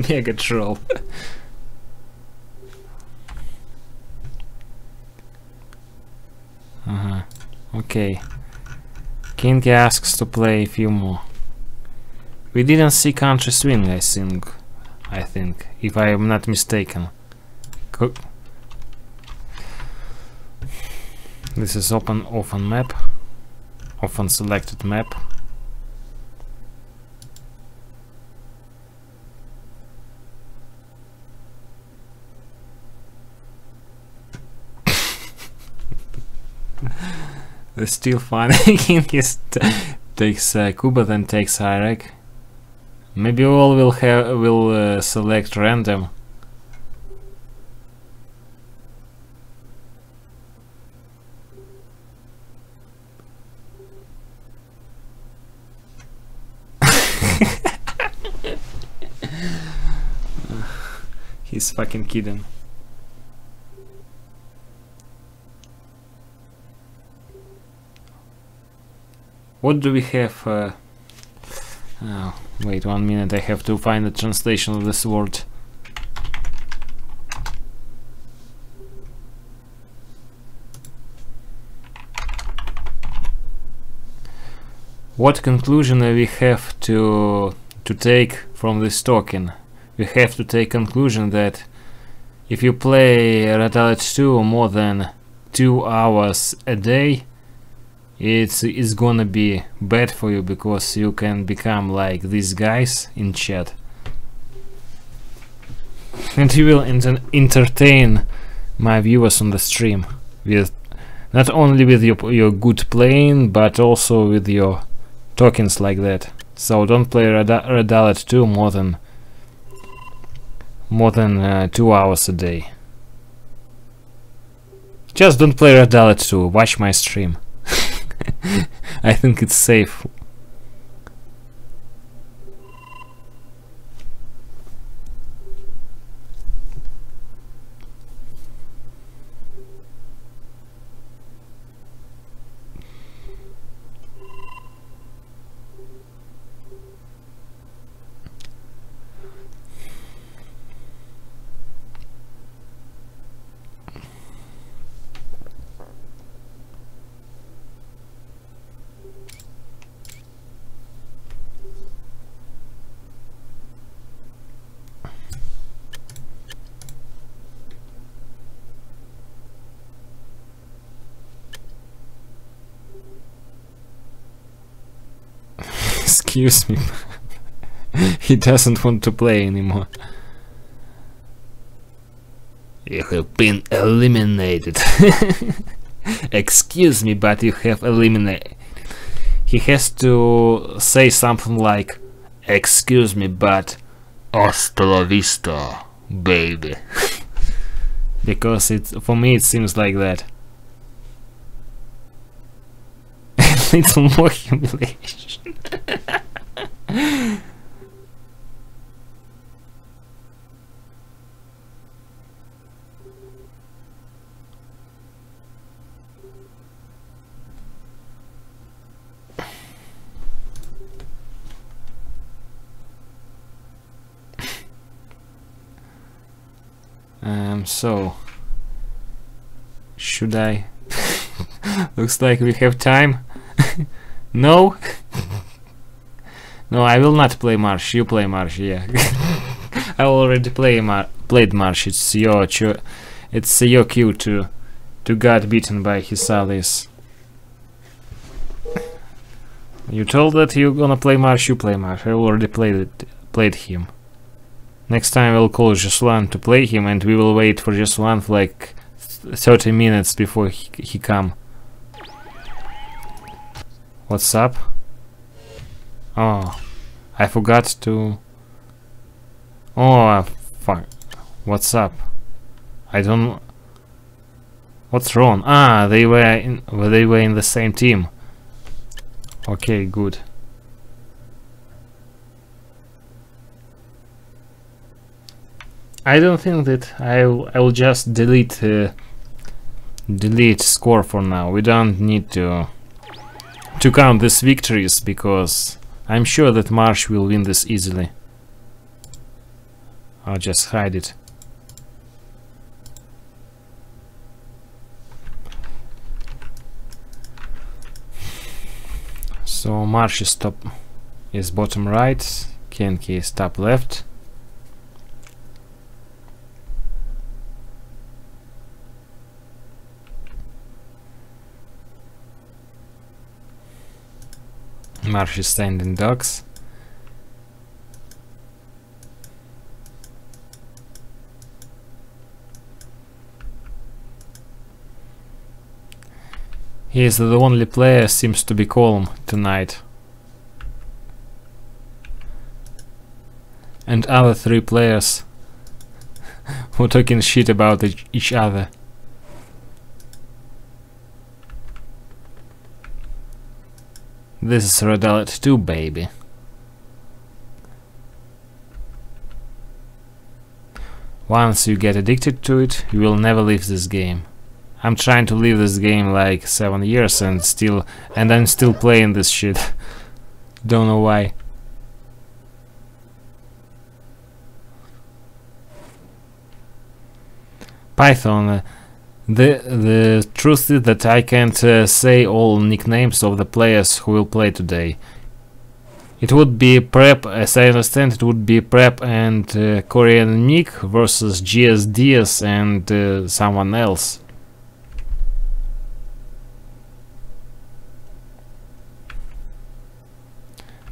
Mega troll. Okay. Kinky asks to play a few more. We didn't see country swing, I think, if I am not mistaken. This is often selected map. It's still funny. KynkyS takes Cuba, then takes Iraq. Maybe all will select random. He's fucking kidding. What do we have? Oh, wait 1 minute, I have to find the translation of this word. What conclusion we have to take from this token? We have to take conclusion that if you play Red Alert 2 more than 2 hours a day, it's gonna be bad for you, because you can become like these guys in chat, and you will entertain my viewers on the stream with not only with your good playing, but also with your tokens like that. So don't play Red Alert 2 more than 2 hours a day. Just don't play Red Alert 2, watch my stream. I think it's safe. Excuse me. He doesn't want to play anymore. You have been eliminated. Excuse me, but you have eliminated. He has to say something like, excuse me, but hasta la vista, baby. Because for me it seems like that. A little more humiliation. So should I? Looks like we have time. No? No, I will not play Marsh. You play Marsh, yeah. I already played Marsh. It's your cue to get beaten by his allies. You told that you're gonna play Marsh. You play Marsh. I already played him. Next time I will call Jeslan to play him, and we will wait for Jeslan for like 30 minutes before he come. What's up? Oh, I forgot to. Oh, fuck. What's up? I don't. What's wrong? Ah, they were in the same team. Okay, good. I don't think that I will just delete score for now. We don't need to count these victories, because I'm sure that Marsh will win this easily. I'll just hide it. So Marsh is top. is bottom right, Kynky is top left. Marsh is standing docks. He is the only player seems to be calm tonight. And other 3 players who talking shit about each other. This is Red Alert 2, baby. Once you get addicted to it, you will never leave this game. I'm trying to leave this game like 7 years and I'm still playing this shit. Don't know why. Python. The truth is that I can't say all nicknames of the players who will play today. It would be Prep, as I understand, it would be Prep and Korean Nick versus GS Diaz and someone else.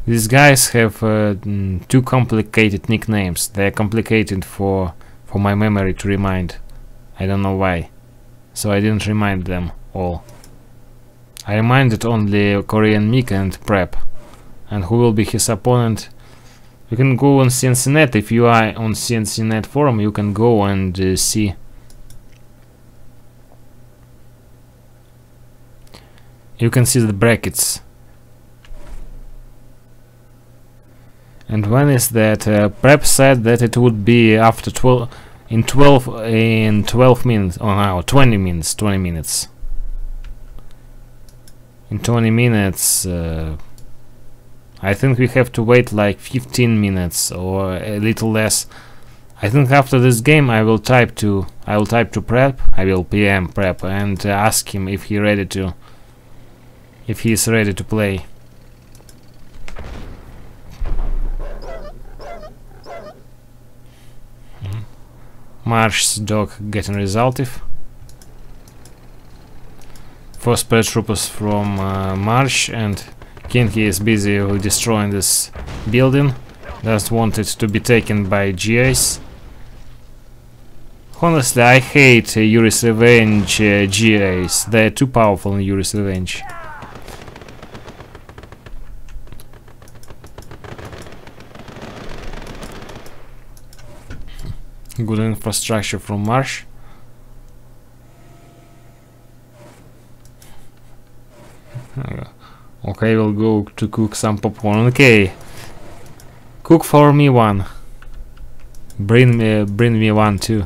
These guys have too complicated nicknames. They are complicated for my memory to remind. I don't know why. So I didn't remind them all. I reminded only Korean Mick and Prep. And who will be his opponent? You can go on CNCnet. If you are on CNCnet forum, you can go and see. You can see the brackets. And when is that? Prep said that it would be after 12 in 12 minutes. Oh no, 20 minutes. 20 minutes. In 20 minutes, I think we have to wait like 15 minutes or a little less. I think after this game I will type to Prep. I will PM Prep and ask him if he is ready to play. Marsh's dog getting resultive. First paratroopers from Marsh, and Kynky is busy destroying this building. Just want it to be taken by GAs. Honestly, I hate Yuri's Revenge GAs. They're too powerful in Yuri's Revenge. Good infrastructure from Marsh. Okay, we'll go to cook some popcorn. Okay, cook for me one. Bring me one too.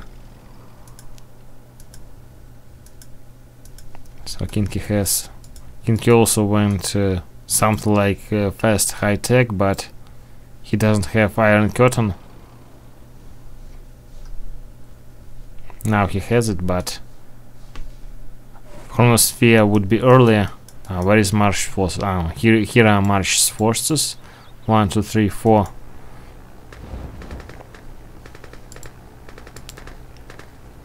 So Kynky also went something like fast high tech, but he doesn't have Iron Curtain. Now he has it, but Chronosphere would be earlier. Where is Marsh force? Here are Marsh's forces. 1, 2, 3, 4.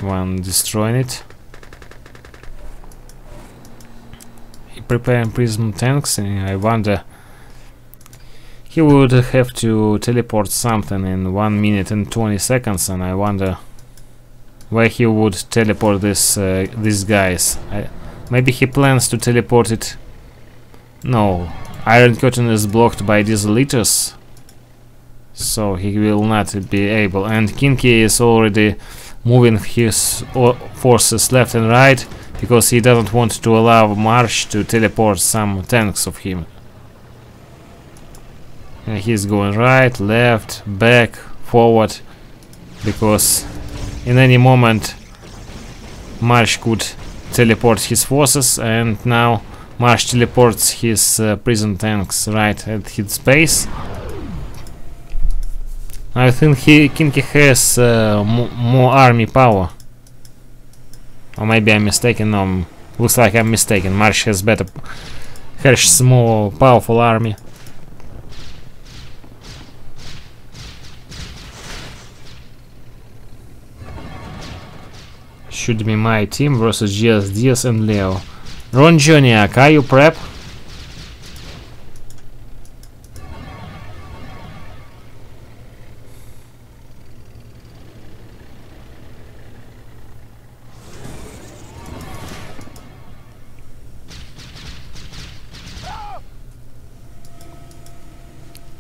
One destroying it. He preparing prism tanks, and I wonder he would have to teleport something in 1 minute and 20 seconds, and I wonder where he would teleport these guys. Maybe he plans to teleport it. No, Iron Curtain is blocked by dieseliters, so he will not be able. And Kynky is already moving his forces left and right because he doesn't want to allow Marsh to teleport some tanks of him. And he's going right, left, back, forward, because in any moment Marsh could teleport his forces, and now Marsh teleports his prison tanks right at his base. I think Kynky has more army power. Or maybe I'm mistaken. No, looks like I'm mistaken. Marsh has more powerful army. should be my team versus GS, Diaz and Leo. Ron Joniak, are you prep?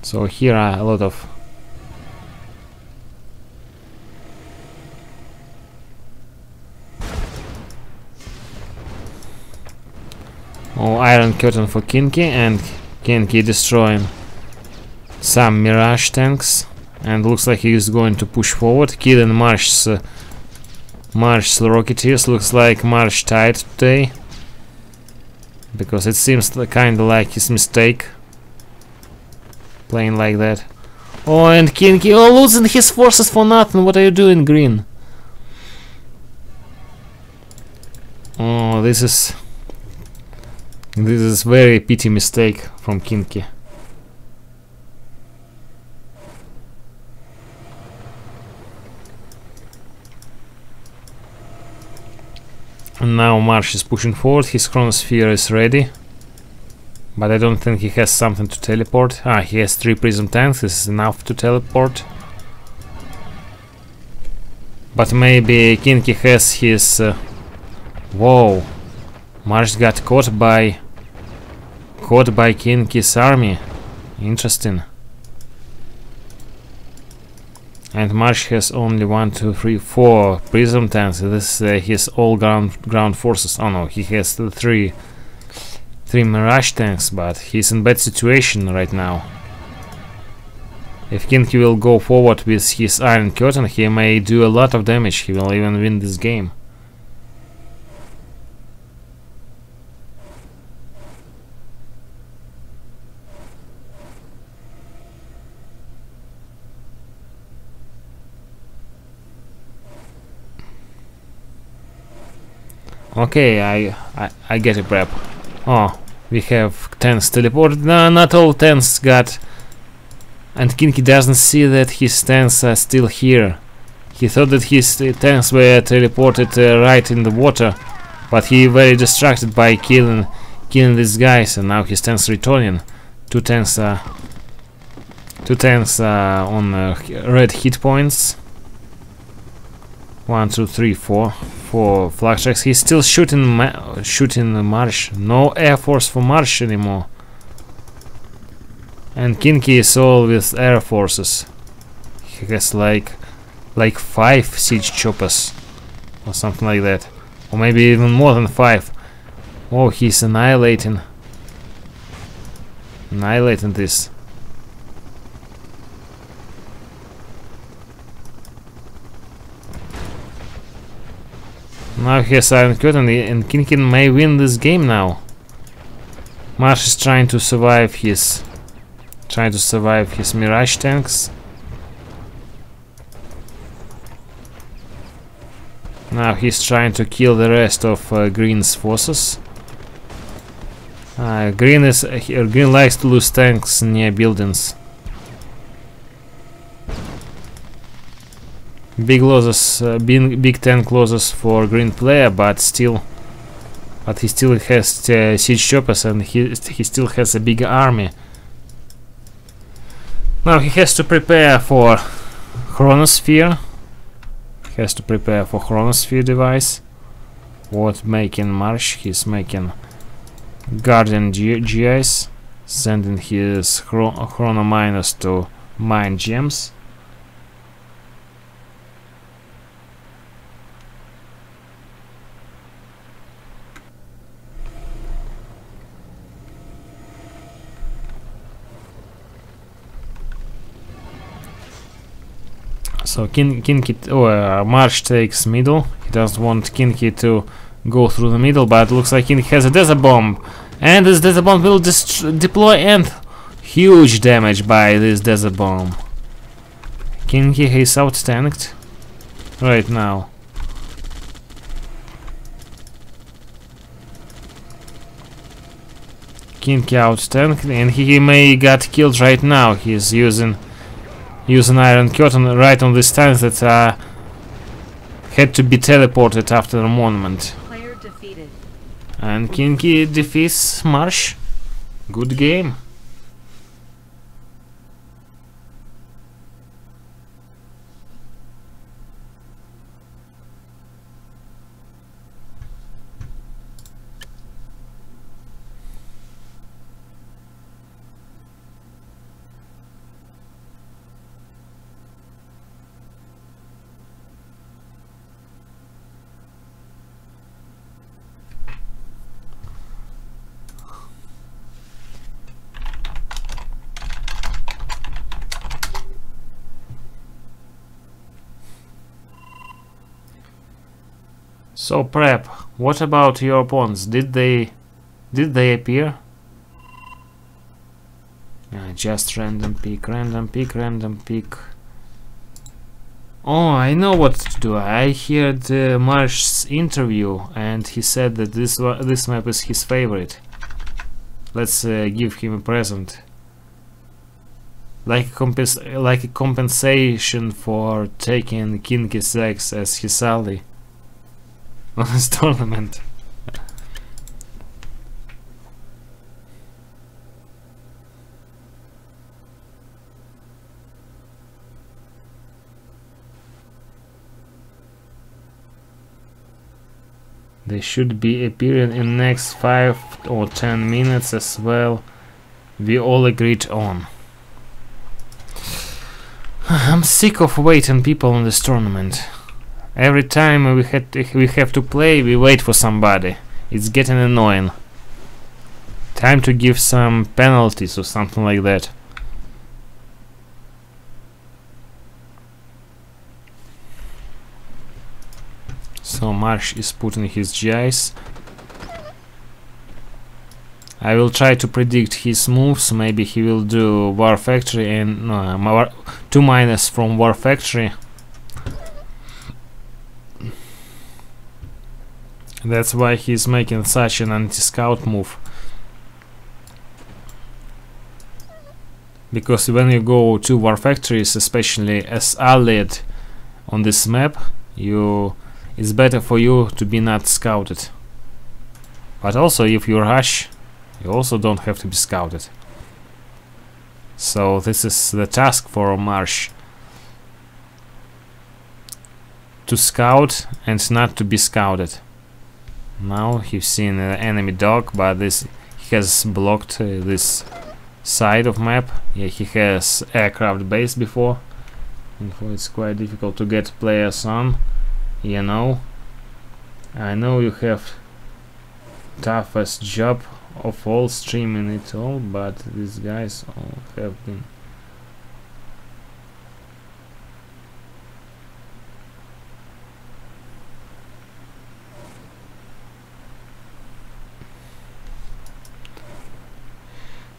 So here are a lot of Iron Curtain for KynkyS, and KynkyS destroying some Mirage tanks, and looks like he is going to push forward, killing Marsh's Rocketeers. Looks like Marsh tied today, because it seems kind of like his mistake playing like that. Oh, and KynkyS losing his forces for nothing. What are you doing, Green? Oh, this is very pity mistake from KynkyS. And now Marsh is pushing forward. His Chronosphere is ready, but I don't think he has something to teleport. Ah, he has 3 Prism tanks. This is enough to teleport. But maybe KynkyS has his... whoa! Marsh got caught by KynkyS army. Interesting. And Marsh has only 1, 2, 3, 4 Prism tanks. This is his all ground forces. Oh no, he has 3 Mirage tanks, but he's in bad situation right now. If KynkyS will go forward with his Iron Curtain, he may do a lot of damage. He will even win this game. Okay, I get a prep. Oh, we have tanks teleported. No, not all tanks got. And KynkyS doesn't see that his tanks are still here. He thought that his tanks were teleported right in the water, but he very distracted by killing these guys, and now his tanks returning. Two tanks are on red hit points. 1, 2, 3, 4 flak tracks. He's still shooting Marsh. No air force for Marsh anymore. And KynkyS is all with air forces. He has like 5 siege choppers or something like that, or maybe even more than 5. Oh, he's annihilating this. Now he has Iron Curtain, and KynkyS may win this game now. Marsh is trying to survive his Mirage tanks. Now he's trying to kill the rest of Green's forces. Green likes to lose tanks near buildings. Big losses, big tank losses for Green player, but he still has siege choppers, and he still has a big army. Now he has to prepare for Chronosphere. Device. What making Marsh? He's making Guardian GIs, sending his Chrono miners to mine gems. So Marsh takes middle. He doesn't want KynkyS to go through the middle, but it looks like KynkyS has a desert bomb, and this desert bomb will deploy, and huge damage by this desert bomb. KynkyS is out-tanked right now. KynkyS out-tanked, and he may get killed right now. He's using Iron Curtain right on these tanks that had to be teleported after the monument. Player defeated. And Kinky defeats Marsh. Good game. So Prep, what about your opponents? Did they appear? Just random pick, random pick, random pick. Oh, I know what to do. I heard Marsh's interview, and he said that this map is his favorite. Let's give him a present, like a compensation for taking KynkyS3X as his ally on this tournament. They should be appearing in next 5 or 10 minutes as well. We all agreed on. I'm sick of waiting people in this tournament. Every time we have to play, we wait for somebody. It's getting annoying. Time to give some penalties or something like that. So Marsh is putting his GIs. I will try to predict his moves. Maybe he will do War Factory and 2 minus from War Factory. That's why he's making such an anti-scout move. Because when you go to War Factories, especially as allied on this map, it's better for you to be not scouted. But also if you rush, you also don't have to be scouted. So this is the task for Marsh. To scout and not to be scouted. Now he's seen an enemy dog, but he has blocked this side of map. Yeah, he has aircraft base before, and it's quite difficult to get players on. You know, I know you have toughest job of all streaming it all, but these guys all have been.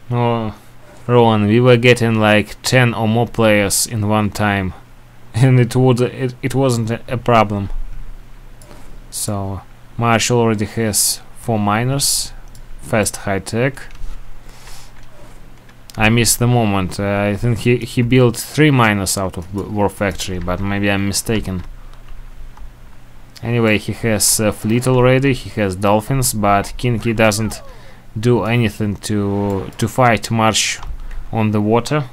Oh, Rowan, we were getting like 10 or more players in one time, and it wasn't a problem. So Marsh already has 4 miners, fast high tech. I missed the moment. I think he built 3 miners out of War Factory, but maybe I'm mistaken. Anyway, he has a fleet already. He has dolphins, but Kinky doesn't do anything to fight Marsh on the water.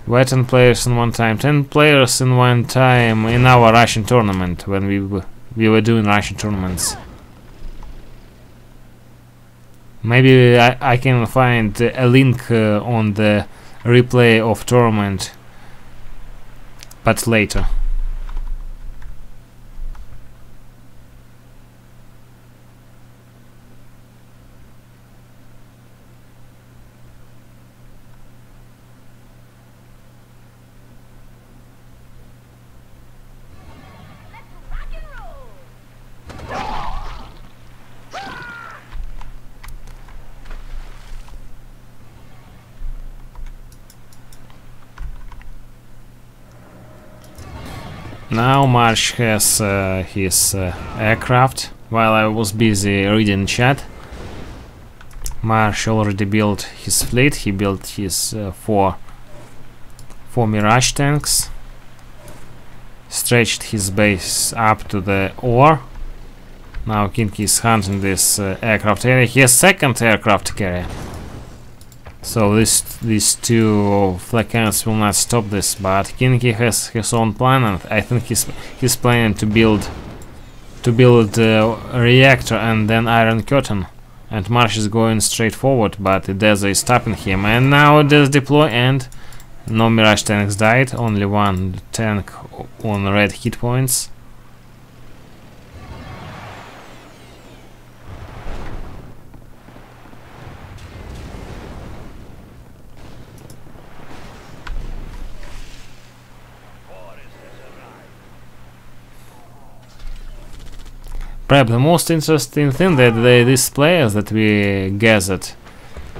Why 10 players in one time? 10 players in one time in our Russian tournament, when we were doing Russian tournaments. Maybe I can find a link on the replay of tournament, but later. Now Marsh has his aircraft, while I was busy reading chat. Marsh already built his fleet. He built his four Mirage tanks, stretched his base up to the ore. Now KynkyS is hunting this aircraft carrier. He has second aircraft carrier. So these two flak cannons will not stop this, but KynkyS has his own plan, and I think he's planning to build a reactor and then Iron Curtain. And Marsh is going straight forward, but the Desert is stopping him. And now there's deploy, and no Mirage tanks died. Only one tank on red hit points. Perhaps the most interesting thing that these players that we gathered,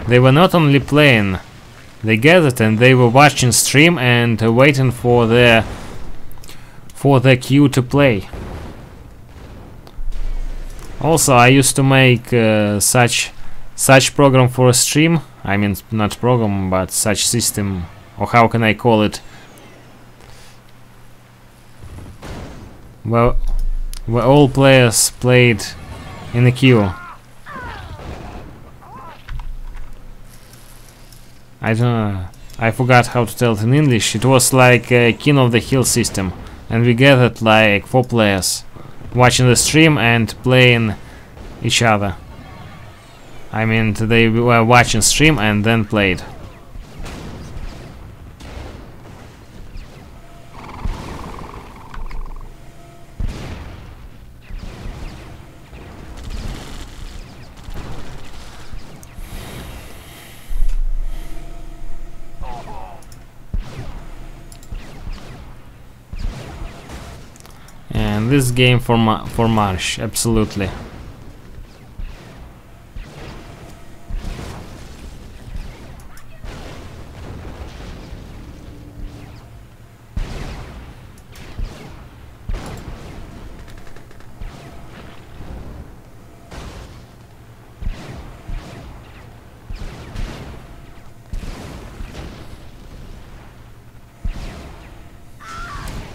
they were not only playing, they gathered and they were watching stream and waiting for their queue to play. Also, I used to make such program for a stream. I mean, not program, but such system, or how can I call it? Well, where all players played in a queue. I don't know, I forgot how to tell it in English. It was like a King of the Hill system, and we gathered like 4 players watching the stream and playing each other. I mean, they were watching stream and then played. And this game for Marsh, absolutely.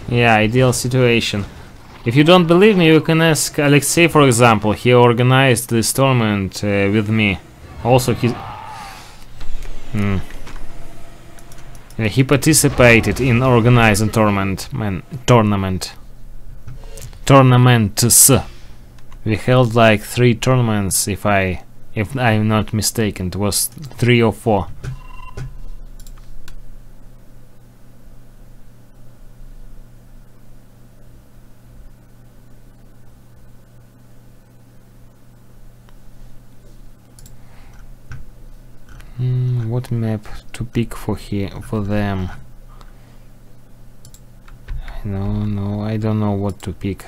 Yeah, ideal situation. If you don't believe me, you can ask Alexei, for example. He organized this tournament with me. Also, he participated in organizing tournaments. We held like 3 tournaments, if I'm not mistaken. It was 3 or 4. What map to pick for them? No, I don't know what to pick.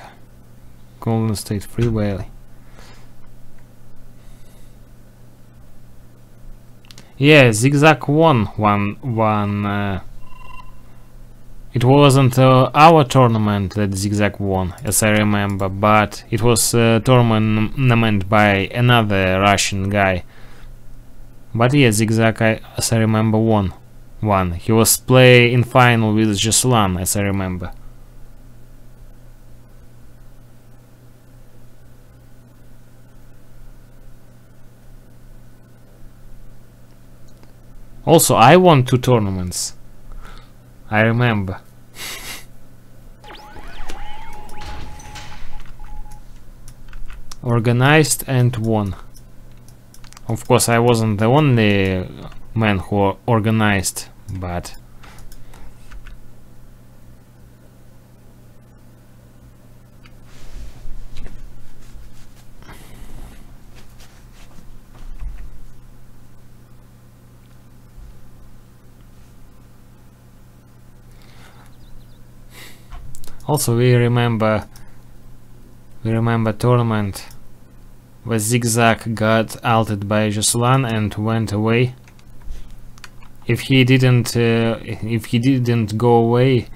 Golden State Freeway. Yeah, Zigzag won one. It wasn't our tournament that Zigzag won, as I remember, but it was a tournament by another Russian guy. But yeah, Zigzag, as I remember, won. He was playing in final with Jeslan, as I remember. Also, I won 2 tournaments. I remember. Organized and won. Of course, I wasn't the only man who organized, but also we remember tournament where Zigzag got ulted by Jeslan and went away. If he didn't go away,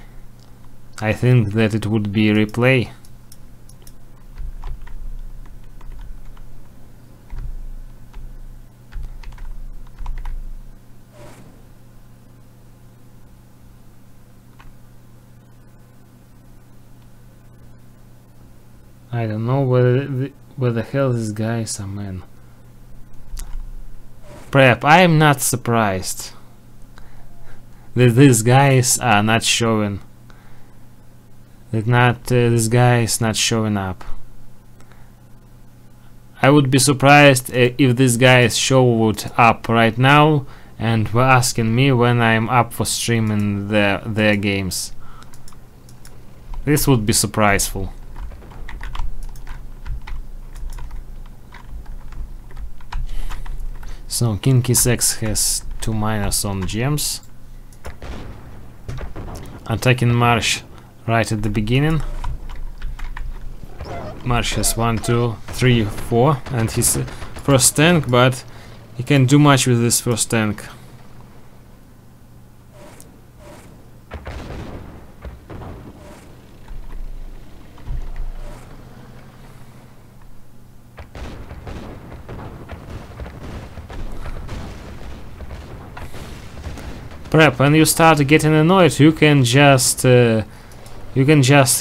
I think that it would be replay. I don't know where the hell these guys are, man. Prep, I am not surprised that these guys are not showing. This guy is not showing up. I would be surprised if these guys showed up right now and were asking me when I'm up for streaming their games. This would be surpriseful. So KynkyS3X has 2 miners on gems. Attacking Marsh right at the beginning. Marsh has 1, 2, 3, 4 and his first tank, but he can't do much with this first tank. Prep, when you start getting annoyed, you can just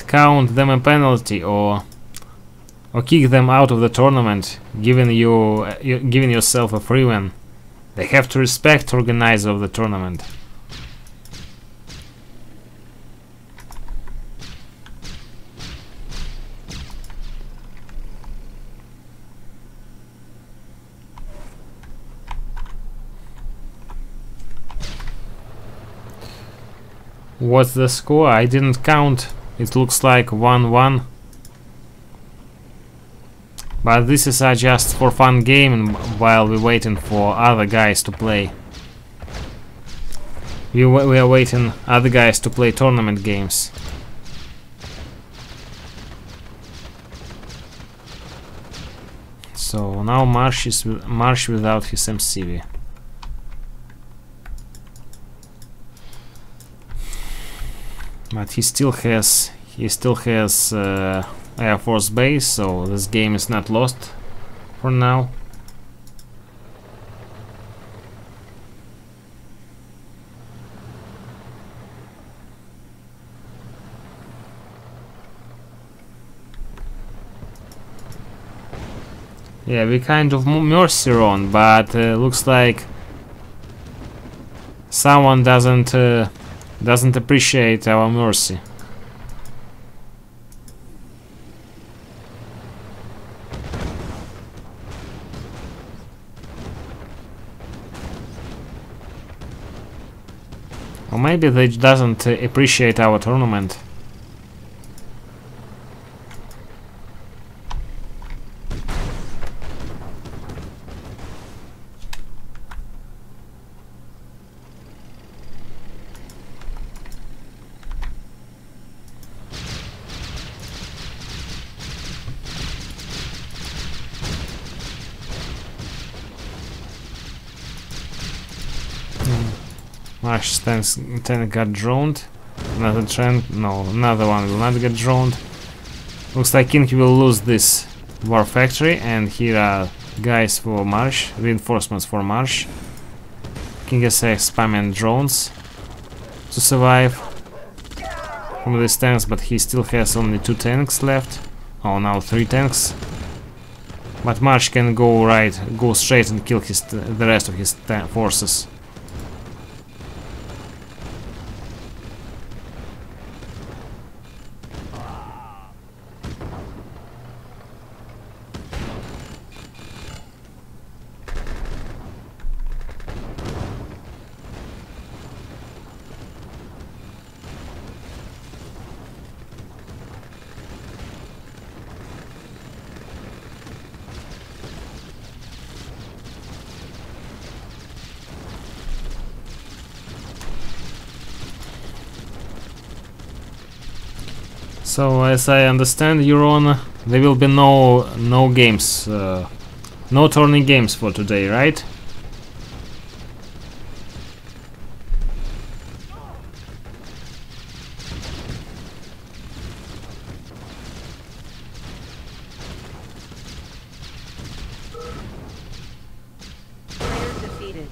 count them a penalty or kick them out of the tournament, giving yourself a free win. They have to respect the organizer of the tournament. What's the score? I didn't count. It looks like 1-1. But this is just for fun game while we're waiting for other guys to play. We are waiting other guys to play tournament games. So now Marsh without his MCV. But he still has Air Force base, so this game is not lost for now. Yeah, we kind of mercy on, but looks like someone doesn't appreciate our mercy. Or maybe they doesn't appreciate our tournament. Marsh tank got droned. Another one will not get droned. Looks like Kinky will lose this war factory, and here are guys for Marsh, reinforcements for Marsh. KynkyS3X spamming drones to survive from these tanks, but he still has only 2 tanks left. Oh, now 3 tanks. But Marsh can go straight and kill the rest of his forces. So as I understand, Euron, there will be no games, no tourney games for today, right? Player defeated.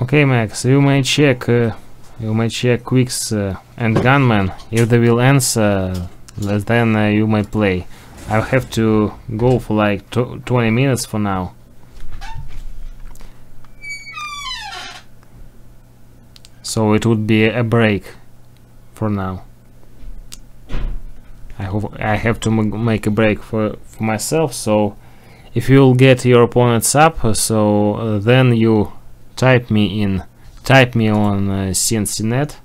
Okay, Max, you may check Quicks and Gunman. If they will answer, then you may play. I'll have to go for like 20 minutes for now. So it would be a break for now. I hope I have to make a break for myself. So if you'll get your opponents up, so then you type me on CNCnet.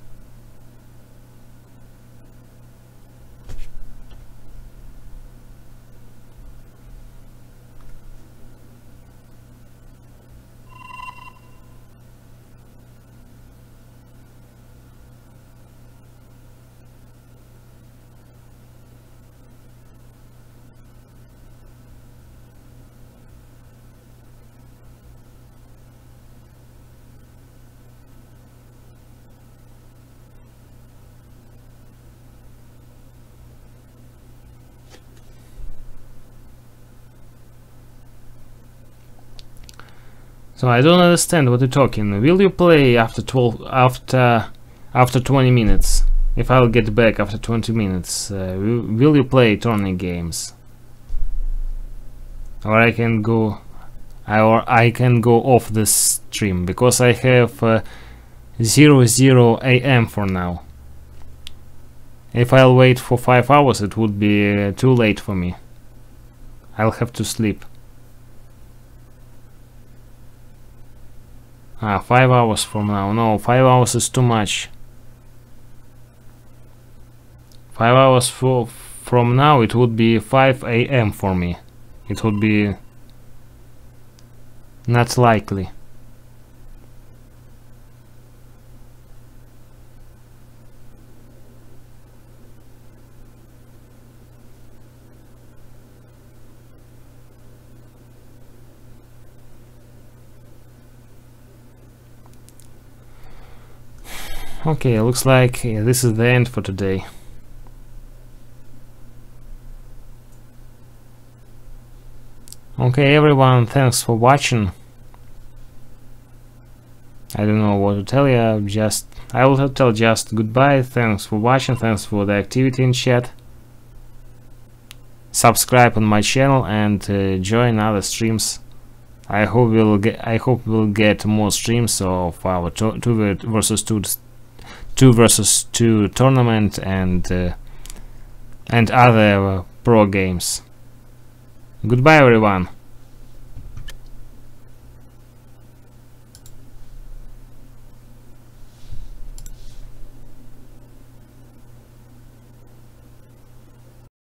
So I don't understand what you're talking. Will you play after 20 minutes? If I'll get back after 20 minutes, will you play tourney games? Or I can go off this stream because I have 00 AM for now. If I'll wait for 5 hours, it would be too late for me. I'll have to sleep. 5 hours from now. No, 5 hours is too much. 5 hours from now, it would be 5 AM for me. It would be not likely. Okay, looks like this is the end for today. Okay, everyone, thanks for watching. I don't know what to tell you. I will tell just goodbye. Thanks for watching. Thanks for the activity in chat. Subscribe on my channel and join other streams. I hope we'll get more streams of our 2 versus 2 tournament and other pro games. Goodbye, everyone.